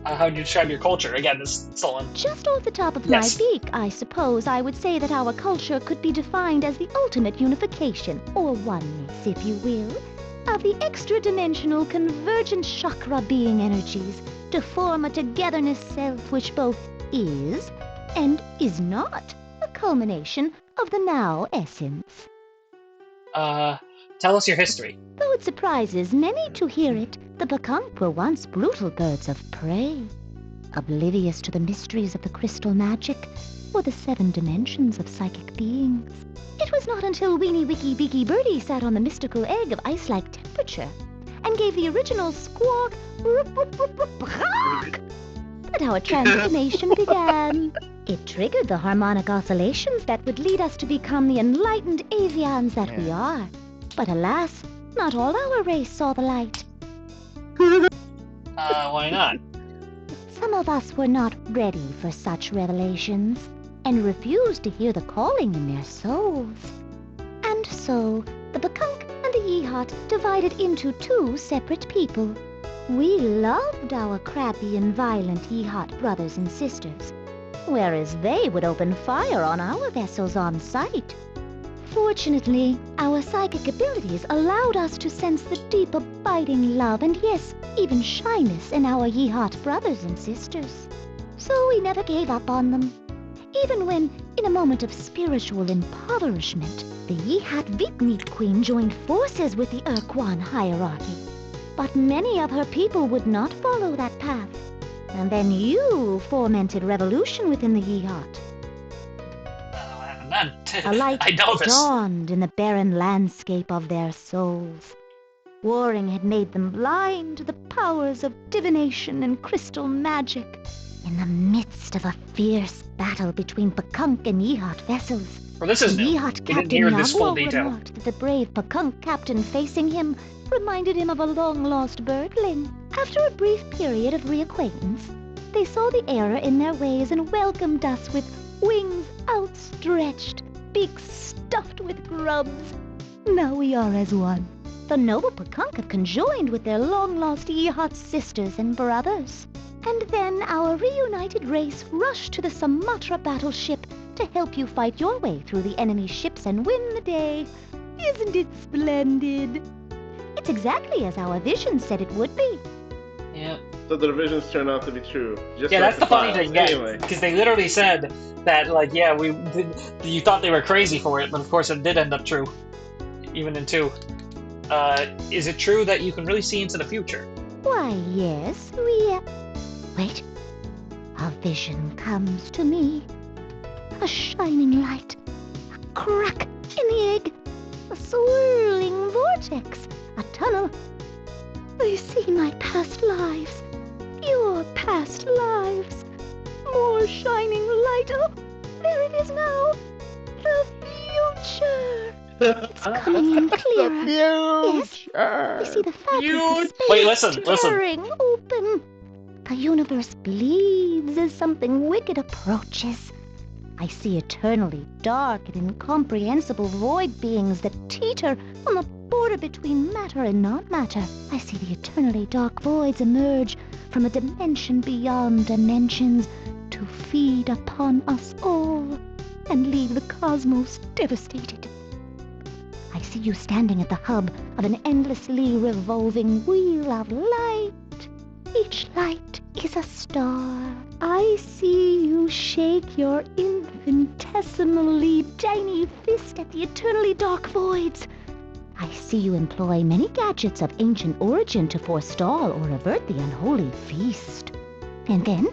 How would you describe your culture? Again, this is stolen. Just off the top of Yes. my beak, I suppose I would say that our culture could be defined as the ultimate unification, or oneness, if you will, of the extra-dimensional convergent chakra being energies to form a togetherness self which both is and is not a culmination of the now essence. Tell us your history. Though it surprises many to hear it, the Pakunk were once brutal birds of prey, oblivious to the mysteries of the crystal magic or the 7 dimensions of psychic beings. It was not until Weenie Wiki Beaky Birdie sat on the mystical egg of ice-like temperature and gave the original squawk that our transformation began. It triggered the harmonic oscillations that would lead us to become the enlightened avians that we are. But alas, not all our race saw the light. Why not? Some of us were not ready for such revelations and refused to hear the calling in their souls. And so, the Pakunk and the Yeehot divided into 2 separate people. We loved our crabby and violent Yeehot brothers and sisters, whereas they would open fire on our vessels on sight. Fortunately, our psychic abilities allowed us to sense the deep, abiding love and, yes, even shyness in our Yeehot brothers and sisters. So we never gave up on them. Even when, in a moment of spiritual impoverishment, the Yeehot Vitneet Queen joined forces with the Urquan hierarchy. But many of her people would not follow that path. And then you fomented revolution within the Yeehot. A light I know this. dawned in the barren landscape of their souls. Warring had made them blind to the powers of divination and crystal magic. In the midst of a fierce battle between Pakunk and Yeehot vessels, Well, this is the new. Yeehot We didn't captain hear this full Yabwo detail. remarked that the brave Pakunk captain facing him reminded him of a long-lost birdling. After a brief period of reacquaintance, they saw the error in their ways and welcomed us with wings outstretched, beaks stuffed with grubs. Now we are as one. The noble Pakunk have conjoined with their long-lost Yeehot sisters and brothers. And then our reunited race rushed to the Sumatra battleship to help you fight your way through the enemy ships and win the day. Isn't it splendid? It's exactly as our vision said it would be. Yeah. So the visions turned out to be true. Just Yeah, like that's the funny files. thing, yeah. Anyway. Because they literally said that, like, yeah, you thought they were crazy for it, but of course it did end up true. Even in 2. Is it true that you can really see into the future? Why, yes, Wait. A vision comes to me. A shining light. A crack in the egg. A swirling vortex. A tunnel. I see my past lives. Your past lives. More shining light. Oh, there it is now. The future. It's coming in clearer. Yes, I see the fabric of space Wait, listen. tearing. Oh, A universe bleeds as something wicked approaches. I see eternally dark and incomprehensible void beings that teeter on the border between matter and non-matter. I see the eternally dark voids emerge from a dimension beyond dimensions to feed upon us all and leave the cosmos devastated. I see you standing at the hub of an endlessly revolving wheel of light. Each light is a star. I see you shake your infinitesimally tiny fist at the eternally dark voids. I see you employ many gadgets of ancient origin to forestall or avert the unholy feast. And then,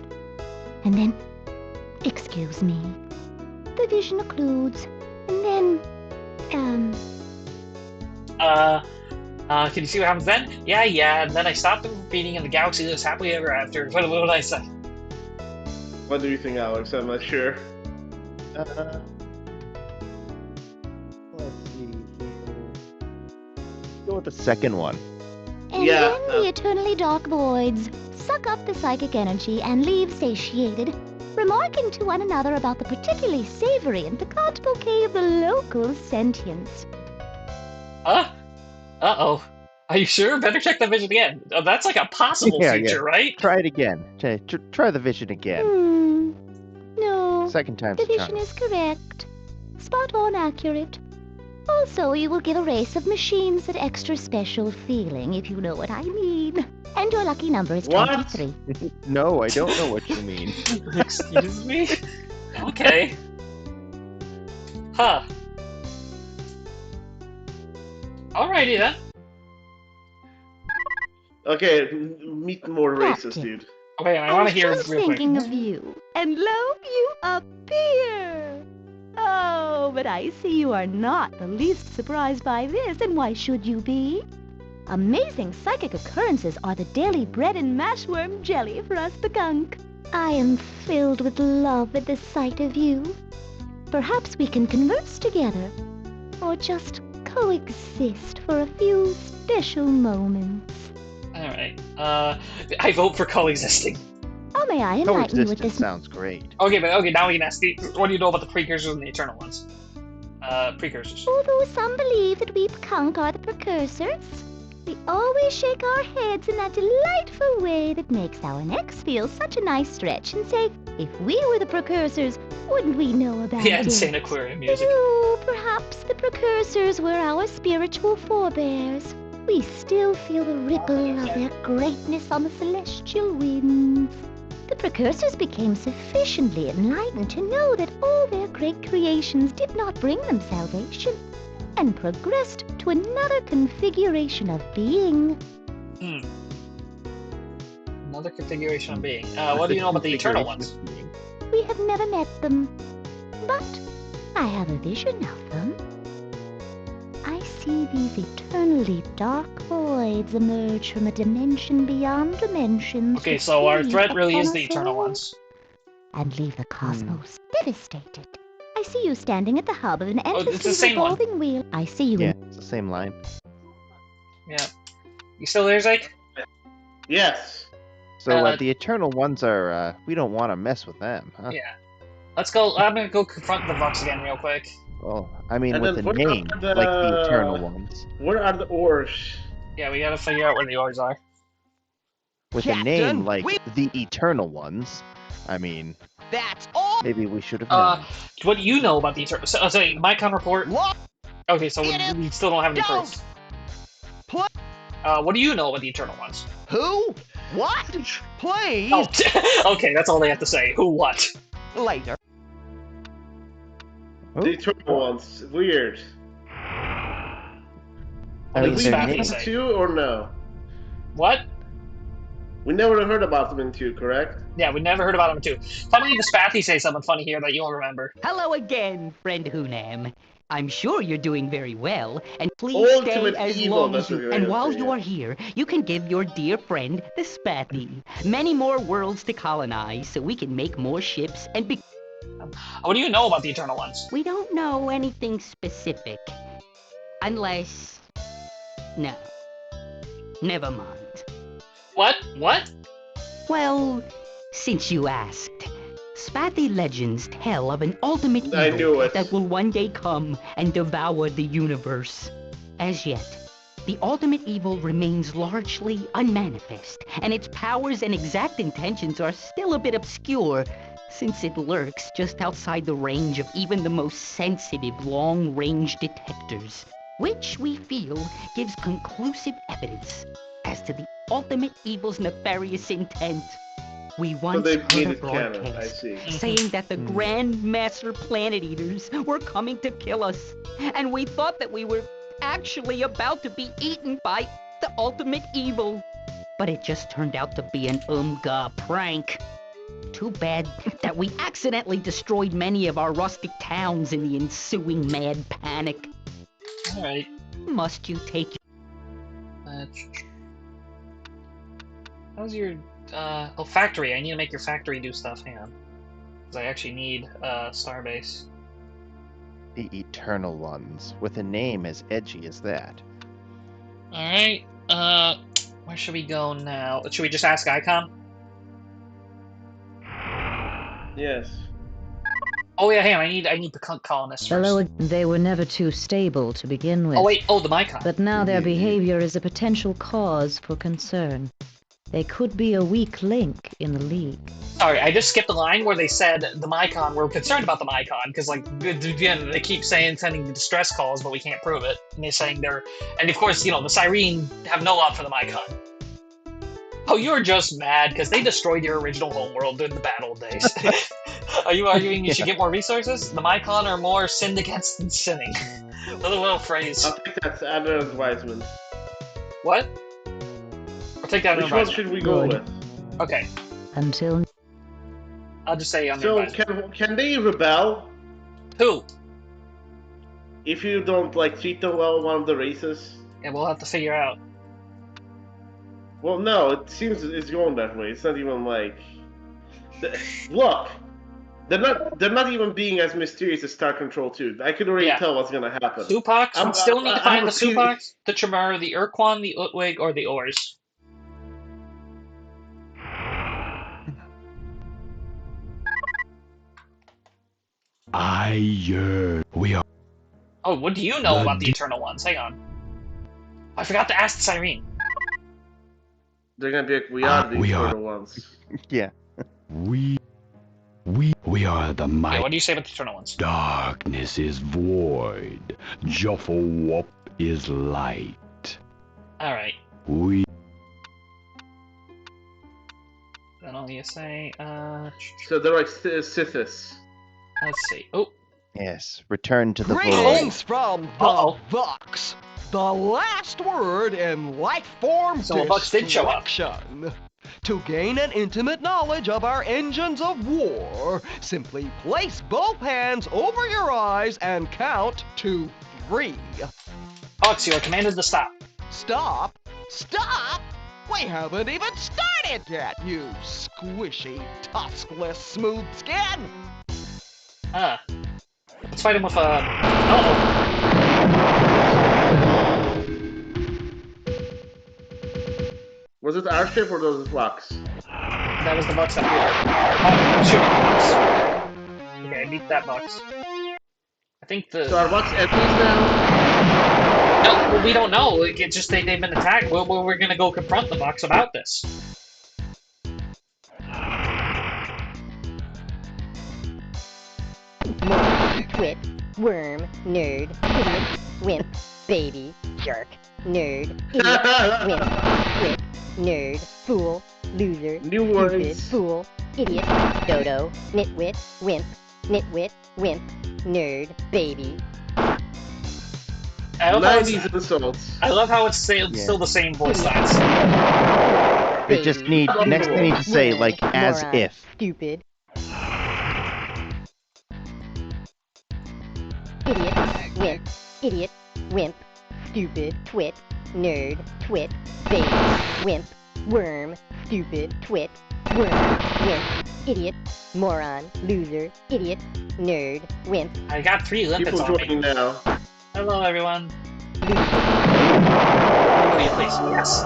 excuse me, the vision occludes, and then, can you see what happens then? Yeah, and then I stopped them from feeding and the galaxy lives happily ever after. What would I say? What do you think, Alex? I'm not sure. Let's see here. Go with the second one. And then the eternally dark voids suck up the psychic energy and leave satiated, remarking to one another about the particularly savory and piquant bouquet of the local sentience. Uh-oh. Are you sure? Better check the vision again. Oh, that's like a possible future, right? Try it again. Try the vision again. No. Second time's the the vision is correct. Spot on accurate. Also, you will give a race of machines that extra special feeling, if you know what I mean. And your lucky number is 23. No, I don't know what you mean. Excuse me? Okay. Huh. Alrighty then. Okay, meet more races, dude. Okay, I want to hear I was real quick. thinking of you, and lo, you appear. Oh, but I see you are not the least surprised by this, and why should you be? Amazing psychic occurrences are the daily bread and mashworm jelly for us Bekunk. I am filled with love at the sight of you. Perhaps we can converse together, or just coexist for a few special moments. Alright. I vote for coexisting. Oh, may I enlighten you with this? Sounds great. Okay, now we can ask what do you know about the precursors and the eternal ones? Precursors. Although some believe that we Bekunk are the precursors, we always shake our heads in that delightful way that makes our necks feel such a nice stretch and say, if we were the precursors, wouldn't we know about it? Yeah, insane aquarium music. Oh, perhaps the precursors were our spiritual forebears. We still feel the ripple of their greatness on the celestial winds. The precursors became sufficiently enlightened to know that all their great creations did not bring them salvation, and progressed to another configuration of being. Another configuration of being. What do you know about the eternal ones? We have never met them, but I have a vision of them. I see these eternally dark voids emerge from a dimension beyond dimensions. Okay, so our threat really is the eternal ones. And leave the cosmos devastated. I see you standing at the hub of an it's the endlessly same revolving wheel. I see you Yeah, it's the same line. Yeah. You still there, Zeke? Yes. So the eternal ones are, we don't want to mess with them, huh? Yeah. Let's go. I'm gonna go confront the Vox again real quick. Well, I mean, And with then the what name, about like the eternal ones. Where are the ores? Yeah, we gotta figure out where the ores are. With a name like the eternal ones, I mean, That's all. maybe we should have known. What do you know about the eternal? So, my counterport. Okay, so we still don't have any proof. What do you know about the eternal ones? Who? What? Please. Oh, okay, that's all they have to say. Who? What? Later. The eternal ones. Weird. Only Did the we Spathy meet say. two or no? What? We never heard about them in two, correct? Yeah, we never heard about them too. Finally, the Spathy say something funny here that you'll remember. Hello again, friend Hunam. I'm sure you're doing very well, and please Ultimate stay as evil, long as that's you... what you're And gonna while say, you yeah. are here, you can give your dear friend, the Spathy, many more worlds to colonize so we can make more ships and be... What do you know about the eternal ones? We don't know anything specific. Unless... No. Never mind. What? What? Well, since you asked, Spathy legends tell of an ultimate I knew evil it. that will one day come and devour the universe. As yet, the ultimate evil remains largely unmanifest, and its powers and exact intentions are still a bit obscure, since it lurks just outside the range of even the most sensitive long-range detectors, which we feel gives conclusive evidence as to the ultimate evil's nefarious intent. We So once they heard made a it canon, I broadcast see. saying that the Grand Master Planet Eaters were coming to kill us, and we thought that we were actually about to be eaten by the ultimate evil. But it just turned out to be an prank. Too bad that we accidentally destroyed many of our rustic towns in the ensuing mad panic. Alright. Must you take how's your, oh, factory. I need to make your factory do stuff. Hang on. Because I actually need, Starbase. The Eternal Ones, with a name as edgy as that. Alright, where should we go now? Should we just ask ICOM? Yes. Oh yeah, hang on, I need the colonists first. They were never too stable to begin with. Oh wait, the Mycon. But now their behavior is a potential cause for concern. They could be a weak link in the League. Sorry, I just skipped a line where they said the Mycon, we're concerned about the Mycon, because, like, again, they keep sending the distress calls, but we can't prove it. And they're saying and of course, you know, the Cyrene have no love for the Mycon. Oh, you're just mad because they destroyed your original homeworld during the bad old days. Are you arguing you should get more resources? The Mycon are more sinned against than sinning. little phrase. I think that's under advisement. What? I'll take that under Which one advisement. should we go with? Okay. Until... I'll just say under So, advisement. can they rebel? Who? If you don't, like, treat them well one of the races? Yeah, we'll have to figure out. Well, no, it seems it's going that way. It's not even like... Look! They're not even being as mysterious as Star Control 2. I could already tell what's gonna happen. Supax? We still need to find the repeating- Supax, the Tremor, the Urquan, the Utwig, or the Ors. We are... Oh, what do you know about the Eternal Ones? Hang on. I forgot to ask the Cyrene. They're gonna be like, we are the Eternal Ones. Yeah. We are the might. Yeah, what do you say about the Eternal Ones? Darkness is void. Jufflewup is light. Alright. We... Then all you say, So they're like Sithis. let's see. Oh. Yes, return to the void. Greetings from the Vox. The last word in life form So Vox did show up. destruction. To gain an intimate knowledge of our engines of war, simply place both hands over your eyes and count to 3. Vox, you are commanded to stop. Stop? Stop? We haven't even started yet, you squishy, tuskless smooth skin! Let's fight him with Was it our ship or was it Vox? That was the Vox up here. Oh, shooting Vox. Okay, I beat that Vox. I think the... So are Vox enemies now? No, well, we don't know. Like, it's just they've been attacked. We're gonna go confront the Vox about this. Twit, worm, nerd, idiot, wimp, baby, jerk, nerd, idiot, wimp, twit, nerd, fool, loser, New stupid, words. fool, idiot, dodo, nitwit, wimp, nerd, baby. I love how it's, insults. I love how it's still the same voice lines. They just need, next they need to say, like, as moron, if. Stupid. Idiot, wimp, stupid, twit, nerd, twit, baby, wimp, worm, stupid, twit, worm, wimp, idiot, moron, loser, idiot, nerd, wimp. I got 3 limpets People on me. joining now. Hello, everyone. Please. Yes.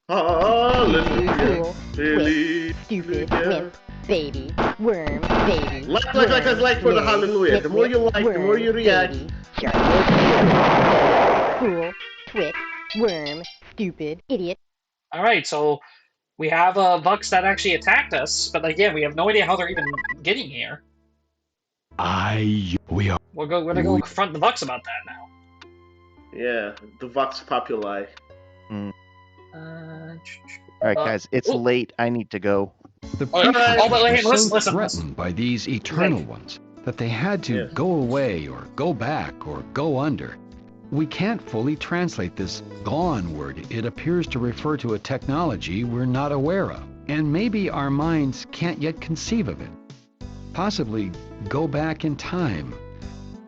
Hallelujah. Fool, Believe. stupid, Yeah. wimp, baby, worm, baby. Like for the nerd, hallelujah. The more you like, the more you worm, react. baby, fool, twit, worm, stupid, idiot. Alright, so we have Vux that actually attacked us, but again, we have no idea how they're even getting here. We are. We're gonna go confront the Vux about that now. Yeah, the Vox Populi. Alright, guys, it's late. I need to go. The Oh, people oh, but were hey, so listen. threatened by these eternal ones that they had to go away or go back or go under. We can't fully translate this gone word. It appears to refer to a technology we're not aware of, and maybe our minds can't yet conceive of it. Possibly go back in time.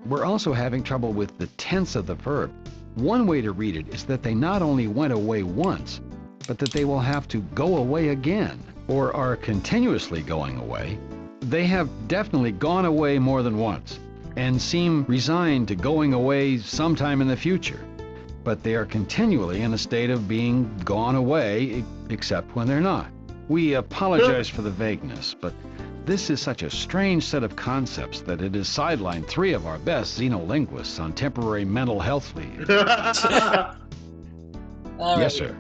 We're also having trouble with the tense of the verb. One way to read it is that they not only went away once, but that they will have to go away again, or are continuously going away. They have definitely gone away more than once, and seem resigned to going away sometime in the future. But they are continually in a state of being gone away, except when they're not. We apologize for the vagueness, but this is such a strange set of concepts that it has sidelined 3 of our best xenolinguists on temporary mental health leave. Yes, sir.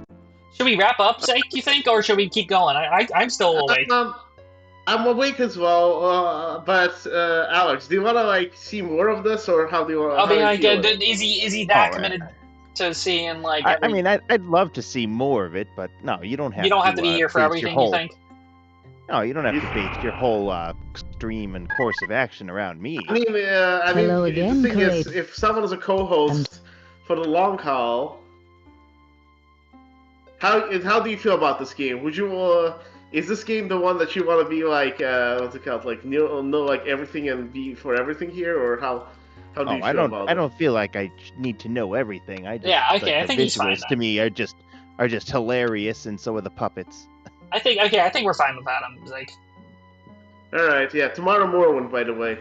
Should we wrap up, Zeke, you think, or should we keep going? I'm still awake. I'm awake as well, but Alex, do you want to see more of this, or how do you want? I mean, is he that committed to seeing I mean, I'd love to see more of it, but no, you don't have. You don't have to be here for everything. You think? No, you don't have to base your whole stream and course of action around me. I mean, the thing is, if someone is a co-host for the long haul, how do you feel about this game? Would you? Is this game the one that you want to be what's it called? Know everything and be for everything here, or how do you feel about it? I don't feel like I need to know everything. I just, I the think he's fine. Visuals to me are just hilarious, and so are the puppets. I think we're fine with that. I'm like, all right, yeah. Tomorrow morning, by the way.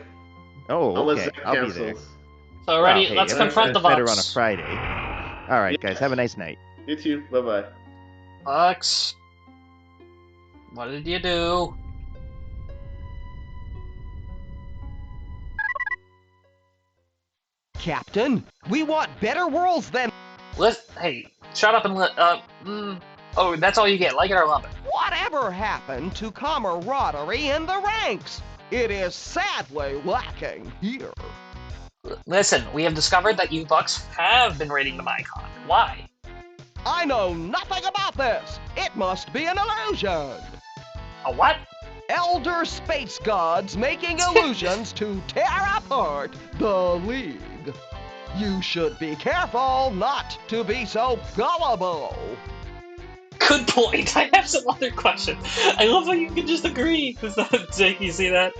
Oh, okay. I'll be there. So ready? Let's confront the Vux. Better on a Friday. All right, guys. Have a nice night. You too. Bye bye. Vux, what did you do? Captain, we want better worlds than... Hey, shut up and oh, that's all you get. Like it or lump it. Whatever happened to camaraderie in the ranks? It is sadly lacking here. Listen, we have discovered that you Vux have been raiding the Mycon. Why? I know nothing about this. It must be an illusion. A what? Elder space gods making illusions to tear apart the League. You should be careful not to be so gullible. Good point. I have some other questions. I love how you can just agree. Jake, you see that?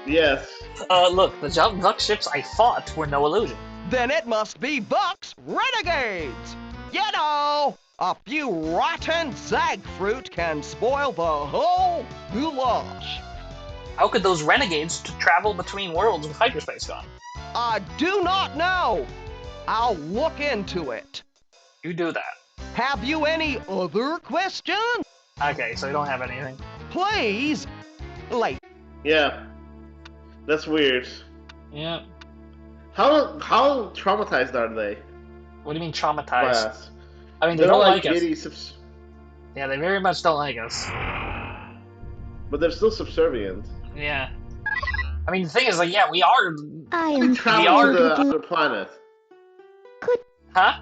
Yes. Look, the Vux ships I fought were no illusion. Then it must be Vux renegades. You know, a few rotten zag fruit can spoil the whole goulash. How could those renegades travel between worlds with hyperspace gone? I do not know. I'll look into it. You do that. Have you any other questions? Okay, so you don't have anything. Please. Yeah. That's weird. Yeah. How traumatized are they? What do you mean traumatized? Class. I mean, they don't like us. Idiots. Yeah, they very much don't like us. But they're still subservient. Yeah. I mean, the thing is, yeah, we are... I am travel to the other planet. Huh?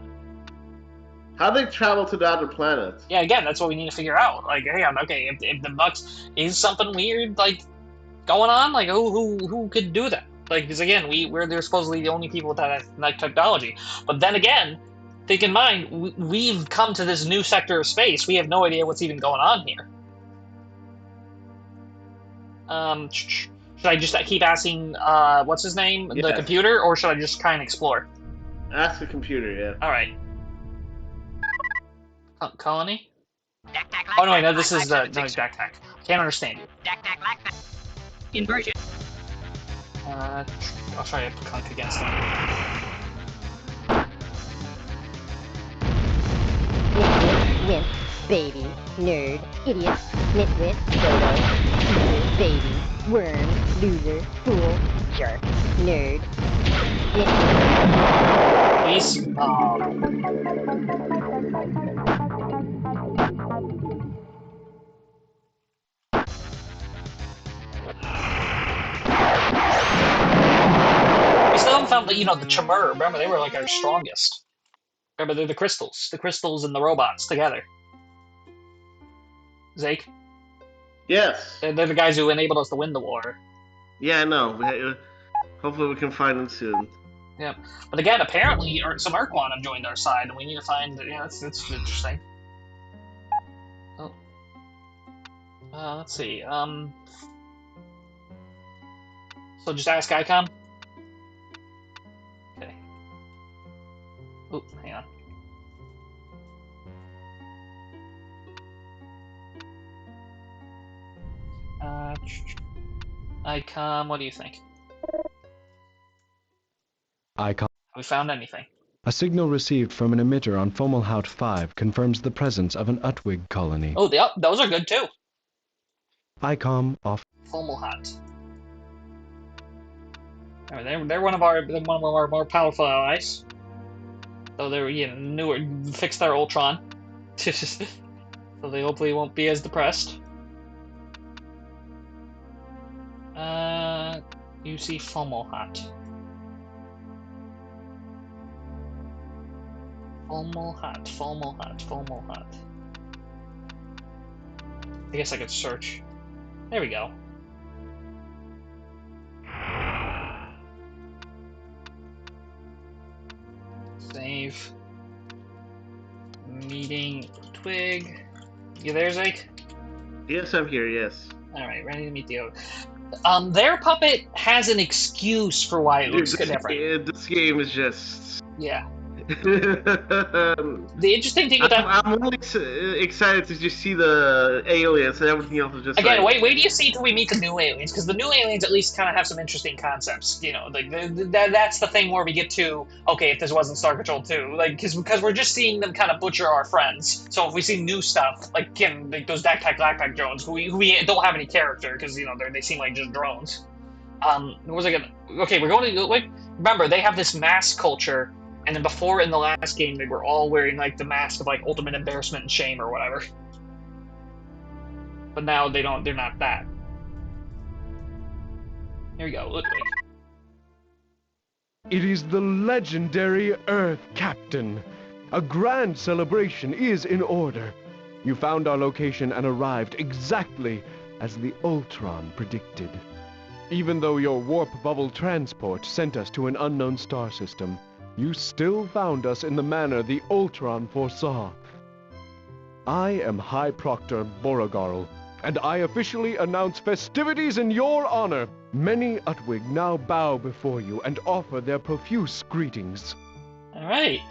How they travel to the other planet? Yeah, again, that's what we need to figure out. Hang on, okay, if the Vux is something weird, going on, who could do that? Because again, they're supposedly the only people with that technology. But then again, think in mind, we've come to this new sector of space. We have no idea what's even going on here. Should I just keep asking, what's his name? Yes. The computer, or should I just kind of explore? Ask the computer, yeah. Alright. Colony? Oh, no, this is Dak-Tak. Can't understand you. Dak-Tak. Inversion. I'll try to clunk against him. Wimp. baby, nerd, idiot, nitwit, dodo, loser, baby, worm, loser, fool, jerk, nerd, nitwit. Please? We still haven't found the, the Chimera. Remember, they were like our strongest. Remember, they're the crystals. The crystals and the robots together. Zake? Yes. They're the guys who enabled us to win the war. Yeah, I know. Hopefully we can find them soon. Yeah. But again, apparently some Urquan have joined our side, and we need to find... Yeah, that's interesting. Oh. Let's see. So just ask Icon? Okay. Oh, hang on. Icon, what do you think? Icon. Have we found anything? A signal received from an emitter on Fomalhaut 5 confirms the presence of an Utwig colony. Oh, those are good too. ICOM off. Fomalhaut. They're one of our more powerful allies. So they're newer, fixed their Ultron, so they hopefully won't be as depressed. You see Fomalhaut. Fomalhaut. I guess I could search. There we go. Save. Meeting Twig. You there, Zake? Yes, I'm here, yes. Alright, ready to meet the other. Their puppet has an excuse for why it looks different. This game is just... Yeah. The interesting thing with that... I'm only excited to just see the aliens and everything else is just Again, wait till you see till we meet the new aliens, because the new aliens at least kind of have some interesting concepts. Like that's the thing where we get to, okay, if this wasn't Star Patrol 2, like, because we're just seeing them kind of butcher our friends. So if we see new stuff, like those backpack drones, who we don't have any character, because they seem like just drones. What was I gonna? Okay, we're going to like, remember they have this mask culture. And then before, in the last game, they were all wearing, like, the mask of, like, ultimate embarrassment and shame or whatever. But now they're not that. Here we go, look. It is the legendary Earth Captain. A grand celebration is in order. You found our location and arrived exactly as the Ultron predicted. Even though your warp bubble transport sent us to an unknown star system, you still found us in the manner the Ultron foresaw. I am High Proctor Borogarl, and I officially announce festivities in your honor. Many Utwig now bow before you and offer their profuse greetings. Alright.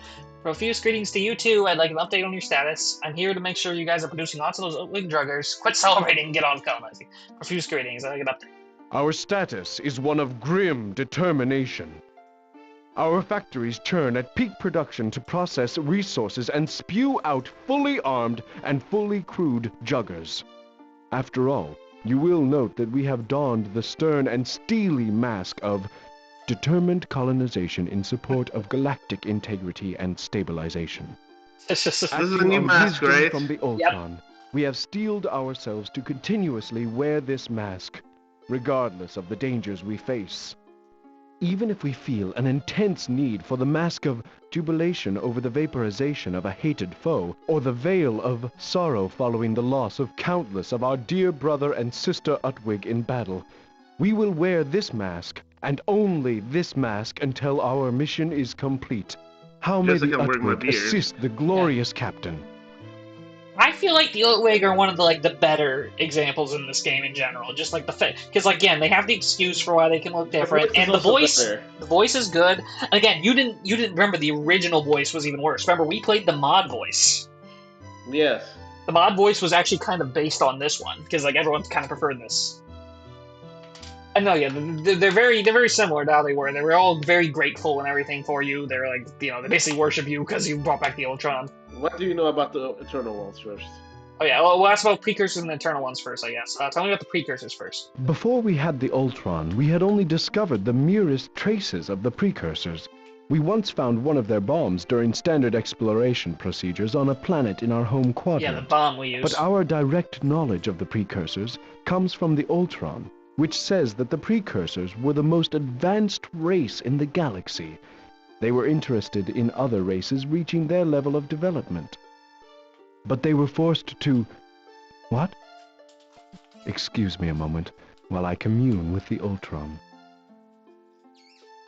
Profuse greetings to you too. I'd like an update on your status. I'm here to make sure you guys are producing lots of those Utwig druggers. Quit celebrating and get on colonizing. Profuse greetings. I'd like an update. Our status is one of grim determination. Our factories churn at peak production to process resources and spew out fully armed and fully crewed juggers. After all, you will note that we have donned the stern and steely mask of determined colonization in support of galactic integrity and stabilization. This is a new mask, right? From the Ultron, we have steeled ourselves to continuously wear this mask, regardless of the dangers we face. Even if we feel an intense need for the mask of jubilation over the vaporization of a hated foe, or the veil of sorrow following the loss of countless of our dear brother and sister Utwig in battle, we will wear this mask, and only this mask, until our mission is complete. How may the Utwig assist the glorious captain? I feel like the Utwig are one of the better examples in this game in general. Just like because again, they have the excuse for why they can look different, and the voice is good. And again, you didn't remember the original voice was even worse. Remember, we played the mod voice. Yes. The mod voice was actually kind of based on this one because everyone kind of preferred this. I know, yeah, they're very similar to how they were. They were all very grateful and everything for you. They're they basically worship you because you brought back the Ultron. What do you know about the Eternal Worlds first? Oh yeah, well, we'll ask about precursors and eternal ones first, I guess. Tell me about the precursors first. Before we had the Ultron, we had only discovered the merest traces of the precursors. We once found one of their bombs during standard exploration procedures on a planet in our home quadrant. Yeah, the bomb we use. But our direct knowledge of the precursors comes from the Ultron, which says that the precursors were the most advanced race in the galaxy. They were interested in other races reaching their level of development. But they were forced to... What? Excuse me a moment while I commune with the Ultron.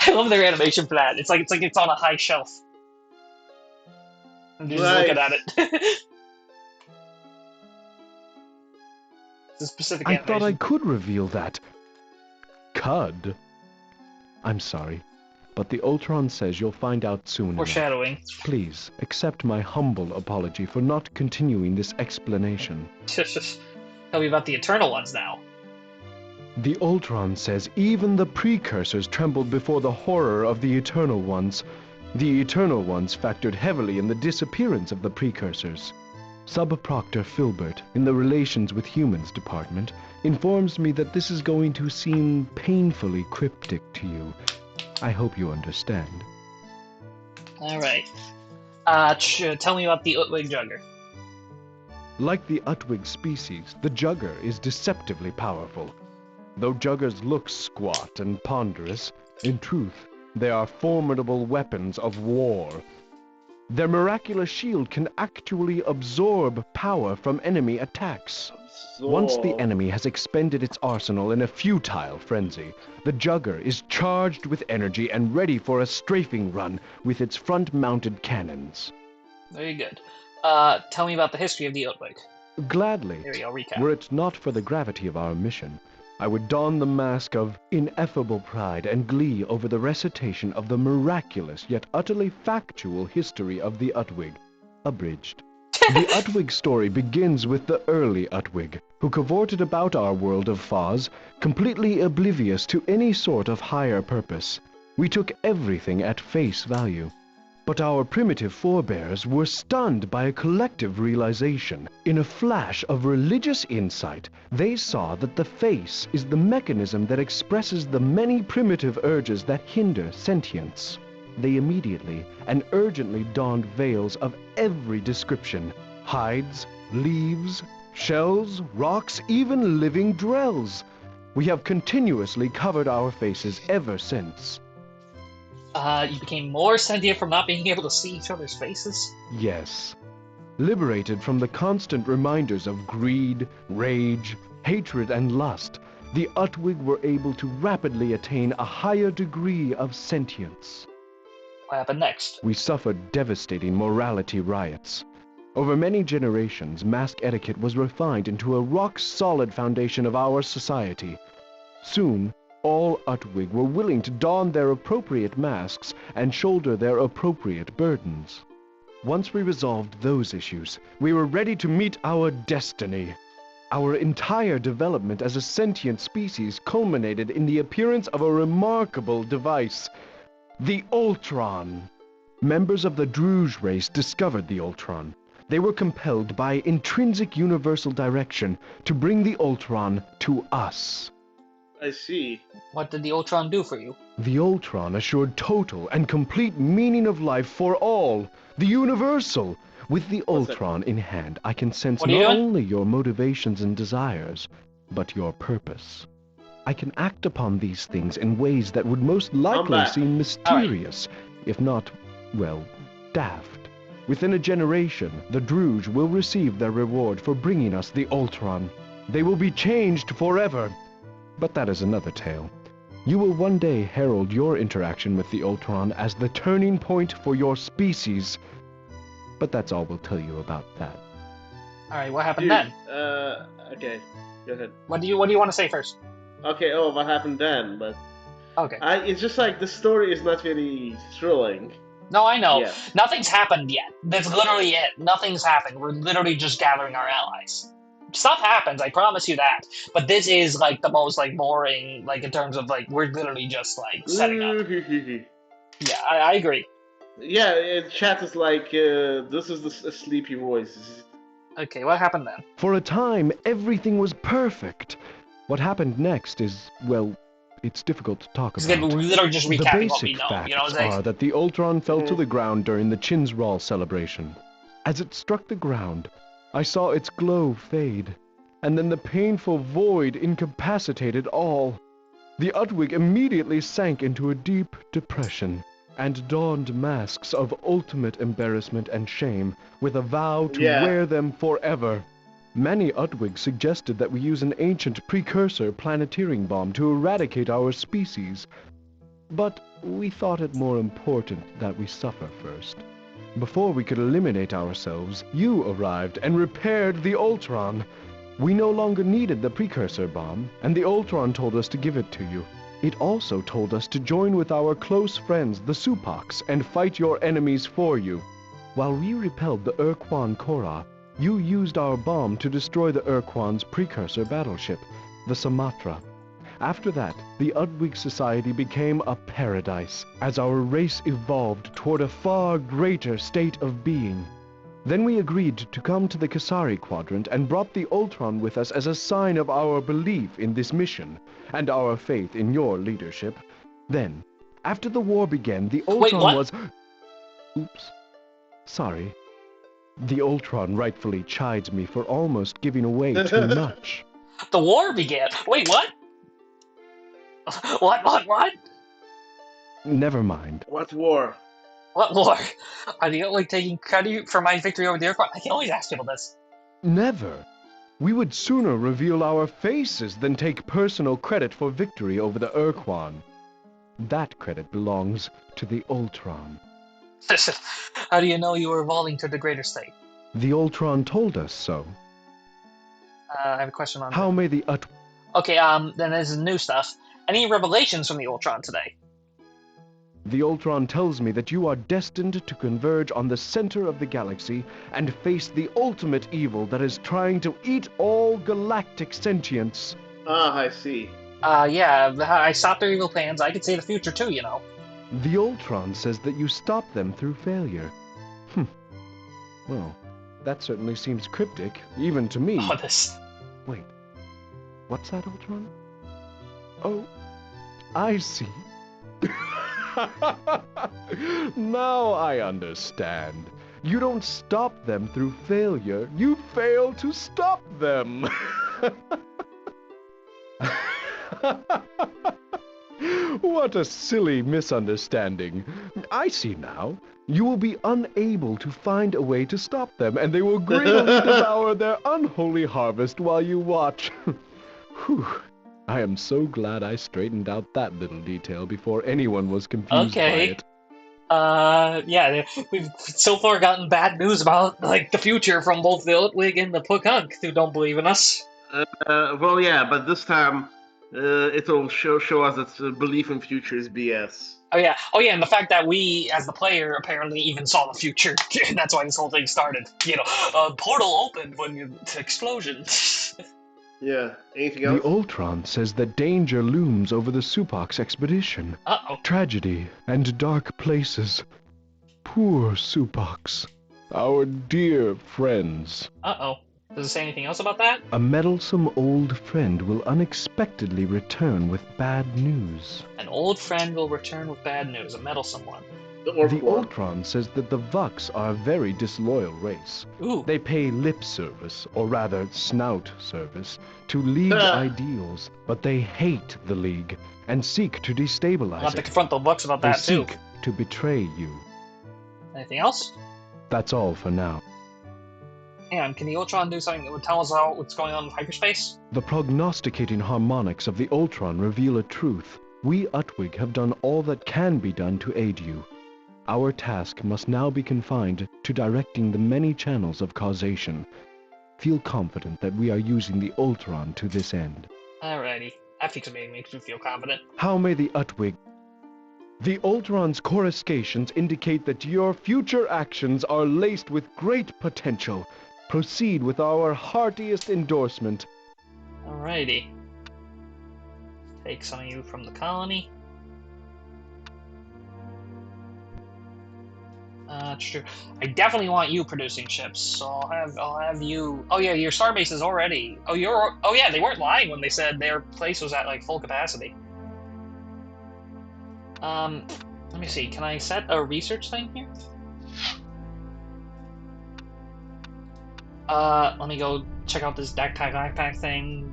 I love their animation for that. It's like it's on a high shelf. I'm just looking at it. It's a specific animation. I thought I could reveal that. Cud? I'm sorry, but the Ultron says you'll find out soon enough. Foreshadowing. Please, accept my humble apology for not continuing this explanation. Tell me about the Eternal Ones now. The Ultron says even the precursors trembled before the horror of the Eternal Ones. The Eternal Ones factored heavily in the disappearance of the precursors. Sub-Proctor Filbert, in the Relations with Humans department, informs me that this is going to seem painfully cryptic to you. I hope you understand. Alright. Tell me about the Utwig Jugger. Like the Utwig species, the Jugger is deceptively powerful. Though Juggers look squat and ponderous, in truth, they are formidable weapons of war. Their miraculous shield can actually absorb power from enemy attacks. Once the enemy has expended its arsenal in a futile frenzy, the Jugger is charged with energy and ready for a strafing run with its front-mounted cannons. Very good. Tell me about the history of the Utwig. Gladly. Here we go, recap. Were it not for the gravity of our mission, I would don the mask of ineffable pride and glee over the recitation of the miraculous yet utterly factual history of the Utwig, abridged. The Utwig story begins with the early Utwig, who cavorted about our world of Foz, completely oblivious to any sort of higher purpose. We took everything at face value. But our primitive forebears were stunned by a collective realization. In a flash of religious insight, they saw that the face is the mechanism that expresses the many primitive urges that hinder sentience. They immediately and urgently donned veils of every description: hides, leaves, shells, rocks, even living drells. We have continuously covered our faces ever since. You became more sentient from not being able to see each other's faces? Yes. Liberated from the constant reminders of greed, rage, hatred, and lust, the Utwig were able to rapidly attain a higher degree of sentience. What happened next? We suffered devastating morality riots. Over many generations, mask etiquette was refined into a rock-solid foundation of our society. Soon, all Utwig were willing to don their appropriate masks and shoulder their appropriate burdens. Once we resolved those issues, we were ready to meet our destiny. Our entire development as a sentient species culminated in the appearance of a remarkable device, the Ultron. Members of the Druge race discovered the Ultron. They were compelled by intrinsic universal direction to bring the Ultron to us. I see. What did the Ultron do for you? The Ultron assured total and complete meaning of life for all, the universal. With the Ultron in hand, I can sense not only your motivations and desires, but your purpose. I can act upon these things in ways that would most likely seem mysterious, if not, well, daft. Within a generation, the Druge will receive their reward for bringing us the Ultron. They will be changed forever. But that is another tale. You will one day herald your interaction with the Ultron as the turning point for your species. But that's all we'll tell you about that. Alright, what happened then? Okay, go ahead. What do you want to say first? Okay, what happened then, but... Okay. It's just like, the story is not really thrilling. No, I know. Yeah. Nothing's happened yet. That's literally it. Nothing's happened. We're literally just gathering our allies. Stuff happens, I promise you that. But this is, like, the most, like, boring, like, in terms of, like, we're literally just, like, setting up. Yeah, I agree. Yeah, chat is like, this is a sleepy voice. Okay, what happened then? For a time, everything was perfect. What happened next is, well, it's difficult to talk We're about. literally just The recapping what we basic know. facts You know what I'm saying? are that the Ultron fell to the ground during the Chinsral celebration. As it struck the ground, I saw its glow fade, and then the painful void incapacitated all. The Utwig immediately sank into a deep depression, and donned masks of ultimate embarrassment and shame, with a vow to wear them forever. Many Utwigs suggested that we use an ancient precursor planeteering bomb to eradicate our species. But we thought it more important that we suffer first. Before we could eliminate ourselves, you arrived and repaired the Ultron. We no longer needed the precursor bomb, and the Ultron told us to give it to you. It also told us to join with our close friends, the Supocs, and fight your enemies for you. While we repelled the Urquan Korra, you used our bomb to destroy the Urquan's precursor battleship, the Sumatra. After that, the Udwig Society became a paradise, as our race evolved toward a far greater state of being. Then we agreed to come to the Kasari Quadrant and brought the Ultron with us as a sign of our belief in this mission, and our faith in your leadership. Then, after the war began, the Ultron was... Oops. Sorry. The Ultron rightfully chides me for almost giving away too much. The war began. Wait, what? What? Never mind. What war? What war? Are the Utwig taking credit for my victory over the Urquan? I can always ask people this. Never. We would sooner reveal our faces than take personal credit for victory over the Urquan. That credit belongs to the Ultron. How do you know you were evolving to the greater state? The Ultron told us so. I have a question on How may the Okay, then there's new stuff. Any revelations from the Ultron today? The Ultron tells me that you are destined to converge on the center of the galaxy and face the ultimate evil that is trying to eat all galactic sentience. Ah, I see. Yeah, I stopped their evil plans. I could see the future too, you know. The Ultron says that you stopped them through failure. Well, that certainly seems cryptic, even to me. Oh, this... Wait, what's that, Ultron? Oh, I see. Now I understand. You don't stop them through failure. You fail to stop them. What a silly misunderstanding. I see now. You will be unable to find a way to stop them, and they will greedily devour their unholy harvest while you watch. Whew. I am so glad I straightened out that little detail before anyone was confused by it. Yeah, we've so far gotten bad news about, like, the future from both the Utwig and the Pukunk, who don't believe in us. Well, yeah, but this time, it'll show us that belief in future is BS. Oh yeah, and the fact that we, as the player, apparently even saw the future. That's why this whole thing started. You know, portal opened when you... explosion. Yeah, anything else? The Ultron says that danger looms over the Supocs expedition. Uh-oh. Tragedy and dark places. Poor Supocs. Our dear friends. Uh-oh. Does it say anything else about that? A meddlesome old friend will unexpectedly return with bad news. An old friend will return with bad news. A meddlesome one. The Ultron says that the Vux are a very disloyal race. Ooh. They pay lip service, or rather snout service, to League ideals, but they hate the League and seek to destabilize I'll have to it. confront the Vux about They that too. seek to betray you. Anything else? That's all for now. And can the Ultron do something that would tell us what's going on in hyperspace? The prognosticating harmonics of the Ultron reveal a truth. We Utwig have done all that can be done to aid you. Our task must now be confined to directing the many channels of causation. Feel confident that we are using the Ultron to this end. Alrighty. That makes me feel confident. How may the Utwig... The Ultron's coruscations indicate that your future actions are laced with great potential. Proceed with our heartiest endorsement. Alrighty. Take some of you from the colony. True. I definitely want you producing ships, so I'll have you. Oh yeah, your starbase is already. Oh yeah, they weren't lying when they said their place was at like full capacity. Let me see. Can I set a research thing here? Let me go check out this backpack thing.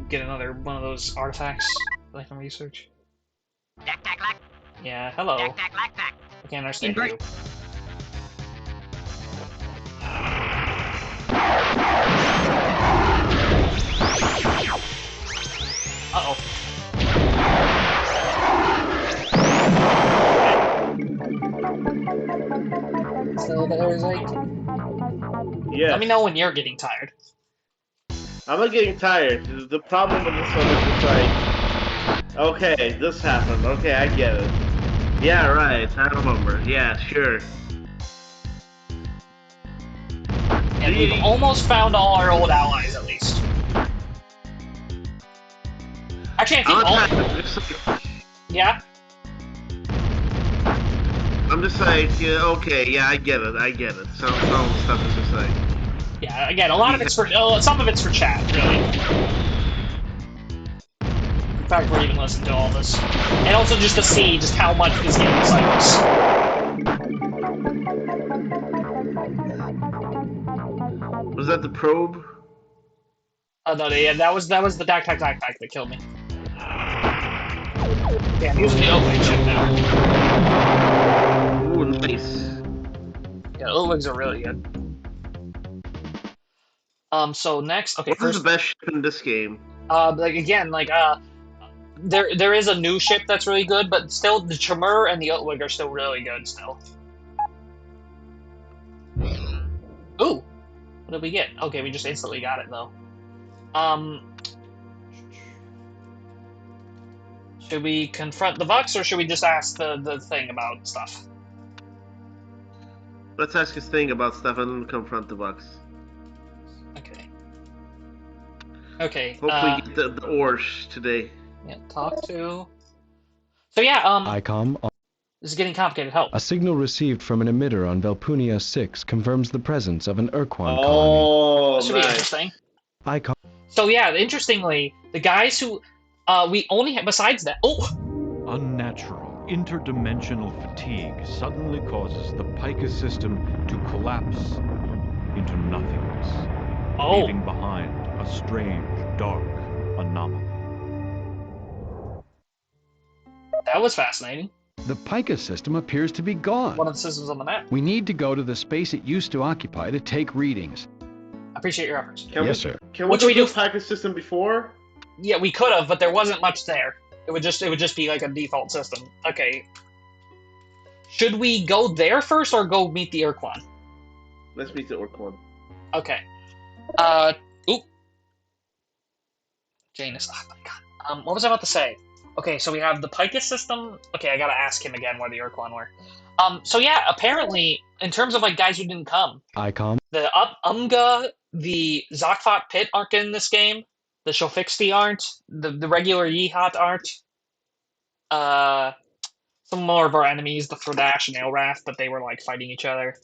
Get another one of those artifacts that I can research. Backpack. Yeah. Hello. Backpack. I can't understand you. Uh-oh. So there's like... Yeah. Let me know when you're getting tired. I'm not getting tired. The problem with this one is it's like... Okay, this happened. Okay, I get it. Yeah, right. I remember. Yeah, sure. And we've almost found all our old allies, at least. Actually, I think all... Yeah? I'm just like, yeah, okay, yeah, I get it. Some stuff is just like... Yeah, again, a lot of it's for... some of it's for chat, really. In fact, we're even listening to all this. And also just to see just how much this game cycles. Was that the probe? No, yeah, that was the backpack that killed me. Yeah, I'm using the opening ship now. Ooh, nice. Yeah, O-Wings are really good. So next, okay, What's the best ship in this game? There is a new ship that's really good, but still, the Tremor and the O-Wing are still really good, still. Ooh! What did we get? Okay, we just instantly got it, though. Should we confront the Vux, or should we just ask the thing about stuff? Let's ask his thing about stuff and then confront the Vux. Okay. Okay, hopefully get the ores today. Yeah, talk to... So yeah, ICOM... This is getting complicated. Help. A signal received from an emitter on Velpunia 6 confirms the presence of an Urquan colony. Oh, this should be interesting. ICOM... So yeah, interestingly, the guys who... we only have... Besides that... Oh! Unnatural, interdimensional fatigue suddenly causes the Pica system to collapse into nothingness, leaving behind a strange, dark anomaly. That was fascinating. The Pica system appears to be gone. One of the systems on the map. We need to go to the space it used to occupy to take readings. I appreciate your efforts. Yes, sir. Can we do the Pica system before? Yeah, we could have, but there wasn't much there. It would just be like a default system. Okay. Should we go there first or go meet the Urquan? Let's meet the Urquan. Okay. Oop. Janus. Oh my god. What was I about to say? Okay, so we have the Pica system. Okay, I gotta ask him again where the Urquan were. So yeah, apparently, in terms of like guys who didn't come, ICOM. The Umga, the Zakfat Pit aren't in this game. The Shofixti aren't. The regular Yeehat aren't. Some more of our enemies, the Fradash and Elrath, but they were like fighting each other.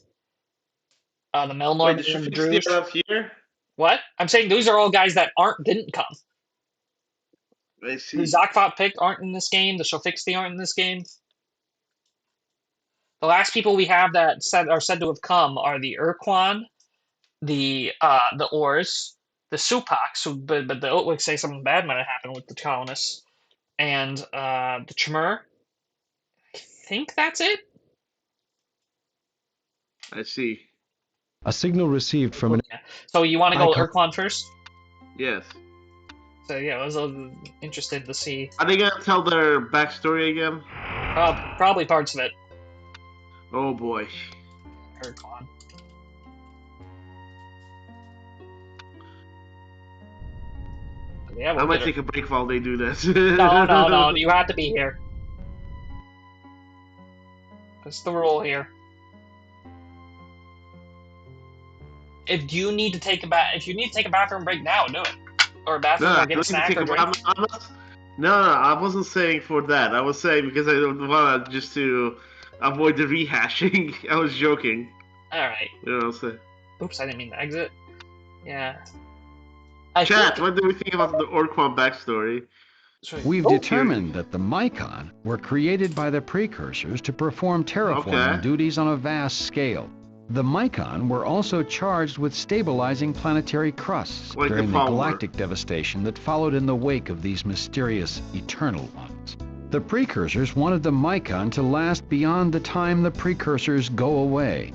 The Melnor and the Druze. Here? What? I'm saying those are all guys that didn't come. I see. The Zakfat Pit aren't in this game. The Shofixti aren't in this game. The last people we have that are said to have come are the Urquan, the Ors, the Supaks, but the Otwiks say something bad might have happened with the colonists, and the Tremor. I think that's it. I see. A signal received from an... So you want to go Urquan first? Yes. So yeah, I was interested to see. Are they gonna tell their backstory again? Probably parts of it. Oh boy. Urquan. Yeah, I might take a break while they do this. No, you have to be here. That's the rule here. If you need to take a bathroom break now, do it. Or a bathroom, or get a snack or drink. No, I wasn't saying for that. I was saying because I don't want just to avoid the rehashing. I was joking. Alright. You know what I'm saying? Oops, I didn't mean to exit. Yeah. Chat, what do we think about the Orquan backstory? We've determined that the Mycon were created by the precursors to perform terraforming duties on a vast scale. The Mycon were also charged with stabilizing planetary crusts during the galactic devastation that followed in the wake of these mysterious Eternal Ones. The precursors wanted the Mycon to last beyond the time the precursors go away.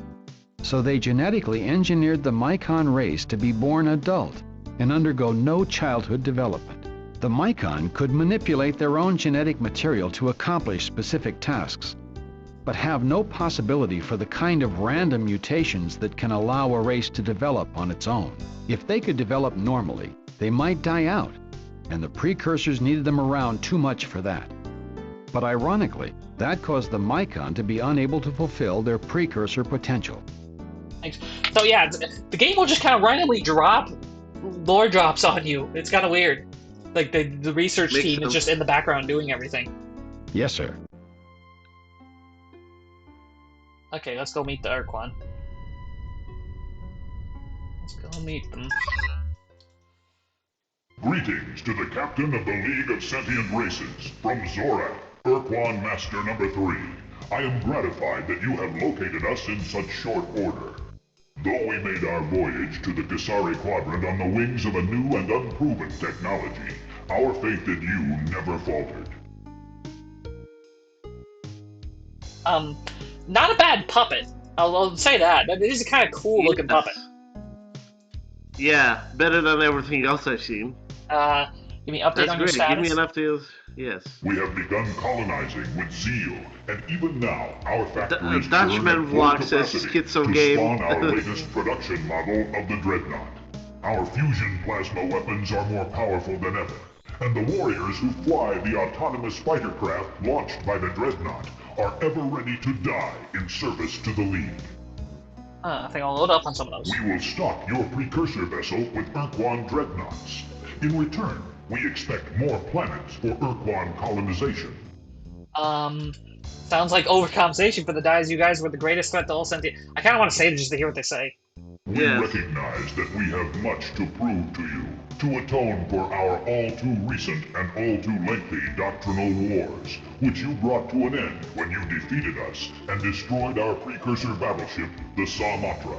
So they genetically engineered the Mycon race to be born adult and undergo no childhood development. The Mycon could manipulate their own genetic material to accomplish specific tasks, but have no possibility for the kind of random mutations that can allow a race to develop on its own. If they could develop normally, they might die out, and the precursors needed them around too much for that. But ironically, that caused the Mycon to be unable to fulfill their precursor potential. Thanks. So yeah, the game will just kind of randomly drop lore drops on you. It's kind of weird. Like the research team is just in the background doing everything. Yes, sir. Okay, let's go meet the Urquan. Let's go meet them. Greetings to the captain of the League of Sentient Races, from Zorak, Urquan Master number 3. I am gratified that you have located us in such short order. Though we made our voyage to the Kisari Quadrant on the wings of a new and unproven technology, our faith in you never faltered. Not a bad puppet. I'll say that. It is a kind of cool looking puppet. Yeah, better than everything else I've seen. Give me an update on your status. Give me an update. Yes. We have begun colonizing with zeal, and even now, our factories Dutchman vlog says schizo game. Spawn our latest production model of the Dreadnought. Our fusion plasma weapons are more powerful than ever, and the warriors who fly the autonomous fighter craft launched by the Dreadnought are ever ready to die in service to the League. I think I'll load up on some of those. We will stock your precursor vessel with Urquan Dreadnoughts. In return, we expect more planets for Urquan colonization. Sounds like overcompensation for the guys. You guys were the greatest threat to all sentient. I kind of want to say it just to hear what they say. We recognize that we have much to prove to you, to atone for our all-too-recent and all-too-lengthy doctrinal wars, which you brought to an end when you defeated us and destroyed our precursor battleship, the Samatra.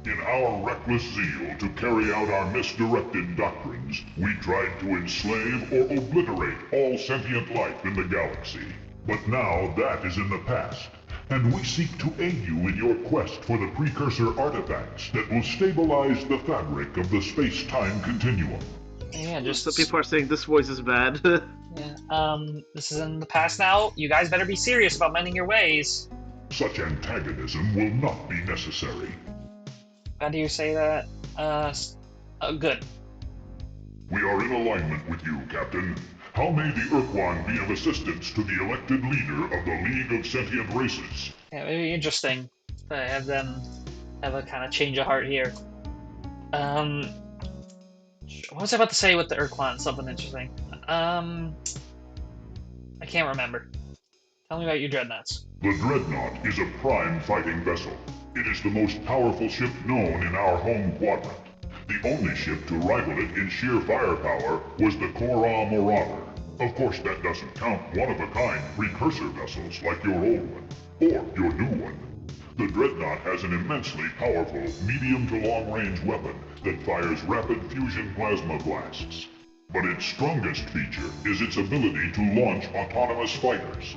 In our reckless zeal to carry out our misdirected doctrines, we tried to enslave or obliterate all sentient life in the galaxy. But now that is in the past, and we seek to aid you in your quest for the precursor artifacts that will stabilize the fabric of the space-time continuum. Yeah, just so people are saying this voice is bad. Yeah, this is in the past now. You guys better be serious about mending your ways. Such antagonism will not be necessary. How do you say that? Good. We are in alignment with you, Captain. How may the Urquan be of assistance to the elected leader of the League of Sentient Races? Yeah, maybe interesting to have them have a kind of change of heart here. What was I about to say with the Urquan? Something interesting. I can't remember. Tell me about your dreadnoughts. The Dreadnought is a prime fighting vessel. It is the most powerful ship known in our home quadrant. The only ship to rival it in sheer firepower was the Korra Marauder. Of course, that doesn't count one-of-a-kind precursor vessels like your old one, or your new one. The Dreadnought has an immensely powerful medium to long-range weapon that fires rapid fusion plasma blasts. But its strongest feature is its ability to launch autonomous fighters.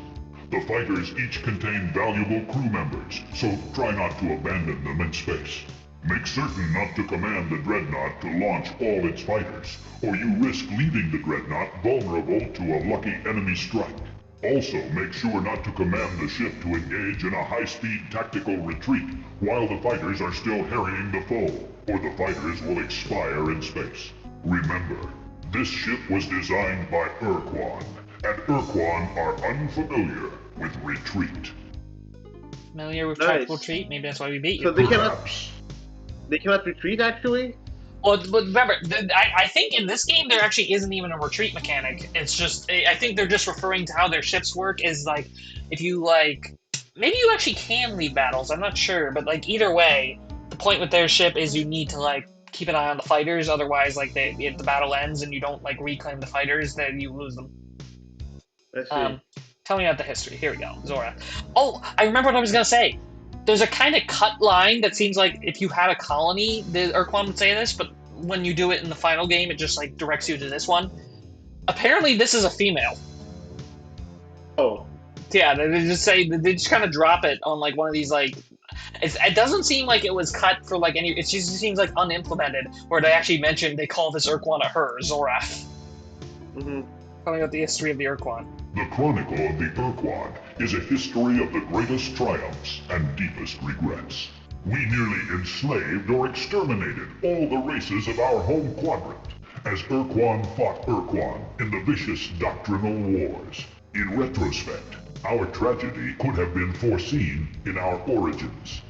The fighters each contain valuable crew members, so try not to abandon them in space. Make certain not to command the Dreadnought to launch all its fighters, or you risk leaving the Dreadnought vulnerable to a lucky enemy strike. Also, make sure not to command the ship to engage in a high-speed tactical retreat while the fighters are still harrying the foe, or the fighters will expire in space. Remember, this ship was designed by Urquan, and Urquan are unfamiliar with retreat. Familiar with tactical retreat? Maybe that's why we beat you. So they cannot retreat, actually? Well, but remember, I think in this game there actually isn't even a retreat mechanic. It's just, I think they're just referring to how their ships work is like, if you like maybe you actually can leave battles, I'm not sure, but, like, either way, the point with their ship is you need to, like, keep an eye on the fighters, otherwise, like, if the battle ends and you don't, like, reclaim the fighters, then you lose them. Tell me about the history. Here we go, Zora. Oh, I remember what I was gonna say. There's a kind of cut line that seems like if you had a colony, the Urquan would say this, but when you do it in the final game, it just, like, directs you to this one. Apparently, this is a female. Oh. Yeah, they just kind of drop it on, like, one of these, like, it doesn't seem like it was cut for, like, any, it just seems like unimplemented, where they actually mentioned they call this Urquan a her, Zora. Mm-hmm. Tell me about the history of the Urquan. The Chronicle of the Urquan is a history of the greatest triumphs and deepest regrets. We nearly enslaved or exterminated all the races of our home quadrant, as Urquan fought Urquan in the vicious doctrinal wars. In retrospect, our tragedy could have been foreseen in our origins.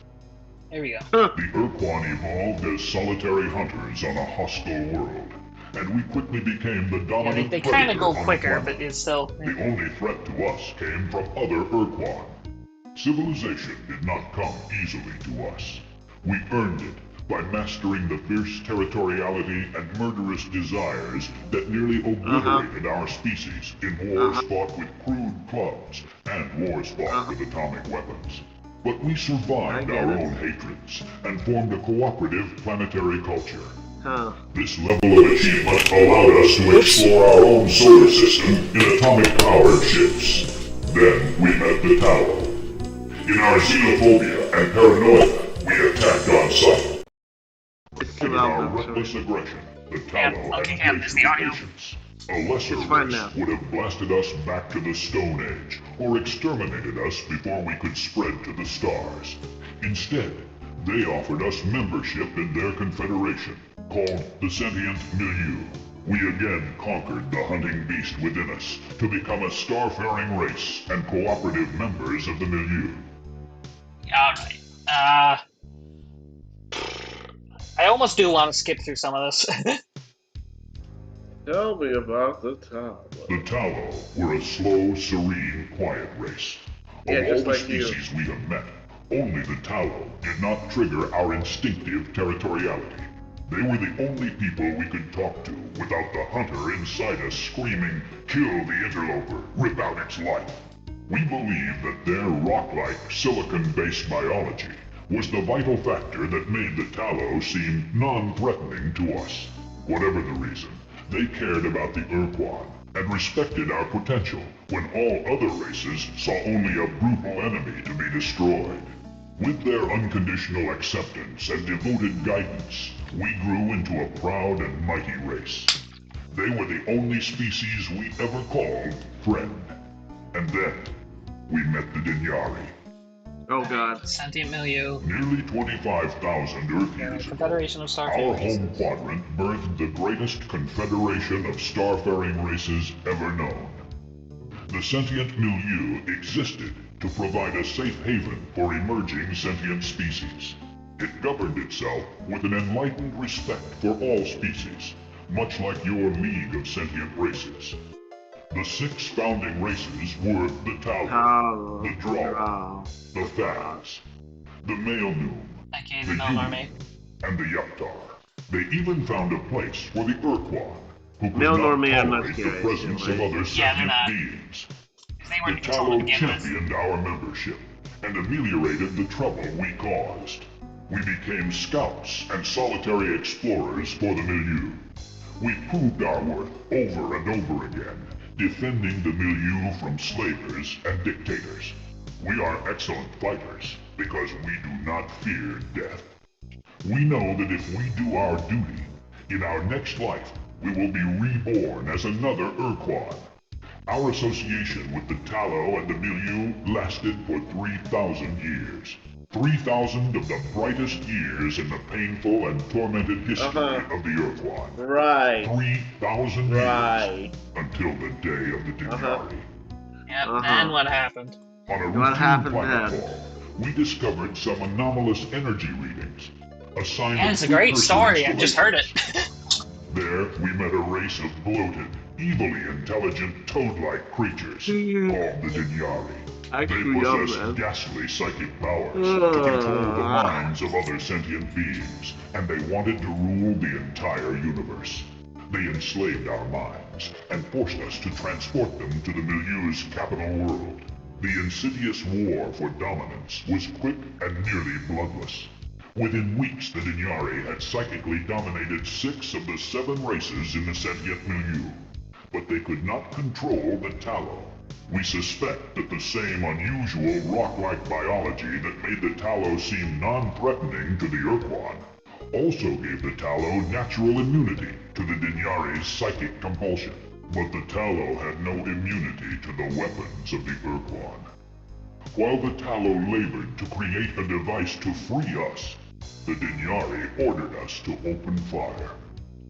Here we go. The Urquan evolved as solitary hunters on a hostile world, and we quickly became the dominant they predator kind of go on quicker, the but it's still... The only threat to us came from other Urquan. Civilization did not come easily to us. We earned it by mastering the fierce territoriality and murderous desires that nearly obliterated our species in wars fought with crude clubs and wars fought with atomic weapons. But we survived our own hatreds and formed a cooperative planetary culture. This level of achievement allowed us to explore our own solar system in atomic-powered ships. Then we met the Tallow. In our xenophobia and paranoia, we attacked on sight. In our reckless aggression, the Tallow had glacial patience. A lesser race would have blasted us back to the Stone Age, or exterminated us before we could spread to the stars. Instead, they offered us membership in their confederation, called the Sentient Milieu. We again conquered the hunting beast within us, to become a starfaring race and cooperative members of the Milieu. Alright, I almost do want to skip through some of this. Tell me about the Tallow. The Tallow were a slow, serene, quiet race. Of all the species we have met, only the Tallow did not trigger our instinctive territoriality. They were the only people we could talk to without the hunter inside us screaming, "Kill the interloper, rip out its life." We believed that their rock-like, silicon-based biology was the vital factor that made the Tallow seem non-threatening to us. Whatever the reason, they cared about the Urquan and respected our potential when all other races saw only a brutal enemy to be destroyed. With their unconditional acceptance and devoted guidance, we grew into a proud and mighty race. They were the only species we ever called friend. And then, we met the Dinyari. Oh god. Sentient Milieu. Nearly 25,000 Earth years ago, Confederation of our home quadrant birthed the greatest confederation of starfaring races ever known. The Sentient Milieu existed to provide a safe haven for emerging sentient species. It governed itself with an enlightened respect for all species, much like your League of Sentient Races. The 6 founding races were the Tallow, the Draw, the Thaz, the Maelnoom, the Yuan, and the Yaptar. They even found a place for the Urquan, who could not tolerate the presence of other sentient beings. The Tallow championed our membership and ameliorated the trouble we caused. We became scouts and solitary explorers for the Milieu. We proved our worth over and over again, defending the Milieu from slavers and dictators. We are excellent fighters because we do not fear death. We know that if we do our duty, in our next life, we will be reborn as another Urquan. Our association with the Tallow and the Milieu lasted for 3,000 years. 3,000 of the brightest years in the painful and tormented history of the Urquan. Right. 3,000 years until the day of the Dinyari. Yep, and what happened? On a routine planet call, we discovered some anomalous energy readings. A sign of it's a great story, I just heard it. There, we met a race of bloated, evilly intelligent toad-like creatures called the Dinyari. They possess ghastly psychic powers to control the minds of other sentient beings, and they wanted to rule the entire universe. They enslaved our minds and forced us to transport them to the Milieu's capital world. The insidious war for dominance was quick and nearly bloodless. Within weeks, the Dinyari had psychically dominated 6 of the 7 races in the sentient milieu. But they could not control the Tallow. We suspect that the same unusual rock-like biology that made the Tallow seem non-threatening to the Urquan also gave the Tallow natural immunity to the Dinyari's psychic compulsion. But the Tallow had no immunity to the weapons of the Urquan. While the Tallow labored to create a device to free us, the Dinyari ordered us to open fire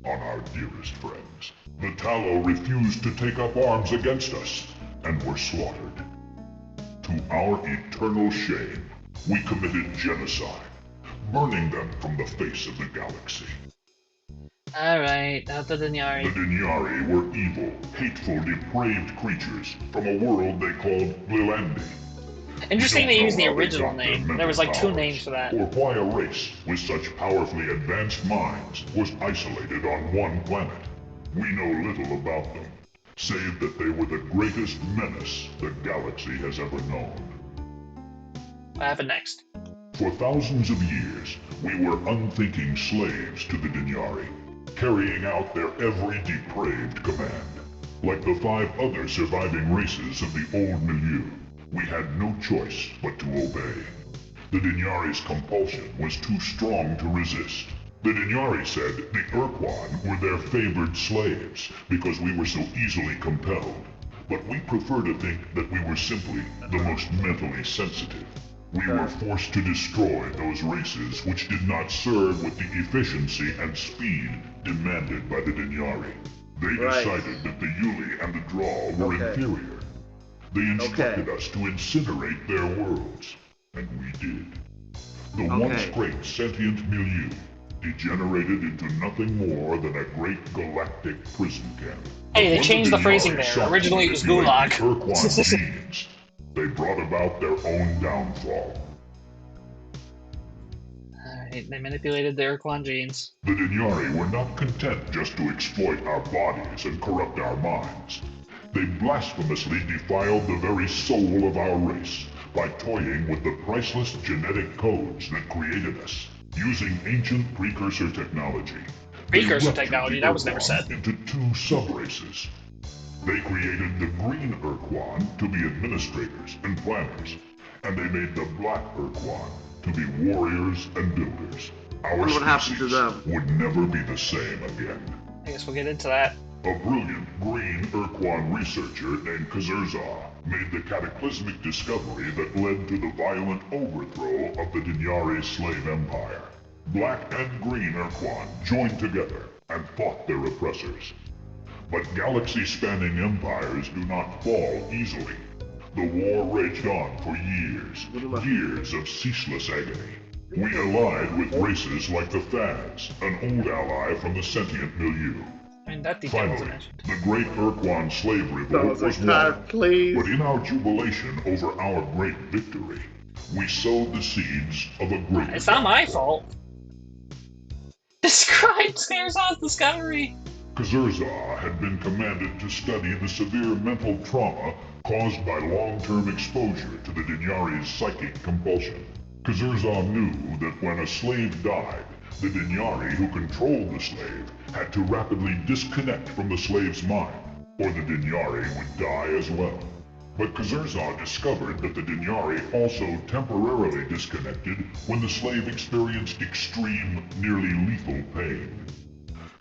on our dearest friends. The Tallow refused to take up arms against us and were slaughtered. To our eternal shame, we committed genocide, burning them from the face of the galaxy. Alright, the Dinyari. The Dinyari were evil, hateful, depraved creatures from a world they called Glilandi. Interesting they used the original name. There was like 2 names for that. Or why a race with such powerfully advanced minds was isolated on one planet. We know little about them, save that they were the greatest menace the galaxy has ever known. What happened next? For thousands of years, we were unthinking slaves to the Dinyari, carrying out their every depraved command. Like the 5 other surviving races of the old milieu, we had no choice but to obey. The Dinyari's compulsion was too strong to resist. The Dinyari said the Urquan were their favored slaves because we were so easily compelled, but we prefer to think that we were simply the most mentally sensitive. We were forced to destroy those races which did not serve with the efficiency and speed demanded by the Dinyari. They decided that the Yuli and the Draw were inferior. They instructed us to incinerate their worlds, and we did. The once great sentient milieu degenerated into nothing more than a great galactic prison camp. Hey, they changed the phrasing there. Originally it was Gulag. Urquan genes, they brought about their own downfall. Alright, they manipulated the Urquan genes. The Dinyari were not content just to exploit our bodies and corrupt our minds. They blasphemously defiled the very soul of our race by toying with the priceless genetic codes that created us, using ancient precursor technology. Precursor technology? That was never said. Into 2 sub-races. They created the Green Urquan to be administrators and planners, and they made the Black Urquan to be warriors and builders. Our species would never be the same again. I guess we'll get into that. A brilliant green Urquan researcher named Kazurzah made the cataclysmic discovery that led to the violent overthrow of the Dinyari slave empire. Black and green Urquan joined together and fought their oppressors. But galaxy-spanning empires do not fall easily. The war raged on for years, years of ceaseless agony. We allied with races like the Fads, an old ally from the sentient milieu. I mean, that detail wasn't Finally, mentioned. the great Urquan slave revolt was won. But in our jubilation over our great victory, we sowed the seeds of a great It's not my fault. Describe Kazurzah's discovery. Kazurzah had been commanded to study the severe mental trauma caused by long-term exposure to the Dinyari's psychic compulsion. Kazurzah knew that when a slave died, the Dinyari who controlled the slave had to rapidly disconnect from the slave's mind, or the Dinyari would die as well. But Kazurzah discovered that the Dinyari also temporarily disconnected when the slave experienced extreme, nearly lethal pain.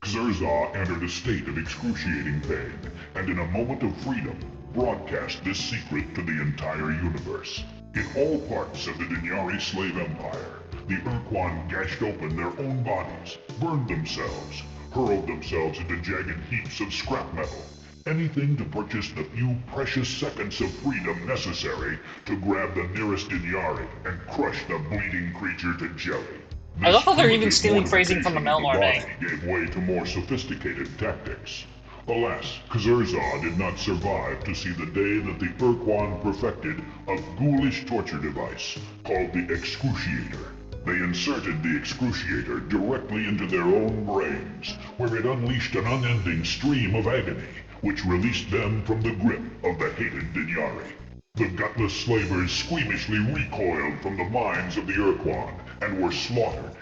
Kazurzah entered a state of excruciating pain, and in a moment of freedom, broadcast this secret to the entire universe. In all parts of the Dinyari slave empire, the Urquan gashed open their own bodies, burned themselves, hurled themselves into jagged heaps of scrap metal, anything to purchase the few precious seconds of freedom necessary to grab the nearest Dinyari and crush the bleeding creature to jelly. I love how they're even stealing phrasing from the Melmar Bay. Gave way to more sophisticated tactics. Alas, Kazurza did not survive to see the day that the Urquan perfected a ghoulish torture device called the Excruciator. They inserted the Excruciator directly into their own brains, where it unleashed an unending stream of agony, which released them from the grip of the hated Dinyari. The gutless slavers squeamishly recoiled from the minds of the Urquan and were slaughtered.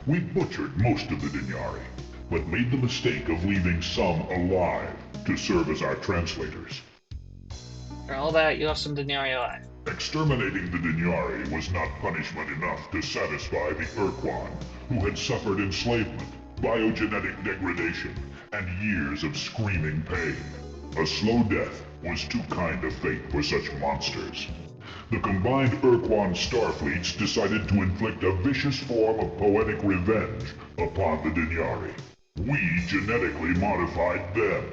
We butchered most of the Dinyari, but made the mistake of leaving some alive to serve as our translators. For all that, you left some Dinyari alive. Exterminating the Dinyari was not punishment enough to satisfy the Urquan, who had suffered enslavement, biogenetic degradation, and years of screaming pain. A slow death was too kind a fate for such monsters. The combined Urquan starfleets decided to inflict a vicious form of poetic revenge upon the Dinyari. We genetically modified them.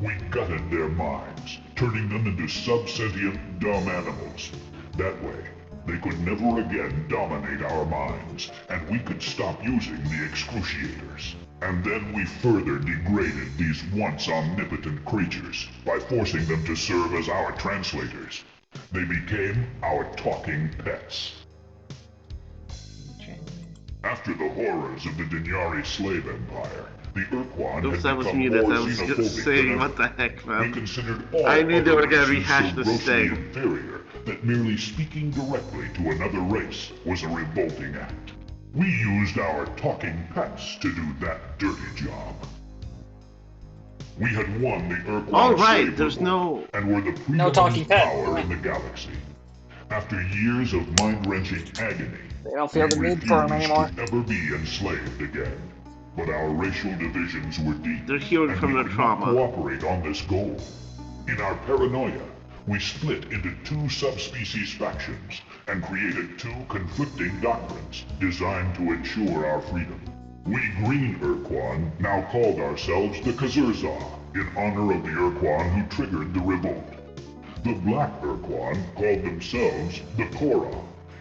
We gutted their minds, turning them into sub-sentient, dumb animals. That way, they could never again dominate our minds, and we could stop using the Excruciators. And then we further degraded these once omnipotent creatures by forcing them to serve as our translators. They became our talking pets. After the horrors of the Dinyari slave empire, the Urquan had become more xenophobic than ever. What the heck, man? We considered all I knew they were gonna other rehash races this so grossly thing. inferior that merely speaking directly to another race was a revolting act. We used our talking pets to do that dirty job. We had won the Urquan All right, slave there's revolt no... and were the talking predominant pet. power in the galaxy. After years of mind-wrenching agony, They don't feel the we need for him refused anymore. to ever be enslaved again. But our racial divisions were deep, They're healing and from we their could not trauma. cooperate on this goal. In our paranoia, we split into two subspecies factions and created two conflicting doctrines designed to ensure our freedom. We Green Urquan now called ourselves the Kazurza, in honor of the Urquan who triggered the revolt. The Black Urquan called themselves the Korra,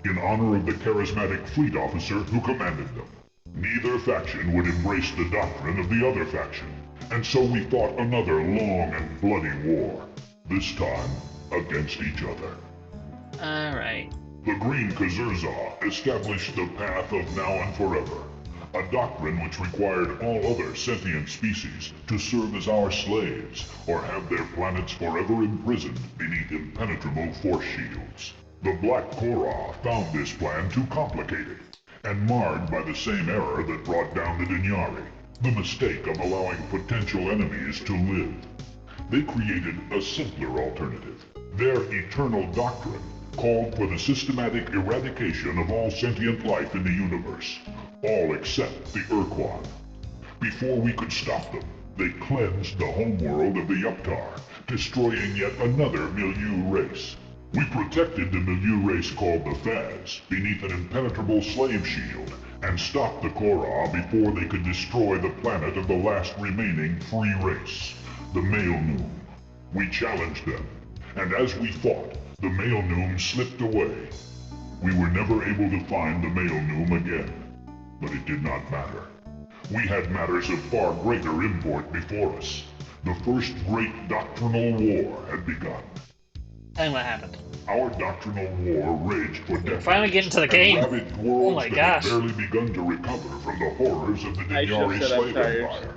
in honor of the charismatic fleet officer who commanded them. Neither faction would embrace the doctrine of the other faction, and so we fought another long and bloody war, this time against each other. Alright. The Green Kazurza established the path of now and forever, a doctrine which required all other sentient species to serve as our slaves or have their planets forever imprisoned beneath impenetrable force shields. The Black Korra found this plan too complicated, and marred by the same error that brought down the Dinyari, the mistake of allowing potential enemies to live. They created a simpler alternative. Their eternal doctrine called for the systematic eradication of all sentient life in the universe, all except the Urquan. Before we could stop them, they cleansed the homeworld of the Yuptar, destroying yet another milieu race. We protected the milieu race called the Faz beneath an impenetrable slave shield, and stopped the Korra before they could destroy the planet of the last remaining free race, the Male Noom. We challenged them, and as we fought, the Male Noom slipped away. We were never able to find the Male Noom again, but it did not matter. We had matters of far greater import before us. The first great doctrinal war had begun. And what happened? Our doctrinal war raged for decades. Finally getting to the game. And ravaged worlds Oh my that gosh. had barely begun to recover from the horrors of the I should've Dinyari said I'm slave tired. empire.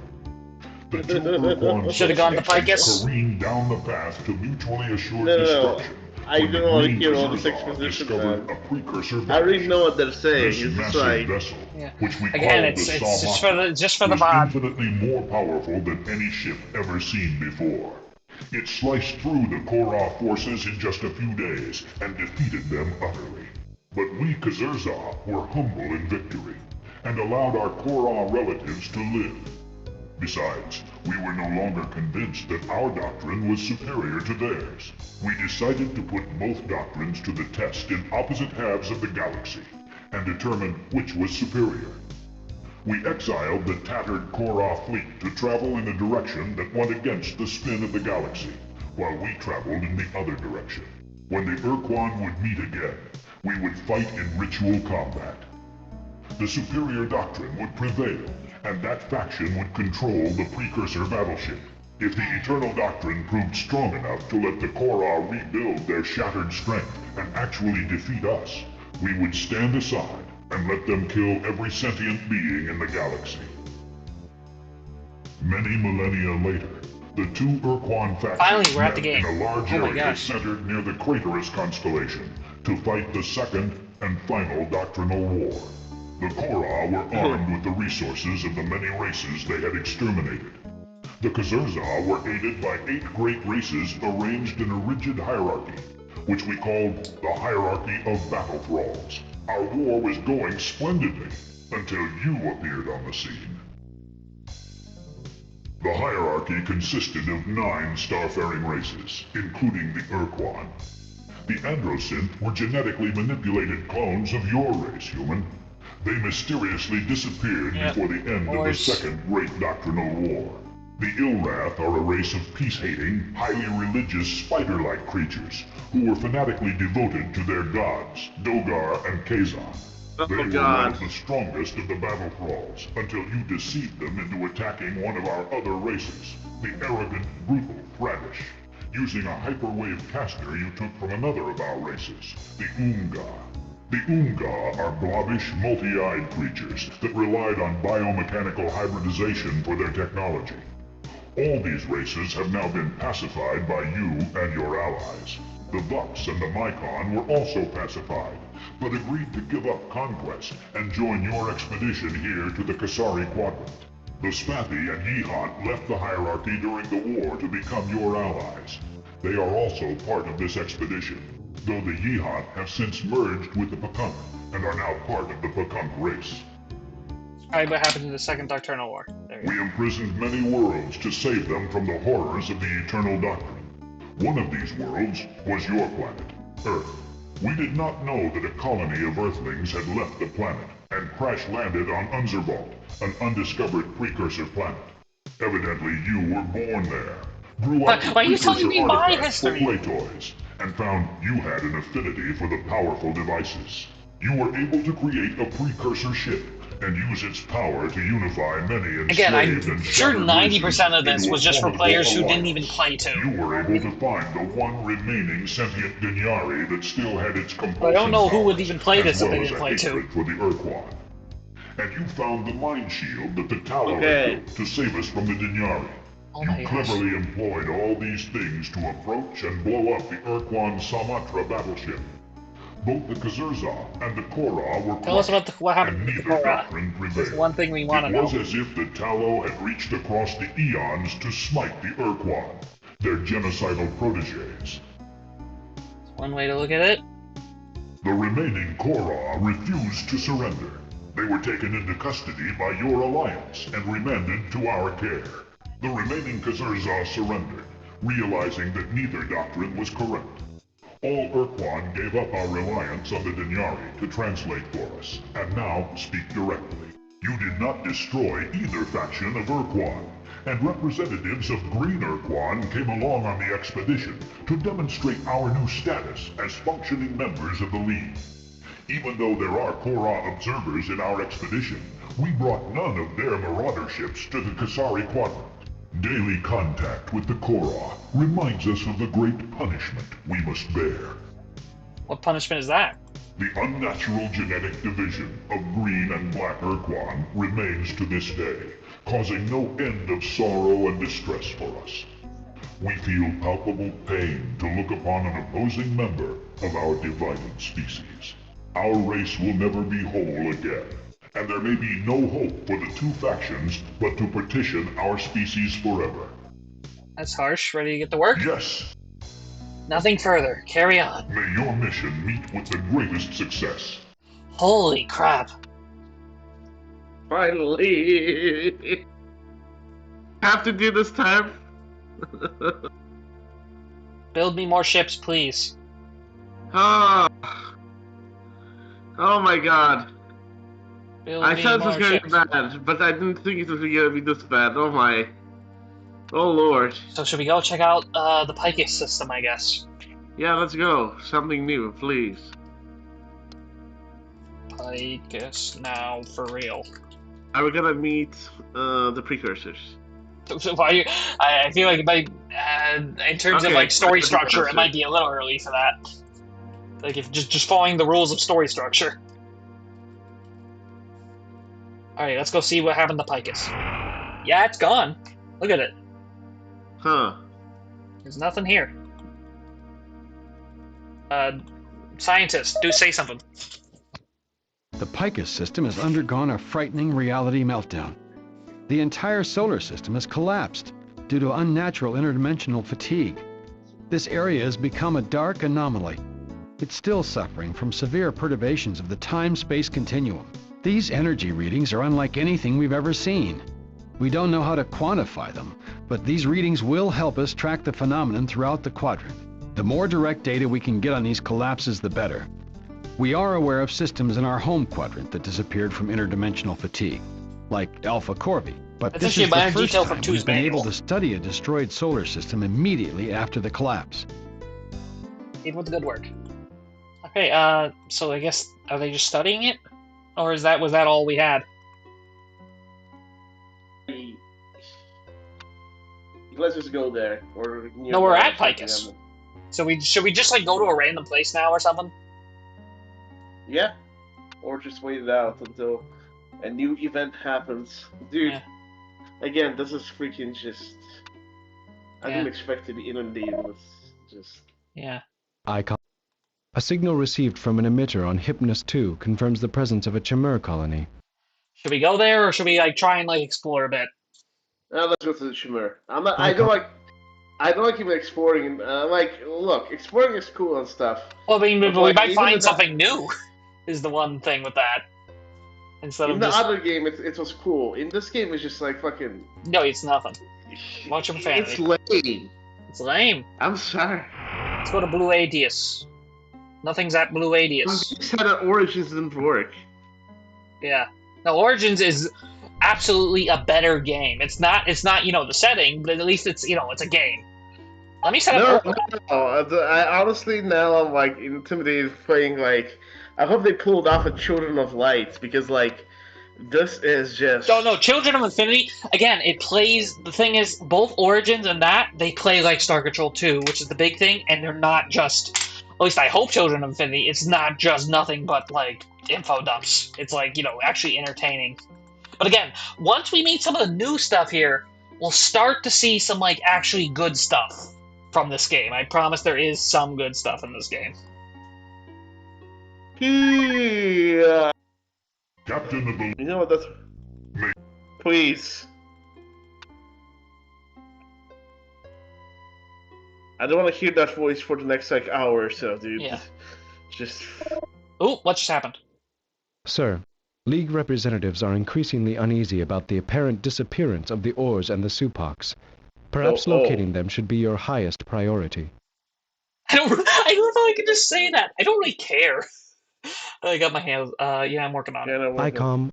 The two Urquan Should've gone to subsections Picus. careened down the path to mutually assured No. destruction. I when the don't want to Green hear all this Kazurza exposition, discovered man. a precursor I already know what they're saying. This It's just massive like... vessel, Yeah. which we Again, called it's the just for the was VOD. infinitely more powerful than any ship ever seen before. It sliced through the Korra forces in just a few days and defeated them utterly. But we Kazurza were humble in victory, and allowed our Korra relatives to live. Besides, we were no longer convinced that our doctrine was superior to theirs. We decided to put both doctrines to the test in opposite halves of the galaxy, and determine which was superior. We exiled the tattered Korra fleet to travel in a direction that went against the spin of the galaxy, while we traveled in the other direction. When the Urquan would meet again, we would fight in ritual combat. The superior doctrine would prevail, and that faction would control the precursor battleship. If the Eternal Doctrine proved strong enough to let the Korra rebuild their shattered strength and actually defeat us, we would stand aside and let them kill every sentient being in the galaxy. Many millennia later, the two Urquan factions Finally, we're at the met in game. a large Oh my area gosh. centered near the Craterus constellation to fight the second and final doctrinal war. The Korra were armed with the resources of the many races they had exterminated. The Kazurza were aided by 8 great races arranged in a rigid hierarchy, which we called the Hierarchy of Battle Thralls. Our war was going splendidly until you appeared on the scene. The hierarchy consisted of 9 starfaring races, including the Urquan. The Androsynth were genetically manipulated clones of your race, human. They mysteriously disappeared before the end of the Second Great Doctrinal War. The Ilrath are a race of peace-hating, highly religious, spider-like creatures who were fanatically devoted to their gods, Dogar and Kazan. They were one of the strongest of the Battle Thralls, until you deceived them into attacking one of our other races, the arrogant, brutal Fradish, using a hyperwave caster you took from another of our races, the Oomga. The Oomga are blobbish, multi-eyed creatures that relied on biomechanical hybridization for their technology. All these races have now been pacified by you and your allies. The Vux and the Mycon were also pacified, but agreed to give up conquest and join your expedition here to the Kasari Quadrant. The Spathi and Yeehant left the hierarchy during the war to become your allies. They are also part of this expedition, though the Yeehant have since merged with the Pakunk and are now part of the Pakunk race. Alright, what happened in the Second Doctrinal War? We imprisoned many worlds to save them from the horrors of the Eternal Doctrine. One of these worlds was your planet, Earth. We did not know that a colony of Earthlings had left the planet and crash-landed on Unzerbalt, an undiscovered precursor planet. Evidently you were born there, grew up with precursor artifacts for play toys, and found you had an affinity for the powerful devices. You were able to create a precursor ship and use its power to unify many enslaved Again, I'm and sure shattered 90% of this races was just for into a players who formidable didn't even play 2. You were able to find the one remaining sentient Dinyari that still had its compulsion I don't know who would powers, even play this as if well they as didn't a play 2. hatred for the Urquan. And you found the mind shield that the Tallow had built to save us from the Dinyari. You cleverly employed all these things to approach and blow up the Urquan Samatra battleship. Both the Kazurza and the Korra were Tell us about what happened and with the neither Korra. doctrine prevailed. That's one thing we want to know. It was as if the Tallow had reached across the eons to smite the Urquan, their genocidal proteges. One way to look at it. The remaining Korra refused to surrender. They were taken into custody by your alliance and remanded to our care. The remaining Kazurza surrendered, realizing that neither doctrine was correct. All Urquan gave up our reliance on the Dinyari to translate for us, and now speak directly. You did not destroy either faction of Urquan, and representatives of Green Urquan came along on the expedition to demonstrate our new status as functioning members of the League. Even though there are Korra observers in our expedition, we brought none of their marauder ships to the Kasari Quadrant. Daily contact with the Korra reminds us of the great punishment we must bear. What punishment is that? The unnatural genetic division of Green and Black Urquan remains to this day, causing no end of sorrow and distress for us. We feel palpable pain to look upon an opposing member of our divided species. Our race will never be whole again, and there may be no hope for the two factions but to partition our species forever. That's harsh. Ready to get to work? Yes. Nothing further. Carry on. May your mission meet with the greatest success. Holy crap. Finally. Have to do this time. Build me more ships, please. Oh my god. Build I me thought it was more going to ships. be bad, but I didn't think it was going to be this bad. Oh my. Oh lord. So should we go check out the Picus system, I guess? Yeah, let's go. Something new, please. Picus now, for real. Are we gonna meet the precursors? I feel like it might, in terms of like story structure, it might be a little early for that. Like if just following the rules of story structure. All right, let's go see what happened to Picus. Yeah, it's gone. Look at it. Huh. There's nothing here. Scientist, do say something. The Picus system has undergone a frightening reality meltdown. The entire solar system has collapsed due to unnatural interdimensional fatigue. This area has become a dark anomaly. It's still suffering from severe perturbations of the time-space continuum. These energy readings are unlike anything we've ever seen. We don't know how to quantify them, but these readings will help us track the phenomenon throughout the quadrant. The more direct data we can get on these collapses, the better. We are aware of systems in our home quadrant that disappeared from interdimensional fatigue, like Alpha Corvi, but this is the first time we've been able to study a destroyed solar system immediately after the collapse. Keep with the good work. Okay, so I guess, are they just studying it? Or was that all we had? Let's just go there. Or no, we're at Picus. So should we just like go to a random place now or something? Yeah. Or just wait it out until a new event happens. Dude, yeah. Again, this is freaking just... I didn't expect to be inundated with just... Yeah. Icon. A signal received from an emitter on Hypnos 2 confirms the presence of a Chimera colony. Should we go there, or should we like try and like explore a bit? Let's go to the Chimera. I don't like even exploring. Look, exploring is cool and stuff. Well, I mean, we might find something new. Is the one thing with that. Instead of the other game, it was cool. In this game, it's just like fucking. No, it's nothing. Much of a fan. It's lame. It's lame. I'm sorry. Let's go to Blue Adius. Nothing's at Blue Adius. You said that Origins didn't work. Yeah. No, Origins is absolutely a better game. It's not the setting, but at least it's it's a game. Let me set up. No. I honestly now I'm like intimidated playing like. I hope they pulled off a Children of Light because like this is just. No, Children of Infinity. Again, it plays. The thing is, both Origins and that they play like Star Control 2, which is the big thing, and they're not just. At least I hope Children of Infinity. It's not just nothing but like info dumps. It's like actually entertaining. But again, once we meet some of the new stuff here, we'll start to see some like actually good stuff from this game. I promise there is some good stuff in this game. Yeah. Captain of the... You know what, that's... Please. I don't want to hear that voice for the next, like, hour or so, dude. Yeah. Just... Oh, what just happened? Sir, League representatives are increasingly uneasy about the apparent disappearance of the ores and the Supox. Perhaps locating them should be your highest priority. I don't know if I can just say that. I don't really care. I got my hands. Yeah, I'm working on it. ICOM.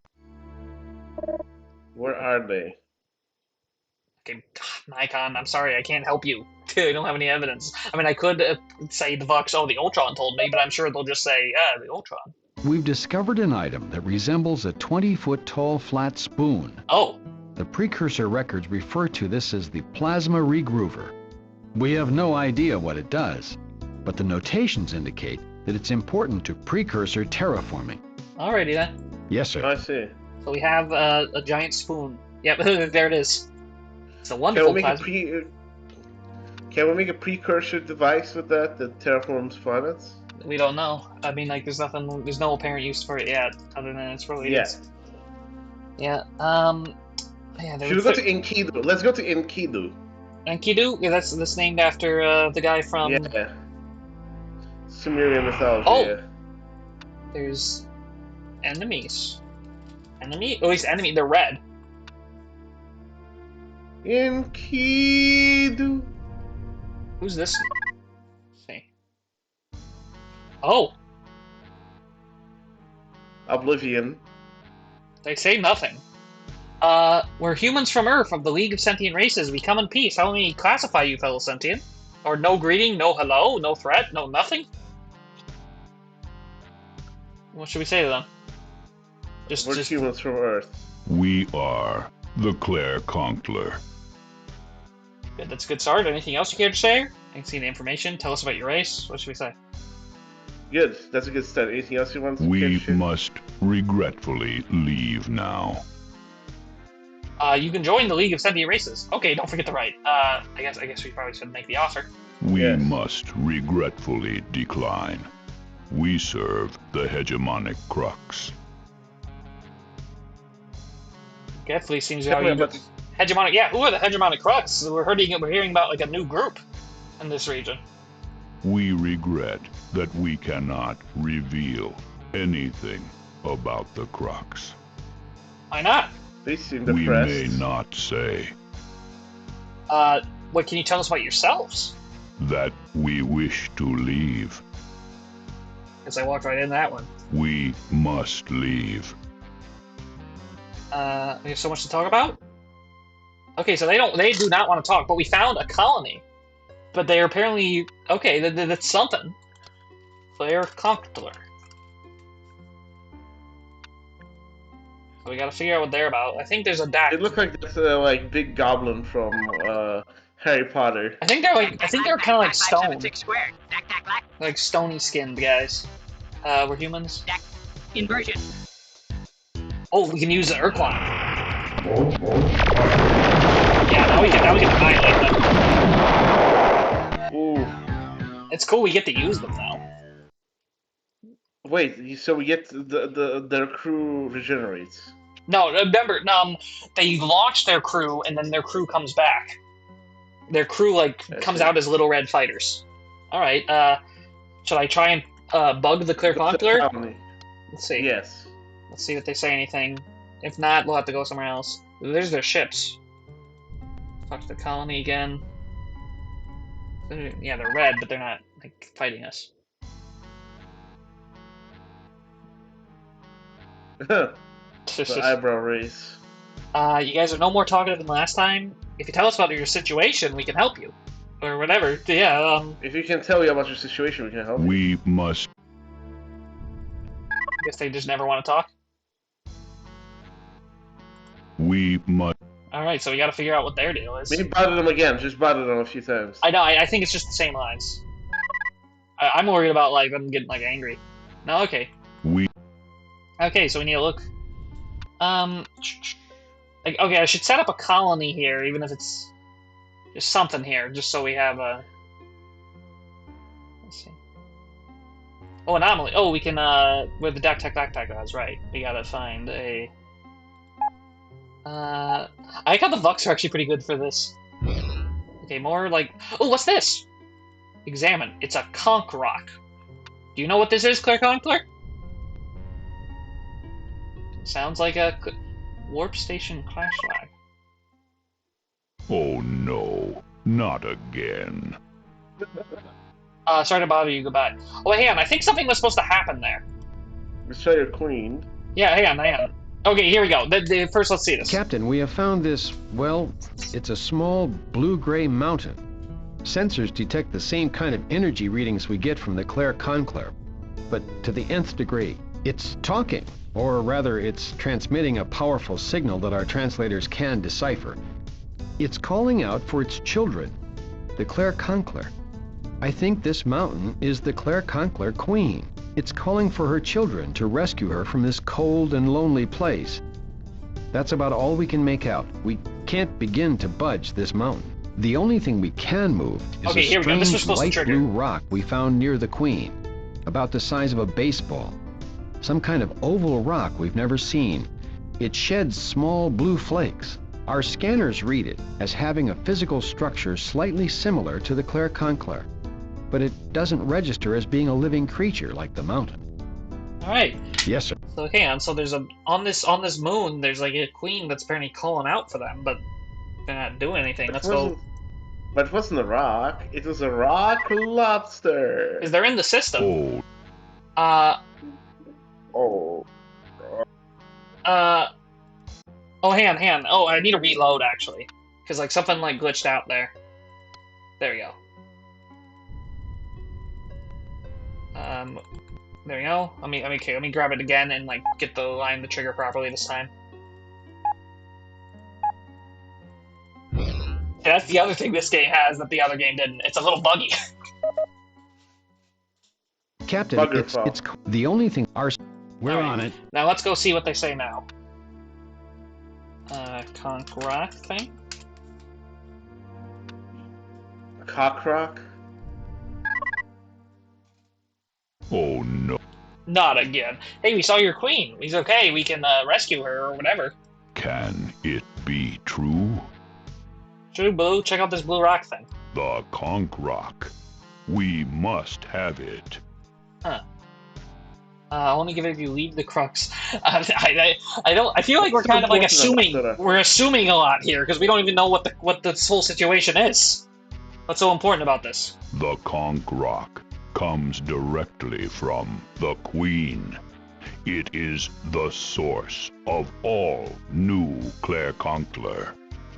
Where are they? Okay, Nikon, I'm sorry, I can't help you. I don't have any evidence. I mean, I could say the Vox, the Ultron told me, but I'm sure they'll just say, the Ultron. We've discovered an item that resembles a 20-foot-tall flat spoon. Oh. The precursor records refer to this as the plasma regroover. We have no idea what it does, but the notations indicate that it's important to precursor terraforming. Alrighty then. Yes, sir. I see. So we have a giant spoon. Yep, there it is. It's a wonderful plasma. Can we make a precursor device with that terraforms planets? We don't know. I mean, like, there's no apparent use for it yet, other than it's related. Yeah. Yeah. Should we go to Enkidu? Let's go to Enkidu. Enkidu? Yeah, that's named after the guy from... Yeah. Sumerian mythology. Oh! Yeah. There's enemies. At least enemy, they're red. Enkidu. Who's this? Let's see. Oh! Oblivion. They say nothing. We're humans from Earth, of the League of Sentient Races. We come in peace. How may we classify you, fellow sentient? Or no greeting, no hello, no threat, no nothing? What should we say to them? We're humans from Earth. We are the Claire Conqueror. Good, that's a good start. Anything else you care to share? I can see the information. Tell us about your race. What should we say? Good, that's a good start. Anything else you want to We share? must regretfully leave now. You can join the League of Sentient Races. Okay, don't forget to write. I guess we probably should make the offer. We must regretfully decline. We serve the hegemonic crux. Definitely seems how you hegemonic. Yeah, who are the hegemonic crux? We're hearing about like a new group in this region. We regret that we cannot reveal anything about the crux. Why not? They seem We depressed. may not say What can you tell us about yourselves? that we wish to leave. Because I walked right in that one. We must leave. We have so much to talk about? Okay, so they do not want to talk, but we found a colony. But they're apparently, okay, that's something. Claire Conqueror. So we gotta figure out what they're about. I think there's a DAC. It looked like this like big goblin from Harry Potter. I think they're kind of like stone. Squared. Like stony skinned guys. We're humans. Inversion. Oh, we can use the Urquan. Yeah, now we can annihilate them. Ooh. It's cool we get to use them now. Wait, so we get their crew regenerates. No, remember, they launch their crew and then their crew comes back. Their crew comes out as little red fighters. All right. Should I try and bug the Claire Conqueror? Let's see. Yes. Let's see if they say anything. If not, we'll have to go somewhere else. There's their ships. Talk to the colony again. Yeah, they're red, but they're not fighting us. The eyebrow raise. You guys are no more talkative than last time. If you tell us about your situation, we can help you. Or whatever. Yeah, If you can tell me about your situation, we can help you. We must. I guess they just never want to talk. We must. Alright, so we gotta figure out what their deal is. Maybe bother them again. Just bother them a few times. I know, I think it's just the same lines. I'm worried about them getting angry. No, okay. Okay, so we need to look. Okay, I should set up a colony here, even if it's just something here, just so we have a. Let's see. Oh, anomaly. Oh, we can where the Tech is right. We gotta find a. I got the Vux are actually pretty good for this. Okay, more oh, what's this? Examine. It's a conch rock. Do you know what this is, Claire Conqueror? Sounds like a warp station crash flag. Oh no, not again. Sorry to bother you. Goodbye. Oh, hang on. I think something was supposed to happen there. Destroy your queen. Yeah, hang on. Okay, here we go. First, let's see this. Captain, we have found this, well, it's a small blue-gray mountain. Sensors detect the same kind of energy readings we get from the Claire Conqueror, but to the nth degree. It's talking, or rather, it's transmitting a powerful signal that our translators can decipher. It's calling out for its children, the Claire Conqueror. I think this mountain is the Claire Conqueror Queen. It's calling for her children to rescue her from this cold and lonely place. That's about all we can make out. We can't begin to budge this mountain. The only thing we can move is a strange light blue rock we found near the Queen, about the size of a baseball. Some kind of oval rock we've never seen. It sheds small blue flakes. Our scanners read it as having a physical structure slightly similar to the Claire Conqueror, but it doesn't register as being a living creature like the mountain. All right. Yes, sir. So hang on. So there's on this moon, there's a queen that's apparently calling out for them, but they're not doing anything. Let's go. But it wasn't a rock. It was a rock lobster. Because they're in the system. Oh. Oh, hang on. Oh, I need to reload actually, because something glitched out there. There we go. There we go. Let me grab it again and get the trigger properly this time. That's the other thing this game has that the other game didn't. It's a little buggy. Captain, it's the only thing. We're on it. Now let's go see what they say now. Conk rock thing. Cock rock. Oh no. Not again. Hey, we saw your queen. He's okay. We can rescue her or whatever. Can it be true? True, Blue. Check out this blue rock thing. The conch rock. We must have it. Huh. I'll only give it if you leave the crux. I don't. I feel like we're kind of like assuming. We're assuming a lot here because we don't even know what this whole situation is. What's so important about this? The conch rock comes directly from the Queen. It is the source of all new Clairconcler.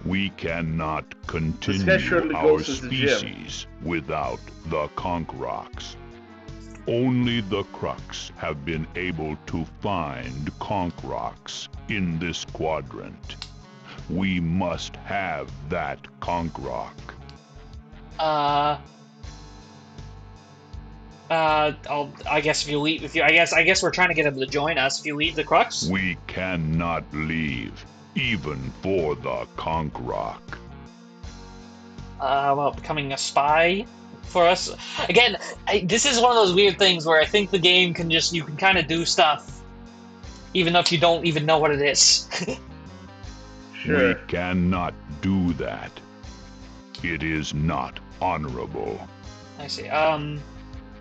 We cannot continue our species without the conch rocks. Only the Crux have been able to find conch rocks in this quadrant. We must have that conch rock. I guess if you leave, I guess we're trying to get him to join us. If you leave the Crux, we cannot leave, even for the conch rock. Well, becoming a spy for us again. This is one of those weird things where I think the game can you can kind of do stuff, even if you don't even know what it is. Sure. We cannot do that. It is not honorable. I see.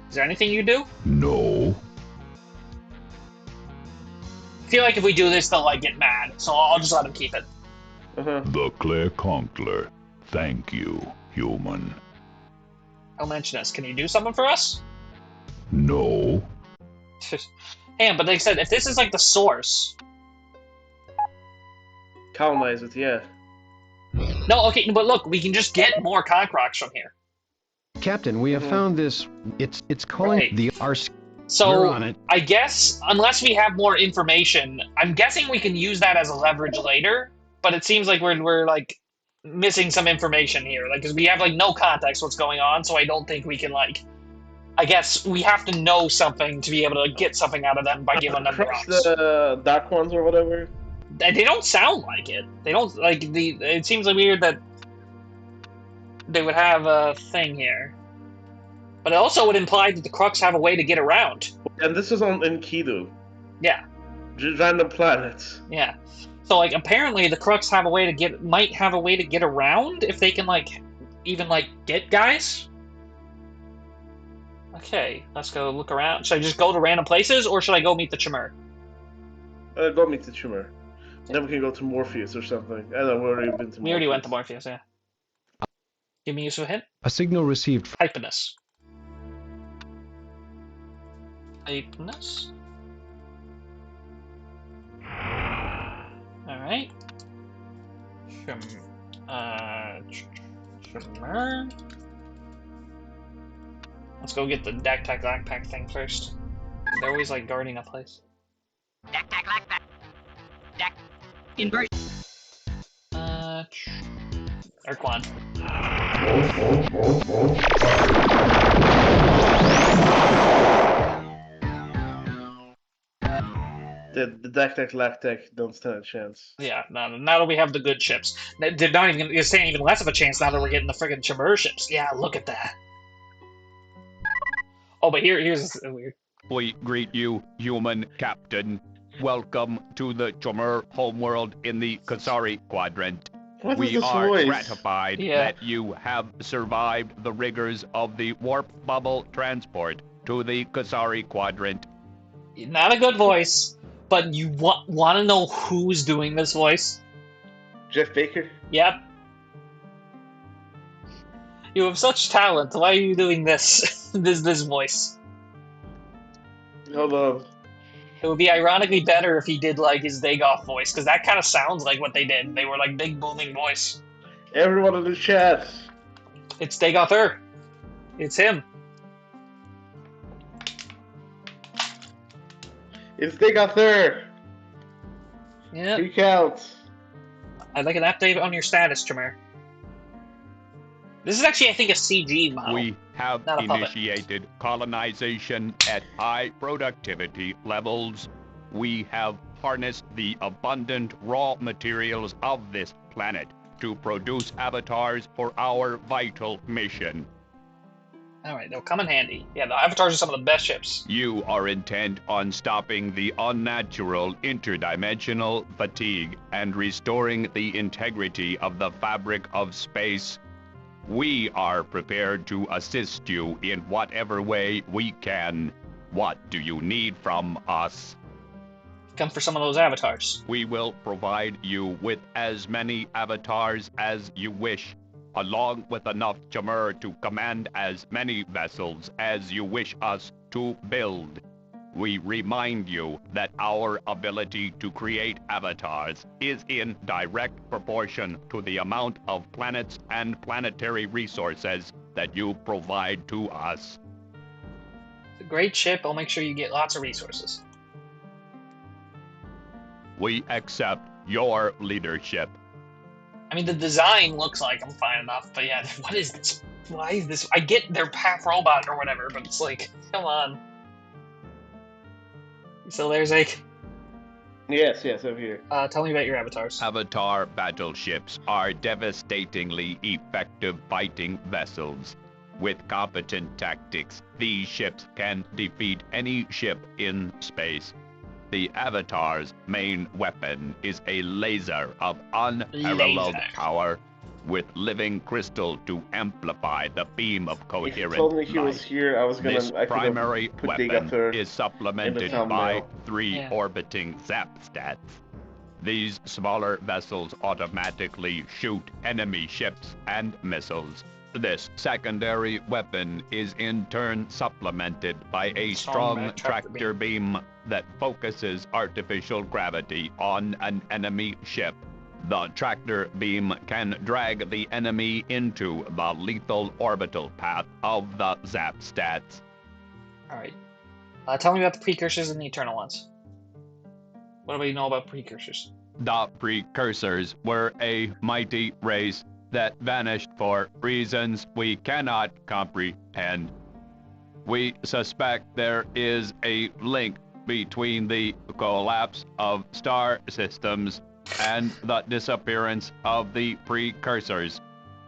Is there anything you do? No. I feel like if we do this, they'll get mad, so I'll just let them keep it. The Clairconcler. Thank you, human. I'll mention this. Can you do something for us? No. Damn, but they said if this is the source. Colonize it, yeah. No, okay, but look, we can just get more conch rocks from here. Captain, we have found this. It's calling the So we're on it. I guess unless we have more information, I'm guessing we can use that as a leverage later. But it seems like we're missing some information here, because we have no context what's going on. So I don't think we can I guess we have to know something to be able to get something out of them by giving them the rocks. The dark ones or whatever. They don't sound like it. They don't It seems weird that they would have a thing here, but it also would imply that the Crux have a way to get around. And this is on Enkidu. Yeah. Just random planets. Yeah. So apparently the Crux might have a way to get around if they can even get guys. Okay, let's go look around. Should I just go to random places or should I go meet the Chimera? Go meet the Chimera. Then we can go to Morpheus or something. I don't know, we already been to Morpheus. We already went to Morpheus, yeah. Give me a useful hint. A signal received. Hypeness. Hypeness. Alright. Shimmer. Let's go get the Dak-Tac Lack-Pack thing first. They're always guarding a place. Dak-Tac Lack-Pack. Dak. Inversion. Urquan. The Dak-Tac Lack-Tac don't stand a chance. Yeah, now that we have the good ships. They're not even, you're saying even less of a chance now that we're getting the friggin' Chimera ships. Yeah, look at that. Oh, but here's weird. We greet you, human captain. Welcome to the Chimera homeworld in the Kasari quadrant. We are gratified that you have survived the rigors of the warp bubble transport to the Kasari quadrant. Not a good voice, but you want to know who's doing this voice? Jeff Baker? Yep. You have such talent. Why are you doing this? this voice? Hold on. It would be ironically better if he did his Dagoff voice, because that kind of sounds like what they did. They were big booming voice. Everyone in the chat. It's Dagoffer. It's him. It's Dagoffer. Yeah. He counts. I'd like an update on your status, Tremere. This is actually, I think, a CG model. We have not a puppet. initiated colonization at high productivity levels. We have harnessed the abundant raw materials of this planet to produce avatars for our vital mission. Alright, they'll come in handy. Yeah, the avatars are some of the best ships. You are intent on stopping the unnatural interdimensional fatigue and restoring the integrity of the fabric of space. We are prepared to assist you in whatever way we can. What do you need from us? Come for some of those avatars. We will provide you with as many avatars as you wish, along with enough Chamur to command as many vessels as you wish us to build. We remind you that our ability to create avatars is in direct proportion to the amount of planets and planetary resources that you provide to us. It's a great ship. I'll make sure you get lots of resources. We accept your leadership. I mean, the design looks like I'm fine enough, but yeah, what is this? Why is this? I get they're half robot or whatever, but it's like, come on. So there's like... Yes, over here. Tell me about your avatars. Avatar battleships are devastatingly effective fighting vessels. With competent tactics, these ships can defeat any ship in space. The Avatar's main weapon is a laser of unparalleled power, with living crystal to amplify the beam of coherent If you told me he light. was here, I was gonna. This primary weapon is supplemented by 3 Yeah. orbiting zap stats. These smaller vessels automatically shoot enemy ships and missiles. This secondary weapon is in turn supplemented by a strong tractor beam that focuses artificial gravity on an enemy ship. The tractor beam can drag the enemy into the lethal orbital path of the zap stats. Alright. Tell me about the precursors and the eternal ones. What do we know about precursors? The precursors were a mighty race that vanished for reasons we cannot comprehend. We suspect there is a link between the collapse of star systems and the disappearance of the precursors.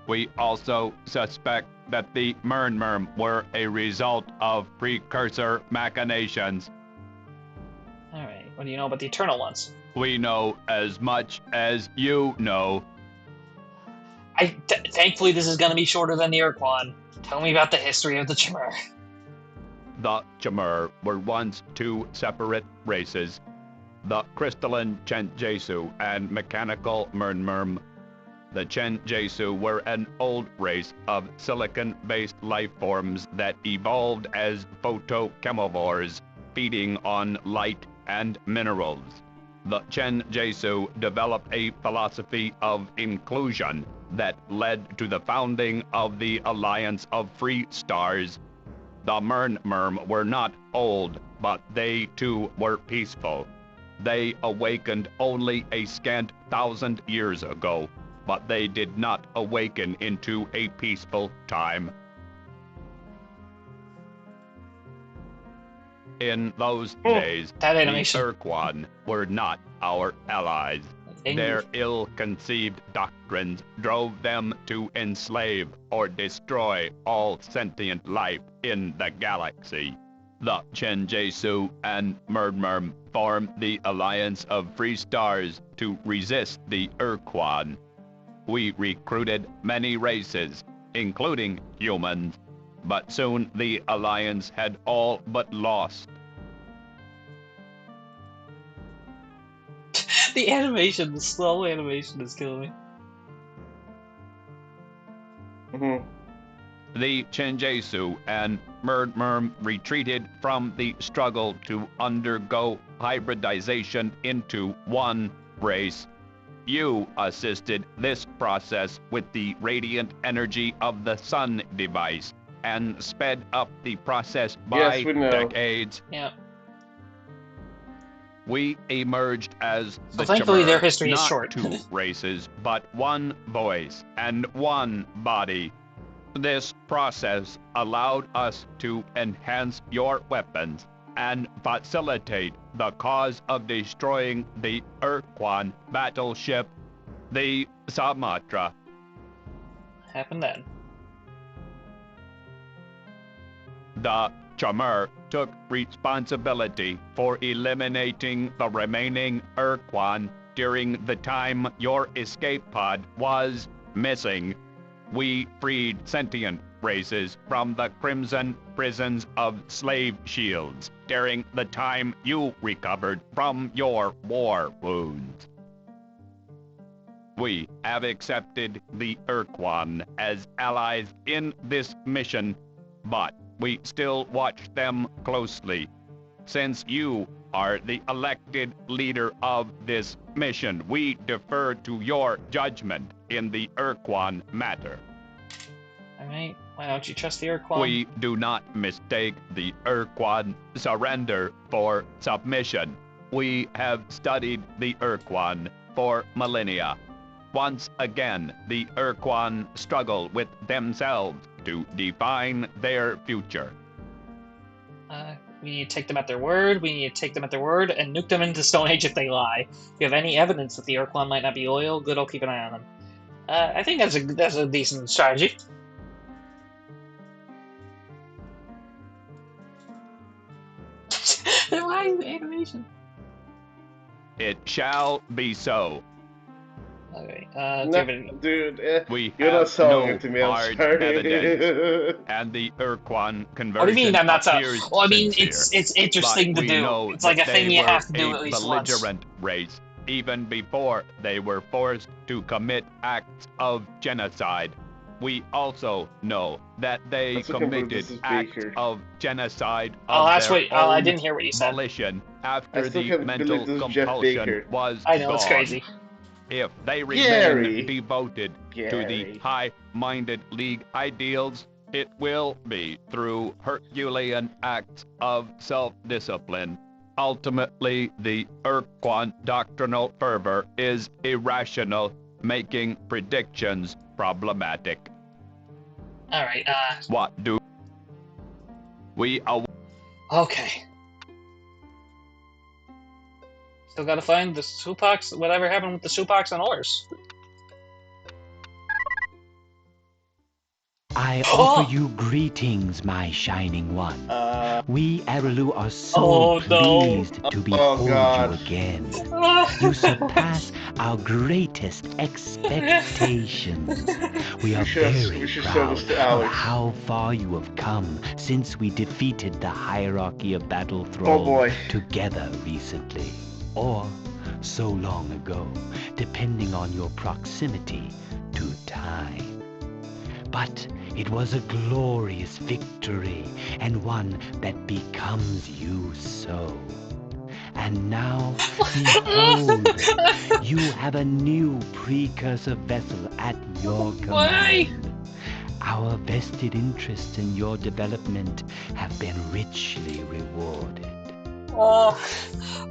We also suspect that the Mernmerm were a result of precursor machinations. Alright, what do you know about the eternal ones? We know as much as you know. Thankfully, this is going to be shorter than the Urquan. Tell me about the history of the Chamur. The Chamur were once 2 separate races, the crystalline Chenjesu and mechanical Mernmerm. The Chenjesu were an old race of silicon-based life forms that evolved as photochemivores, feeding on light and minerals. The Chenjesu developed a philosophy of inclusion that led to the founding of the Alliance of Free Stars. The Mernmerm were not old, but they too were peaceful. They awakened only a scant 1,000 years ago, but they did not awaken into a peaceful time. In those days, the Urquan were not our allies. Their ill-conceived doctrines drove them to enslave or destroy all sentient life in the galaxy. The Chenjesu and Mernmerm formed the Alliance of Free Stars to resist the Urquan. We recruited many races, including humans, but soon the Alliance had all but lost. The animation, the slow animation is killing me. The Chenjesu and Mernmerm retreated from the struggle to undergo hybridization into one race. You assisted this process with the radiant energy of the Sun device and sped up the process by decades. Yeah. We emerged as the thankfully Chamur, their history is not short. 2 races, but one voice and one body. This process allowed us to enhance your weapons and facilitate the cause of destroying the Urquan battleship, the Sumatra. Happened then. The Chumur took responsibility for eliminating the remaining Urquan during the time your escape pod was missing. We freed sentient races from the crimson prisons of slave shields during the time you recovered from your war wounds. We have accepted the Urquan as allies in this mission, but we still watch them closely. Since you are the elected leader of this mission, we defer to your judgment in the Urquan matter. Alright, why don't you trust the Urquan? We do not mistake the Urquan surrender for submission. We have studied the Urquan for millennia. Once again, the Urquan struggle with themselves to define their future. We need to take them at their word, and nuke them into Stone Age if they lie. If you have any evidence that the Urquan might not be loyal, good, I'll keep an eye on them. I think that's a decent strategy. Why is the animation? It shall be so. Okay, dude, we you're not selling no it to me, I'm hard sorry. evidence, and the Urquan conversion What do you mean I'm not selling? appears Well, I mean, sincere, it's interesting but to do. we know It's like that a thing they you were have to do a at least once. belligerent race, even before they were forced to commit acts of genocide. We also know that they committed acts of genocide of their I own didn't hear what you said. volition after the can't mental believe this is Jeff compulsion Baker. was I know, gone. it's crazy. If they remain Gary. devoted to the high-minded League ideals, it will be through Herculean acts of self-discipline. Ultimately, the Urquan doctrinal fervor is irrational, making predictions problematic. Alright, What do we okay. Still gotta find the Supax, whatever happened with the Supax and ores. I offer you greetings, my shining one. We Arelu are so pleased to behold you again. You surpass our greatest expectations. We are very proud of how far you have come since we defeated the hierarchy of battle thralls together recently. Or so long ago, depending on your proximity to time. But it was a glorious victory, and one that becomes you so. And now, behold, you have a new precursor vessel at your command. Our vested interests in your development have been richly rewarded. Oh,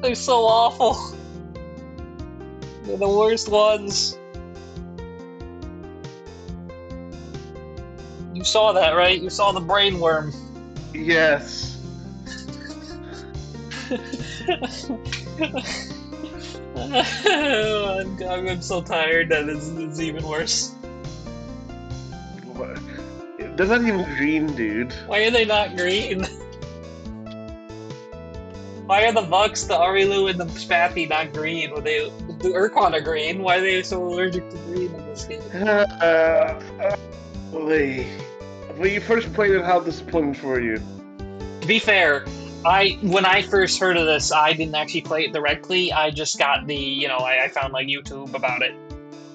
they're so awful. They're the worst ones. You saw that, right? You saw the brain worm. Yes. I'm so tired that it's even worse. They're not even green, dude. Why are they not green? Why are the Vux, the Arilu, and the Spathi not green? The Urquan are green. Why are they so allergic to green in this game? When you first played it, how disappointed were you? To be fair, when I first heard of this, I didn't actually play it directly. I just got the, I found like YouTube about it.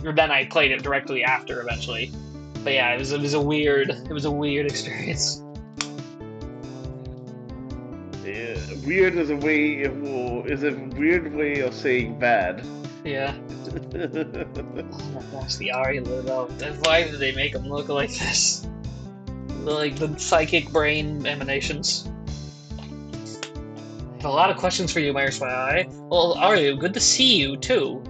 Or then I played it directly after eventually. But yeah, it was a weird experience. Yeah, weird is a weird way of saying bad. Yeah. Oh my gosh, the Arilu though. Why did they make them look like this? Like the psychic brain emanations. I have a lot of questions for you, Mayor Spy. Well, Arilu, good to see you too.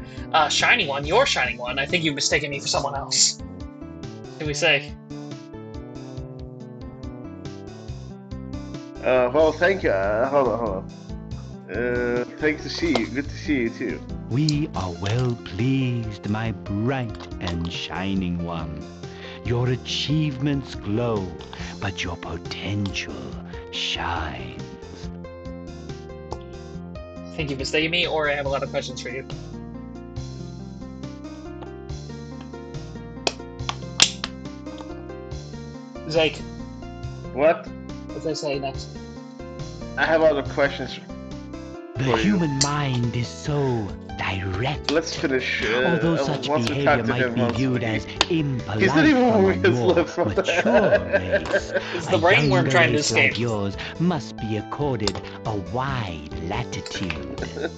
Shining One, your Shining One. I think you've mistaken me for someone else. What do we say? Well, thank you. Hold on. Thanks to see you. Good to see you too. We are well pleased, my bright and shining one. Your achievements glow, but your potential shines. Thank you for staying me, or I have a lot of questions for you. Zeke. What? What did I say next? I have other questions. The human mind is so direct. Let's finish. Although such behavior might be viewed as impolite He's not even from moving his your lips. mature race, It's the brainworm trying to escape. Like yours must be accorded a wide latitude.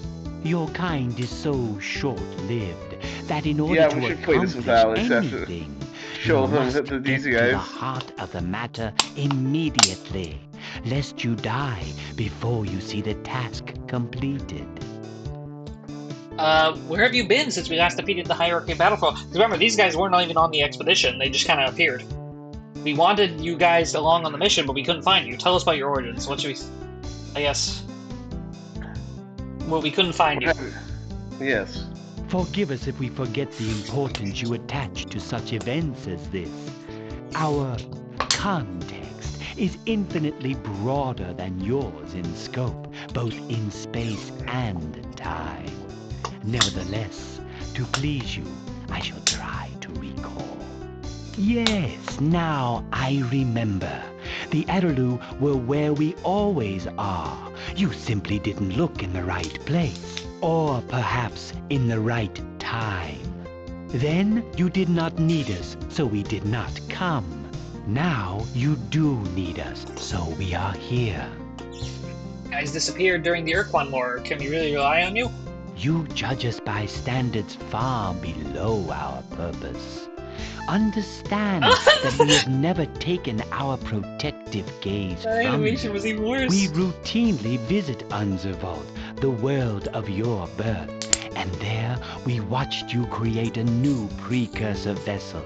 Your kind is so short-lived that in order to accomplish anything, you must get to the heart of the matter immediately, lest you die before you see the task completed. Where have you been since we last defeated the Hierarchy Battlefront? Remember, these guys weren't even on the expedition, they just kind of appeared. We wanted you guys along on the mission, but we couldn't find you. Tell us about your origins. What should we... I guess... Well, we couldn't find you. Yes. Forgive us if we forget the importance you attach to such events as this. Our context is infinitely broader than yours in scope, both in space and time. Nevertheless, to please you, I shall try to recall. Yes, now I remember. The Araloo were where we always are. You simply didn't look in the right place. Or perhaps in the right time. Then you did not need us, so we did not come. Now you do need us, so we are here. Guys disappeared during the Urquan War. Can we really rely on you? You judge us by standards far below our purpose. Understand that we have never taken our protective gaze from animation was even worse. We routinely visit Unzervold, the world of your birth, and there we watched you create a new precursor vessel.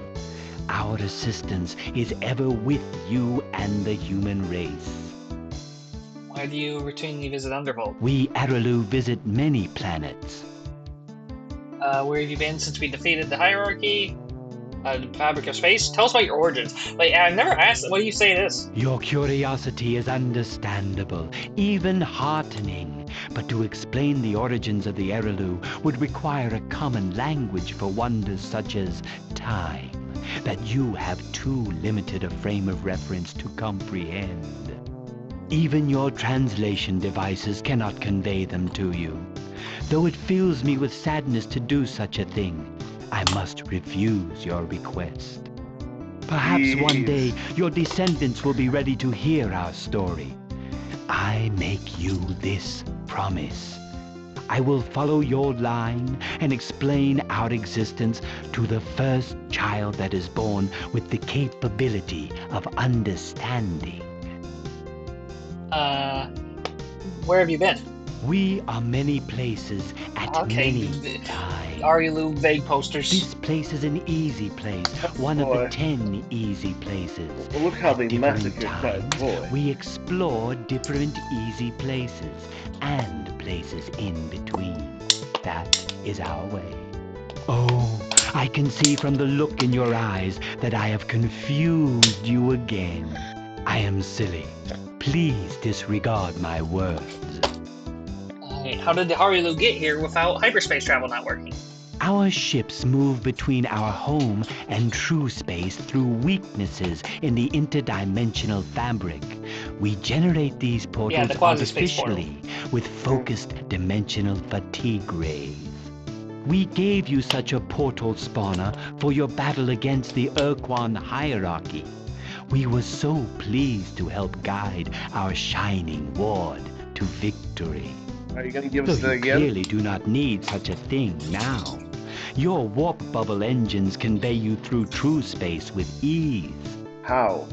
Our assistance is ever with you and the human race. Why do you routinely visit Undervold? We Araloo visit many planets. Where have you been since we defeated the Hierarchy? The fabric of space? Tell us about your origins. Like, I've never asked, what do you say this? Your curiosity is understandable, even heartening. But to explain the origins of the Araloo would require a common language for wonders such as time, that you have too limited a frame of reference to comprehend. Even your translation devices cannot convey them to you. Though it fills me with sadness to do such a thing, I must refuse your request. Perhaps one day your descendants will be ready to hear our story. I make you this promise. I will follow your line and explain our existence to the first child that is born with the capability of understanding. Where have you been? We are many places at many times. Araloo vague posters. This place is an easy place, one of the 10 easy places. Well, look how they massacred that boy. We explore different easy places and places in between. That is our way. Oh, I can see from the look in your eyes that I have confused you again. I am silly. Please disregard my words. How did the Araloo get here without hyperspace travel not working? Our ships move between our home and true space through weaknesses in the interdimensional fabric. We generate these portals artificially with focused dimensional fatigue rays. We gave you such a portal spawner for your battle against the Urquan hierarchy. We were so pleased to help guide our shining ward to victory. Are you going to give us that again? You clearly do not need such a thing now. Your warp bubble engines convey you through true space with ease. How?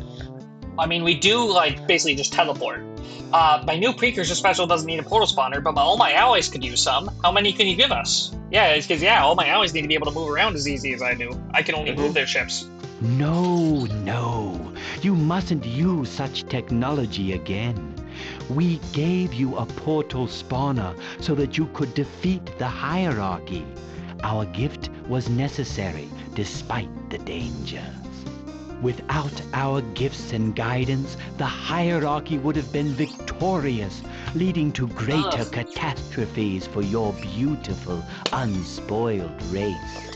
I mean, we do, like, basically just teleport. My new precursor special doesn't need a portal spawner, but all my allies could use some. How many can you give us? Yeah, it's because, all my allies need to be able to move around as easy as I do. I can only move their ships. No. You mustn't use such technology again. We gave you a portal spawner so that you could defeat the hierarchy. Our gift was necessary despite the dangers. Without our gifts and guidance, the hierarchy would have been victorious, leading to greater catastrophes for your beautiful, unspoiled race.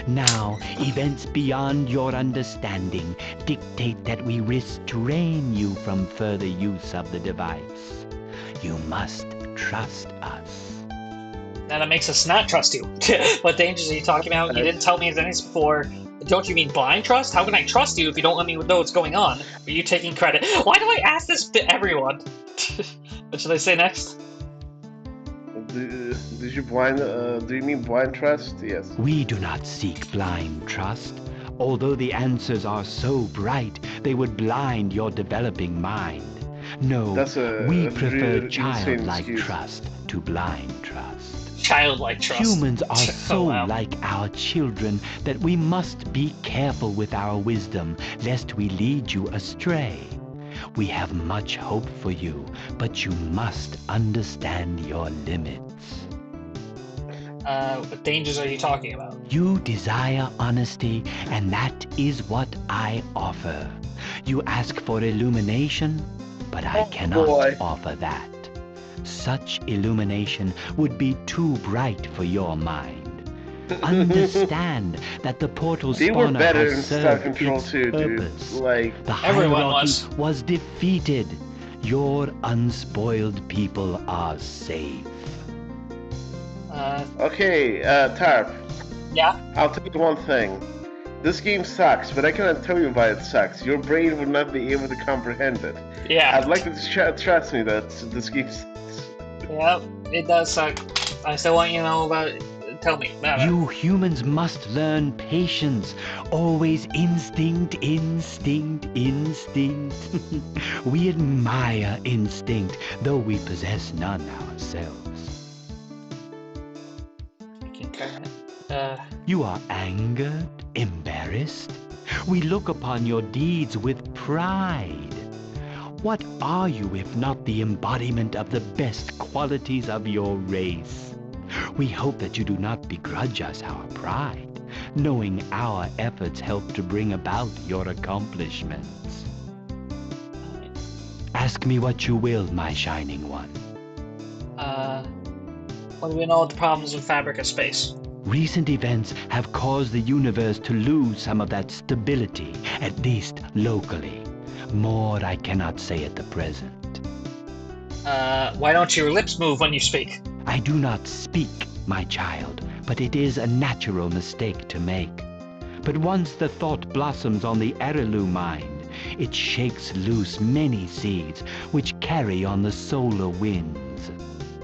Now, events beyond your understanding dictate that we restrain you from further use of the device. You must trust us. That makes us not trust you. What dangers are you talking about? You didn't tell me anything before. Don't you mean blind trust? How can I trust you if you don't let me know what's going on? Are you taking credit? Why do I ask this to everyone? What should I say next? Do you mean blind trust? Yes. We do not seek blind trust. Although the answers are so bright, they would blind your developing mind. No, we prefer childlike trust to blind trust. Childlike trust. Humans are so like our children that we must be careful with our wisdom, lest we lead you astray. We have much hope for you, but you must understand your limits. What dangers are you talking about? You desire honesty, and that is what I offer. You ask for illumination, but I cannot offer that. Such illumination would be too bright for your mind. Understand that the portal spawner has served its purpose. The hierarchy was defeated. Your unspoiled people are safe. Okay, Tarp. Yeah? I'll tell you one thing. This game sucks, but I cannot tell you why it sucks. Your brain would not be able to comprehend it. Yeah. I'd like you to trust me that this game sucks. Yep, it does suck. I still want you to know about it. Tell me. You humans must learn patience. Always instinct. We admire instinct, though we possess none ourselves. You are angered, embarrassed. We look upon your deeds with pride. What are you if not the embodiment of the best qualities of your race? We hope that you do not begrudge us our pride, knowing our efforts help to bring about your accomplishments. Ask me what you will, my shining one. What do we know of the problems with fabric of space? Recent events have caused the universe to lose some of that stability, at least locally. More I cannot say at the present. Why don't your lips move when you speak? I do not speak, my child, but it is a natural mistake to make. But once the thought blossoms on the Arelu mind, it shakes loose many seeds which carry on the solar winds.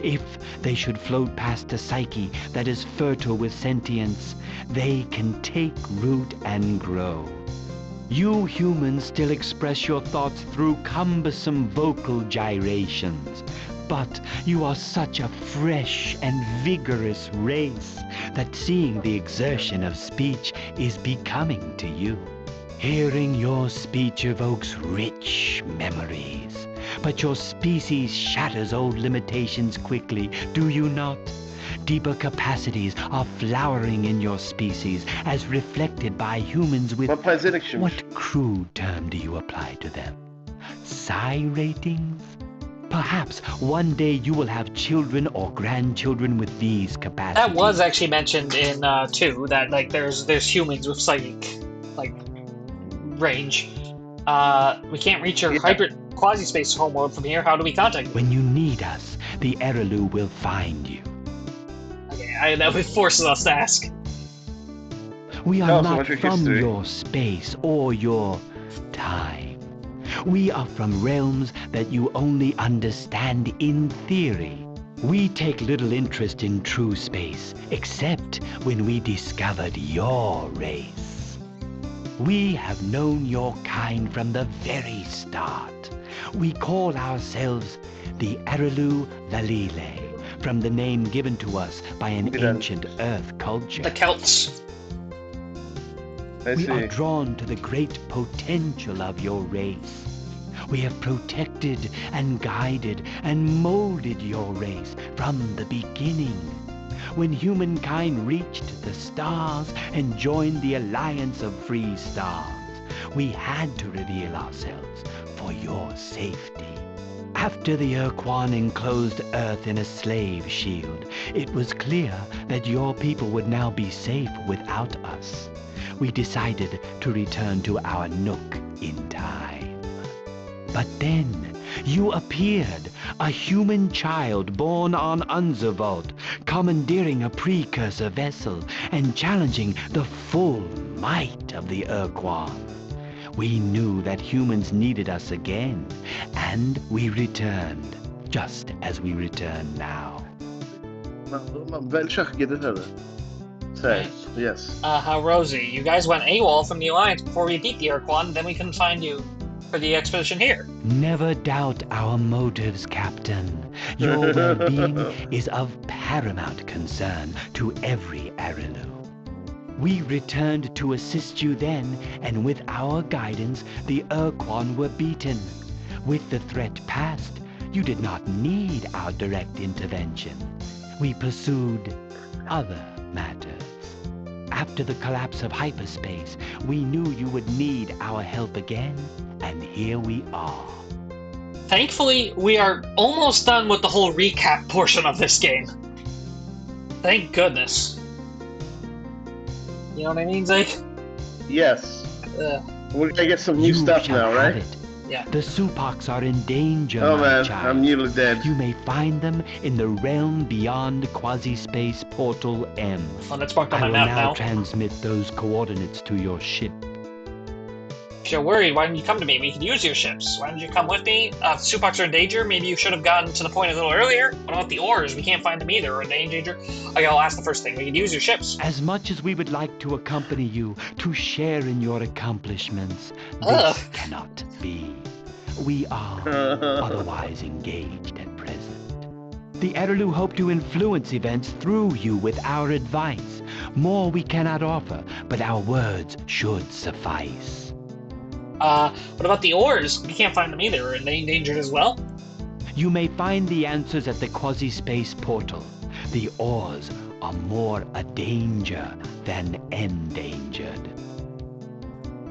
If they should float past a psyche that is fertile with sentience, they can take root and grow. You humans still express your thoughts through cumbersome vocal gyrations, but you are such a fresh and vigorous race that seeing the exertion of speech is becoming to you. Hearing your speech evokes rich memories, but your species shatters old limitations quickly, do you not? Deeper capacities are flowering in your species as reflected by humans with... What crude term do you apply to them? Psi ratings? Perhaps one day you will have children or grandchildren with these capacities. That was actually mentioned in 2, that like there's humans with psychic range. We can't reach your hybrid quasi-space homeworld from here. How do we contact you? When you need us, the Arelu will find you. Okay, that forces us to ask. We are not from your space or your time. We are from realms that you only understand in theory. We take little interest in true space, except when we discovered your race. We have known your kind from the very start. We call ourselves the Arelu Valile, from the name given to us by an ancient Earth culture. The Celts. We are drawn to the great potential of your race. We have protected and guided and molded your race from the beginning. When humankind reached the stars and joined the alliance of free stars, we had to reveal ourselves for your safety. After the Urquan enclosed Earth in a slave shield, it was clear that your people would now be safe without us. We decided to return to our nook in time. But then, you appeared, a human child born on Unzervold, commandeering a precursor vessel and challenging the full might of the Urquan. We knew that humans needed us again, and we returned, just as we return now. Veldig sjakkete henne. Yes. How Rosie, you guys went AWOL from the Alliance before we beat the Urquan, then we couldn't find you for the expedition here. Never doubt our motives, Captain. Your well-being is of paramount concern to every Arelu. We returned to assist you then, and with our guidance, the Urquan were beaten. With the threat past, you did not need our direct intervention. We pursued other matters. After the collapse of hyperspace, we knew you would need our help again, and here we are. Thankfully, we are almost done with the whole recap portion of this game. Thank goodness. You know what I mean, Zeke? Yes. We're gonna get some new stuff now, right? Yeah. The Supocs are in danger, oh my man, child. I'm nearly dead. You may find them in the realm beyond quasi-space portal M. Oh, that's marked on my I will map now now. transmit those coordinates to your ship. If you're worried, why didn't you come to me? We could use your ships. Why didn't you come with me? Supocs are in danger. Maybe you should have gotten to the point a little earlier. What about the ores? We can't find them either. Are they in danger? Okay, I'll ask the first thing. We could use your ships. As much as we would like to accompany you, to share in your accomplishments, this cannot be. We are otherwise engaged at present. The Arelu hope to influence events through you with our advice. More we cannot offer, but our words should suffice. What about the ores? We can't find them either. Are they endangered as well? You may find the answers at the quasi-space portal. The ores are more a danger than endangered.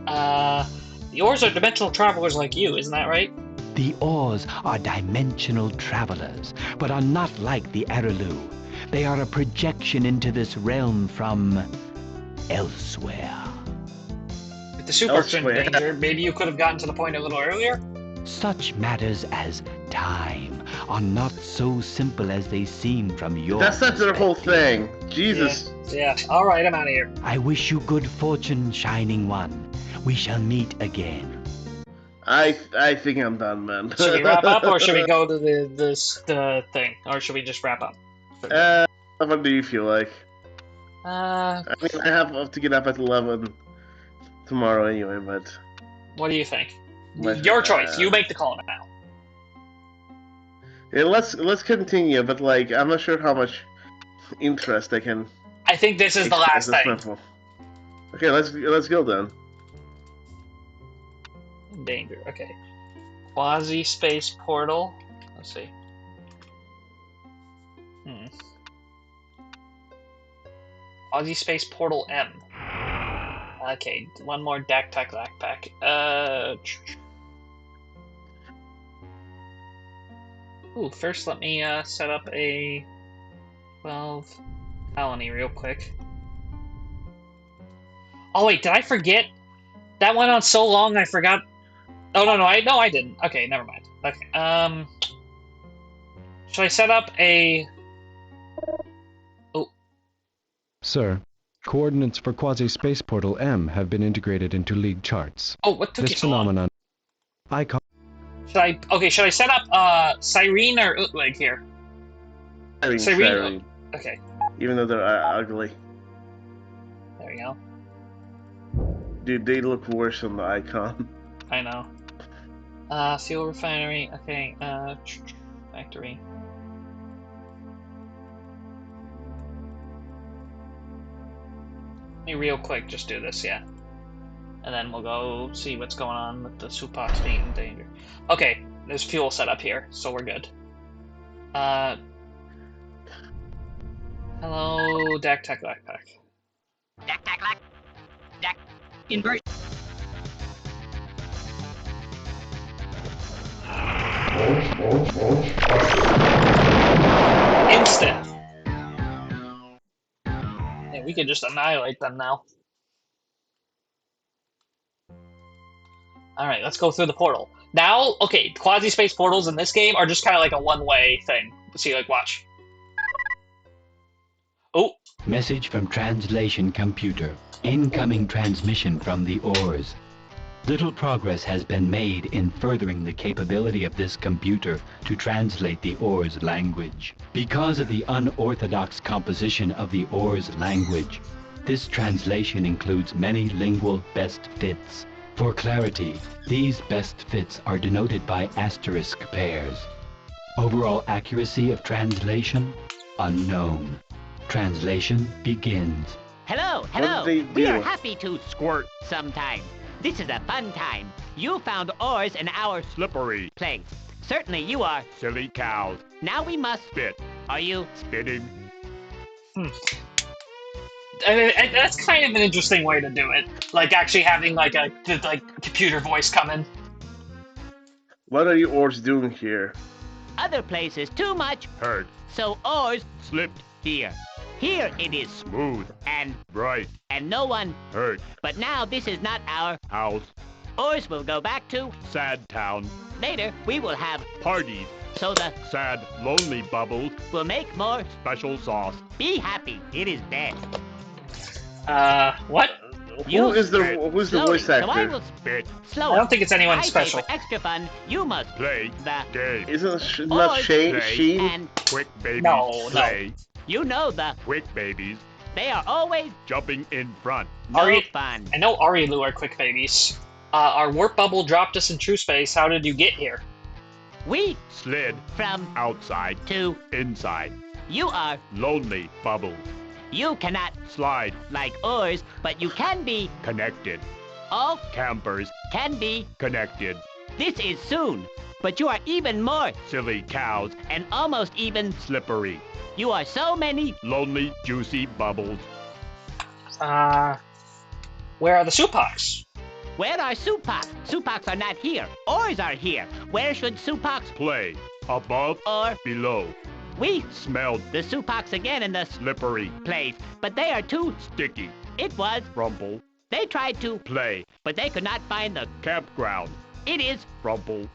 The ores are dimensional travelers like you, isn't that right? The ores are dimensional travelers, but are not like the Arelu. They are a projection into this realm from elsewhere. If the Supocs are in danger, maybe you could have gotten to the point a little earlier? Such matters as time are not so simple as they seem from your That's not the whole thing. Jesus. Yeah. Alright, I'm out of here. I wish you good fortune, Shining One. We shall meet again. I think I'm done, man. Should we wrap up, or should we go to the thing? Or should we just wrap up? What do you feel like? I mean, I have to get up at 11 tomorrow anyway, but... What do you think? Your choice. You make the call now. Yeah, let's continue, but like, I'm not sure how much interest I can... I think this is the last thing. Okay, let's go then. Danger. Okay. Quasi-space portal. Let's see. Quasi-space portal M. Okay, one more Dactac Backpack. Ooh, first let me set up a 12 colony real quick. Oh wait, did I forget? That went on so long I forgot. Oh no, I didn't. Okay, never mind. Okay, should I set up a... Oh. Sir, coordinates for quasi-space portal M have been integrated into League charts. Oh, what took you this so long? phenomenon... Icon... Should I set up, Cyrene or Utlig here? Cyrene. Okay. Even though they're ugly. There we go. Dude, they look worse on the icon. I know. Fuel refinery. Okay. Factory. Let me real quick just do this. Yeah. And then we'll go see what's going on with the Supox being in danger. Okay, there's fuel set up here, so we're good. Hello, Dak Tech Backpack. Dak Tac Lack. Dak. Inversion. Instant! Yeah, we could just annihilate them now. Alright, let's go through the portal. Now, okay, quasi-space portals in this game are just kind of like a one-way thing. See, like, watch. Oh! Message from translation computer. Incoming transmission from the ores. Little progress has been made in furthering the capability of this computer to translate the ores language. Because of the unorthodox composition of the ores language, this translation includes many lingual best fits. For clarity, these best fits are denoted by asterisk pairs. Overall accuracy of translation, unknown. Translation begins. Hello. We are happy to squirt sometime. This is a fun time. You found ores in our slippery place. Certainly you are silly cows. Now we must spit. Are you spitting? And that's kind of an interesting way to do it. Like actually having like a computer voice come in. What are you ores doing here? Other places too much hurt. So ores slipped here. Here it is smooth and bright and no one hurt. But now this is not our house. Ores will go back to Sad Town. Later we will have parties. So the sad, lonely bubbles will make more special sauce. Be happy. It is dead. What? Who's the voice actor? So I will spit slower. I don't think it's anyone special. For extra fun, you must play the game. Isn't not Sheen? And quick babies play. You know the quick babies. They are always jumping in front. No fun. I know Arilu are quick babies. Our warp bubble dropped us in true space. How did you get here? We slid from outside to inside. You are lonely bubbles. You cannot slide like oars, but you can be connected. All campers can be connected. This is soon, but you are even more silly cows and almost even slippery. You are so many lonely, juicy bubbles. Where are the Supox? Where are Supox? Supox are not here. Oars are here. Where should Supox play? Above or below? We smelled the Supox again in the slippery place, but they are too sticky. It was Rumple. They tried to play, but they could not find the campground. It is Rumple.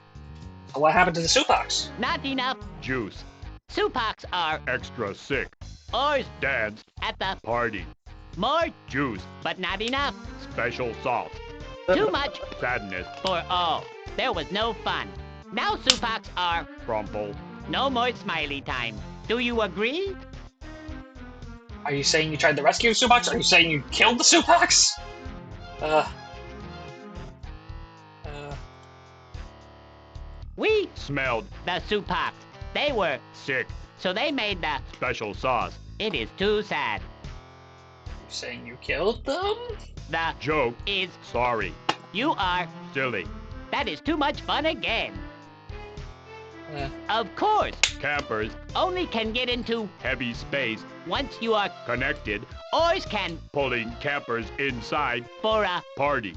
What happened to the Supox? Not enough juice. Supox are extra sick. Oars danced at the party. More juice, but not enough. Special sauce. Too much sadness for all. There was no fun. Now Supox are Crumple. No more smiley time. Do you agree? Are you saying you tried to rescue Supox? Are you saying you killed the Supox? We smelled the Supox. They were sick. So they made the special sauce. It is too sad. You're saying you killed them? The joke is sorry. You are silly. That is too much fun again. Of course. Campers only can get into heavy space once you are connected. Oars can pulling campers inside for a party.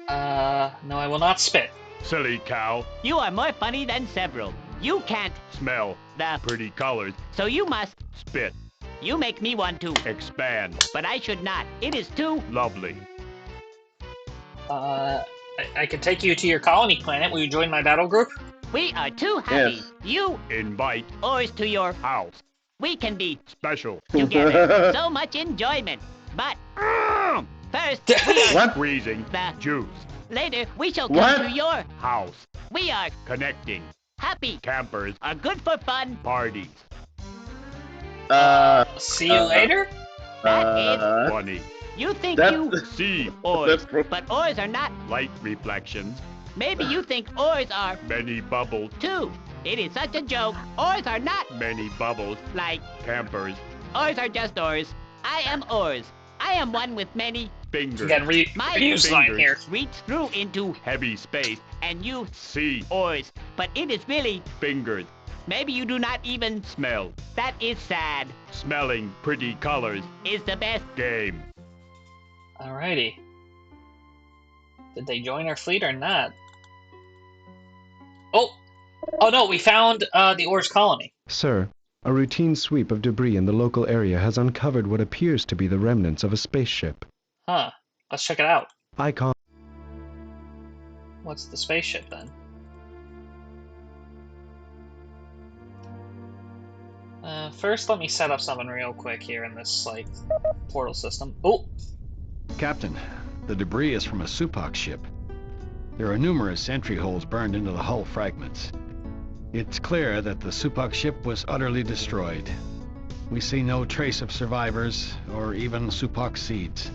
No, I will not spit. Silly cow. You are more funny than several. You can't smell the pretty colors, so you must spit. You make me want to expand, but I should not. It is too lovely. I can take you to your colony planet. Will you join my battle group? We are too happy. Yes. You invite oars to your house. We can be special together. So much enjoyment. But first, we are freezing the juice. Later, we shall come to your house. We are connecting. Happy campers are good for fun parties. See you later. That is funny. You think you see oars, but oars are not light reflections. Maybe you think oars are many bubbles too. It is such a joke. Oars are not many bubbles like campers. Oars are just oars. I am oars. I am one with many fingers. Again, my reuse line here. Reach through into heavy space. And you see oars. But it is really fingers. Maybe you do not even smell. That is sad. Smelling pretty colors is the best game. Alrighty. Did they join our fleet or not? Oh no, we found the Or's colony. Sir, a routine sweep of debris in the local area has uncovered what appears to be the remnants of a spaceship. Huh. Let's check it out. Icon. What's the spaceship then? First, let me set up something real quick here in this, like, portal system. Oh! Captain, the debris is from a Supak ship. There are numerous entry holes burned into the hull fragments. It's clear that the Supak ship was utterly destroyed. We see no trace of survivors, or even Supak seeds.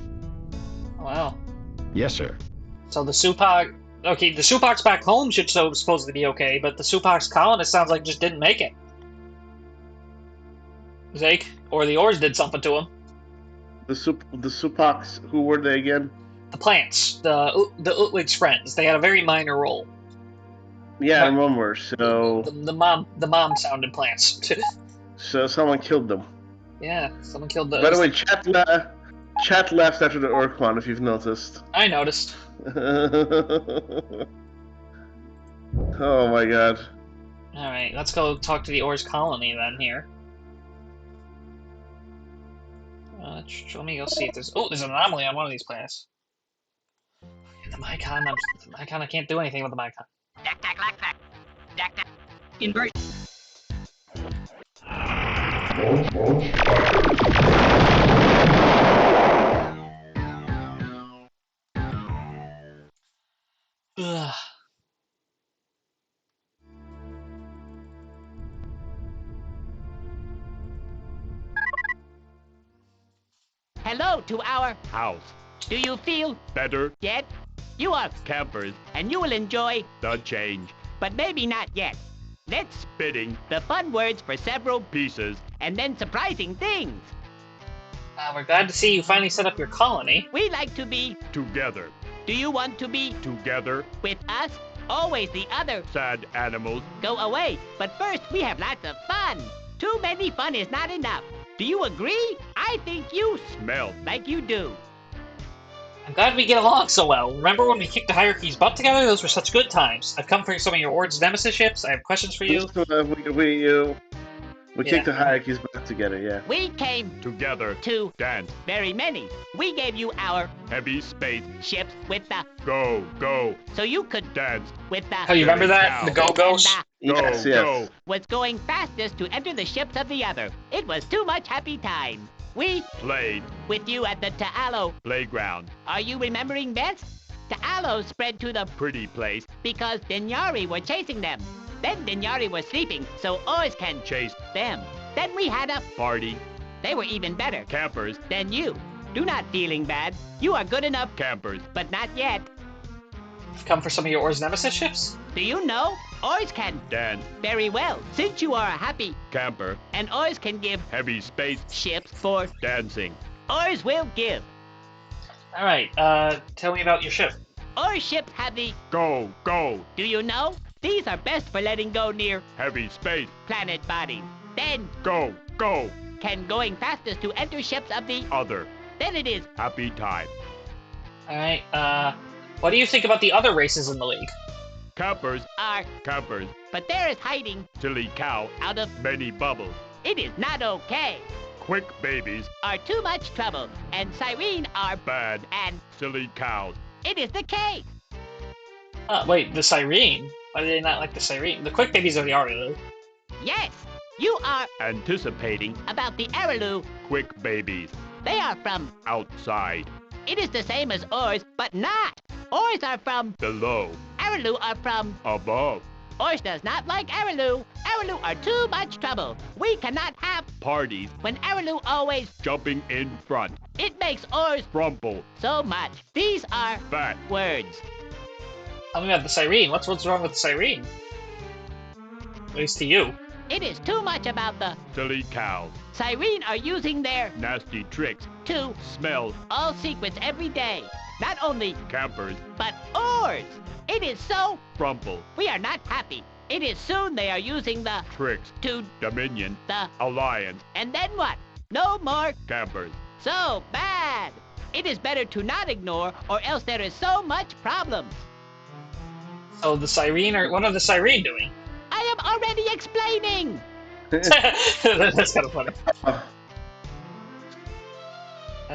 Wow. Yes, sir. So the Supak... Okay, the Supaks back home should supposedly be okay, but the Supaks colonists sounds like just didn't make it. Zake, or the Ors did something to them. The Supaks, who were they again? The plants, the Utlig's friends. They had a very minor role. Yeah, I remember. So the mom sounded plants. So someone killed them. Yeah, someone killed those. By the way, chat left after the Urquan, if you've noticed. I noticed. Oh my god. Alright, let's go talk to the Ors colony then here. Let me go see if there's... Oh, there's an anomaly on one of these planets. The Mycon, I can't do anything with the Mycon. Dak-tack, lack-tack. Dak-tack. Invert. Ugh. Hello to our house. Do you feel better yet? You are campers, and you will enjoy the change. But maybe not yet. Let's spitting the fun words for several pieces and then surprising things. We're glad to see you finally set up your colony. We like to be together. Do you want to be together with us? Always the other sad animals go away. But first, we have lots of fun. Too many fun is not enough. Do you agree? I think you smell like you do. I'm glad we get along so well. Remember when we kicked the Hierarchy's butt together? Those were such good times. I've come for some of your Ord's Nemesis ships. I have questions for you. We kicked the Hierarchy's butt together, yeah. We came together to dance. Very many. We gave you our heavy space ships with the go. So you could dance with the... Oh, you remember that? The go-go's? Yes. Go. Was going fastest to enter the ships of the other. It was too much happy time. We played with you at the Ta'alo playground. Are you remembering best? Ta'alo spread to the pretty place because Dinyari were chasing them. Then Dinyari were sleeping, so Oz can chase them. Then we had a party. They were even better campers than you. Do not feeling bad. You are good enough campers, but not yet. Come for some of your Or's Nemesis ships? Do you know? Oz can dance very well, since you are a happy camper, and Oz can give heavy space ships for dancing. Oz will give. Alright, tell me about your ship. Oz ships have the go. Do you know? These are best for letting go near heavy space planet bodies. Then go. Can going fastest to enter ships of the other. Then it is happy time. Alright, what do you think about the other races in the league? Campers are campers, but there is hiding silly cow out of many bubbles. It is not okay. Quick babies are too much trouble, and Cyrene are bad and silly cows. It is the case. Wait, the Cyrene? Why do they not like the Cyrene? The Quick Babies are the Aralu. Yes, you are anticipating about the Aralu. Quick babies. They are from outside. It is the same as Ors, but not. Ors are from below. Aralu are from above. Ors does not like Aralu. Aralu are too much trouble. We cannot have parties when Aralu always jumping in front. It makes Ors frumple so much. These are fat words. Tell me about the Cyrene. What's wrong with the Cyrene? At least to you. It is too much about the silly cows. Cyrene are using their Nasty tricks. to Smell. all secrets every day. Not only Campers. but ours. It is so Frumple. we are not happy. It is soon they are using the Tricks. to Dominion. the Alliance. and then what? No more Campers. so bad. It is better to not ignore or else there is so much problems. So the Cyrene what are the Cyrene doing? I am already explaining. That's kind of funny.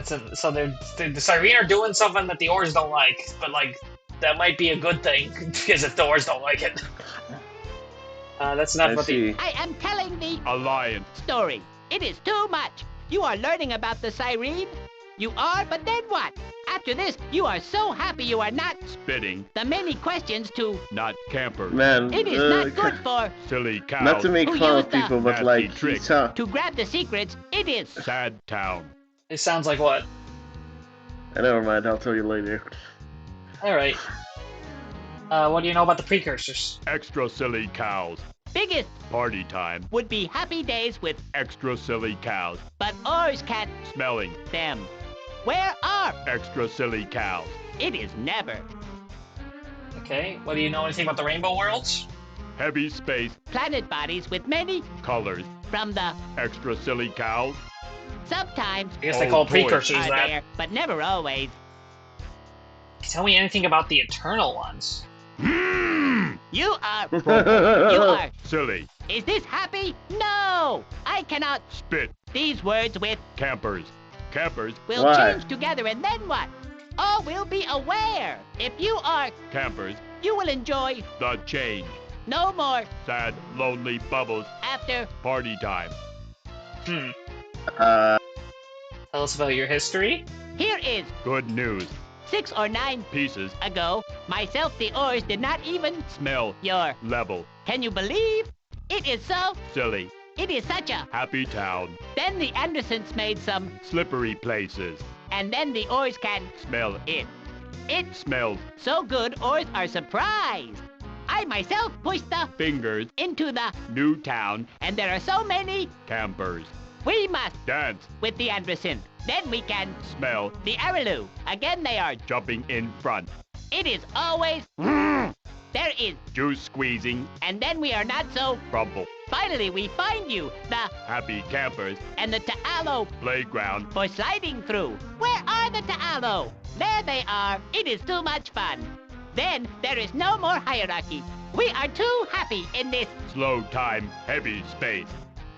So the Cyrene are doing something that the Oars don't like, but like that might be a good thing because if the Oars don't like it, that's not what the. I am telling the Alliance story. It is too much. You are learning about the Cyrene. You are, but then what? After this, you are so happy you are not spitting. The many questions to not campers. Man, it is not good for silly cows. Not to make fun of people, but like tricks. To grab the secrets. It is sad town. It sounds like what? Never mind. I'll tell you later. All right. What do you know about the precursors? Extra silly cows. Biggest party time would be happy days with extra silly cows. But ours can't smelling them. Where are extra silly cows? It is never. Okay, what do you know anything about the rainbow worlds? Heavy space. Planet bodies with many colors. From the extra silly cows. Sometimes I guess they call precursors are that. there, but never always. Tell me anything about the eternal ones. You are silly. Is this happy? No! I cannot spit these words with campers. Campers will change together and then what? All will be aware. If you are campers, you will enjoy the change. No more sad, lonely bubbles after party time. Tell us about your history. Here is good news. 6 or 9 pieces ago, myself the Oars did not even smell your level. Can you believe? It is so silly. It is such a happy town. Then the Andersons made some slippery places. And then the Oars can smell it. It smells so good Oars are surprised. I myself pushed the fingers into the new town. And there are so many campers. We must dance with the Anderson. Then we can smell the Araloo. Again they are jumping in front. It is always there is juice squeezing. And then we are not so crumble. Finally we find you, the happy campers. And the Ta'alo playground for sliding through. Where are the Ta'alo? There they are. It is too much fun. Then there is no more hierarchy. We are too happy in this slow time, heavy space.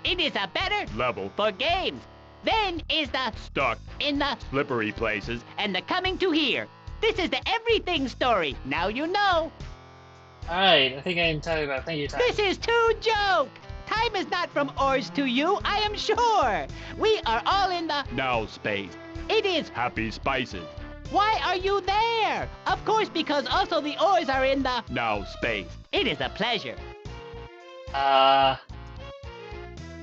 It is a better level for games. Then is the stuck in the slippery places and the coming to here. This is the everything story. Now you know. All right, I think I can tell you about. Thank you, Time. This is too joke. Time is not from Oars to you, I am sure. We are all in the now space. It is happy spices. Why are you there? Of course, because also the Oars are in the now space. It is a pleasure.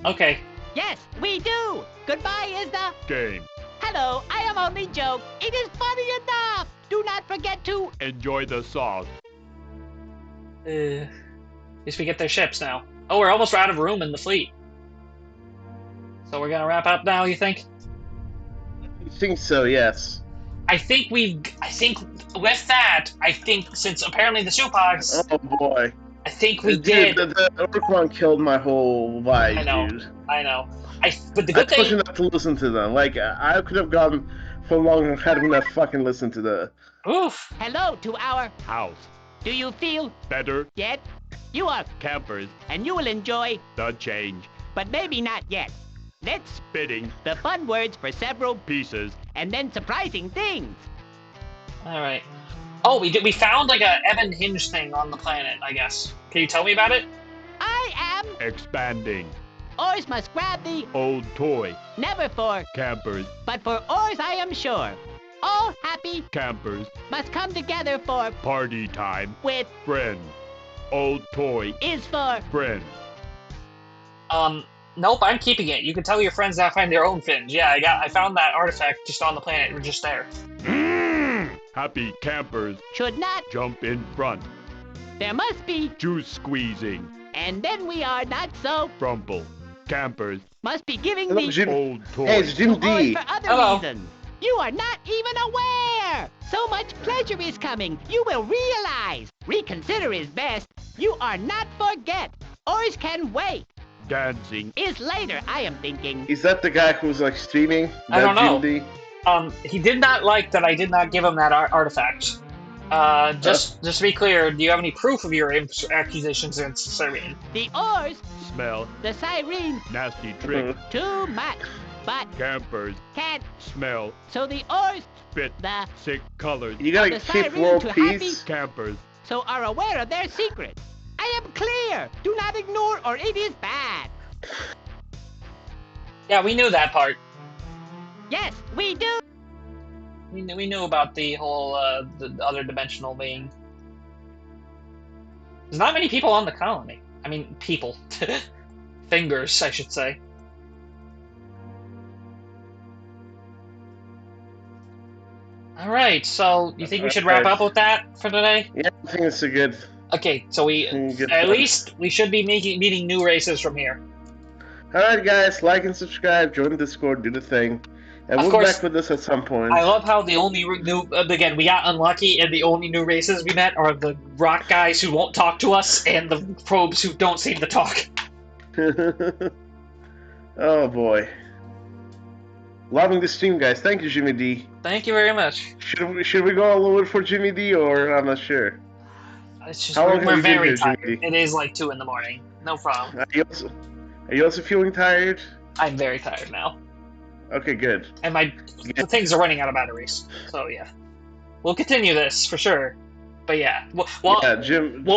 Okay. Yes, we do. Goodbye is the game. Hello, I am only joke. It is funny enough. Do not forget to enjoy the sauce. At least we get their ships now. Oh, we're almost out of room in the fleet. So we're gonna wrap up now, you think? I think so, yes. I think with that, since apparently the Supags... Oh boy. I think we did. The Orc killed my whole vibe, dude. I know. But the good thing... I told you not to listen to them. Like, I could have gone for long had we not fucking listened to the... Oof. Hello to our house. Do you feel better yet? You are campers. And you will enjoy the change. But maybe not yet. Let's spitting the fun words for several pieces. And then surprising things. Alright. Oh, we found like a Evan Hinge thing on the planet, I guess. Can you tell me about it? I am expanding. Oars must grab the old toy. Never for campers. But for Oars I am sure. All happy campers must come together for party time with friends. Old toy is for friends. Nope, I'm keeping it. You can tell your friends to find their own fins. Yeah, I found that artifact just on the planet. We're just there. Happy campers should not jump in front. There must be juice squeezing. And then we are not so... Crumple. Campers. Must be giving Hello, the... Jim. Old toys. Hey, it's Jim D. for other Hello. reasons. You are not even aware. So much pleasure is coming. You will realize. Reconsider is best. You are not forget. Ours can wait. Dancing. Is later, I am thinking. Is that the guy who's like streaming? I don't know. Jim D? He did not like that I did not give him that artifact. Just to be clear, do you have any proof of your accusations against Cyrene? The oars, Smell. the siren, Nasty trick. too much. But Campers. can't. Smell. So the oars, Spit. the... Sick colors. You gotta the keep siren world to peace. Campers. so are aware of their secret. I am clear. Do not ignore or it is bad. Yeah, we knew that part. Yes, we do. We knew about the whole the other dimensional being. There's not many people on the colony. I mean, people. Fingers, I should say. Alright, so you think we should wrap up with that for today? Yeah, I think it's a good... Okay, so at least we should be meeting new races from here. Alright guys, like and subscribe, join the Discord, do the thing. And we'll be back with this at some point. I love how the only new... again, we got unlucky, and the only new races we met are the rock guys who won't talk to us, and the probes who don't seem to talk. Oh boy. Loving the stream, guys. Thank you, Jimmy D. Thank you very much. Should we go all over for Jimmy D, or I'm not sure? It's just How long we're have you been very here, tired. Jimmy D? It is like 2 in the morning. No problem. Are you also feeling tired? I'm very tired now. Okay, good. And the things are running out of batteries. So yeah, we'll continue this for sure. But yeah, we'll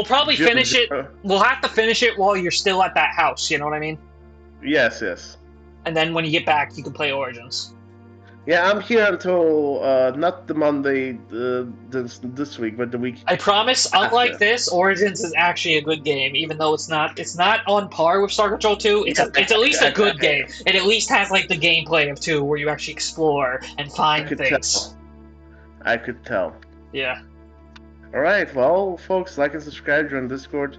probably finish it. We'll have to finish it while you're still at that house. You know what I mean? Yes, yes. And then when you get back, you can play Origins. Yeah, I'm here until not the Monday this week, but the week. I promise. Unlike this, Origins is actually a good game, even though it's not on par with Star Control 2. It's at least a good game. It at least has like the gameplay of 2, where you actually explore and find things. I could tell. Yeah. All right, well, folks, like and subscribe, join Discord,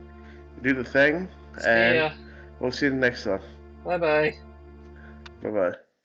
do the thing, and we'll see you in the next one. Bye bye. Bye bye.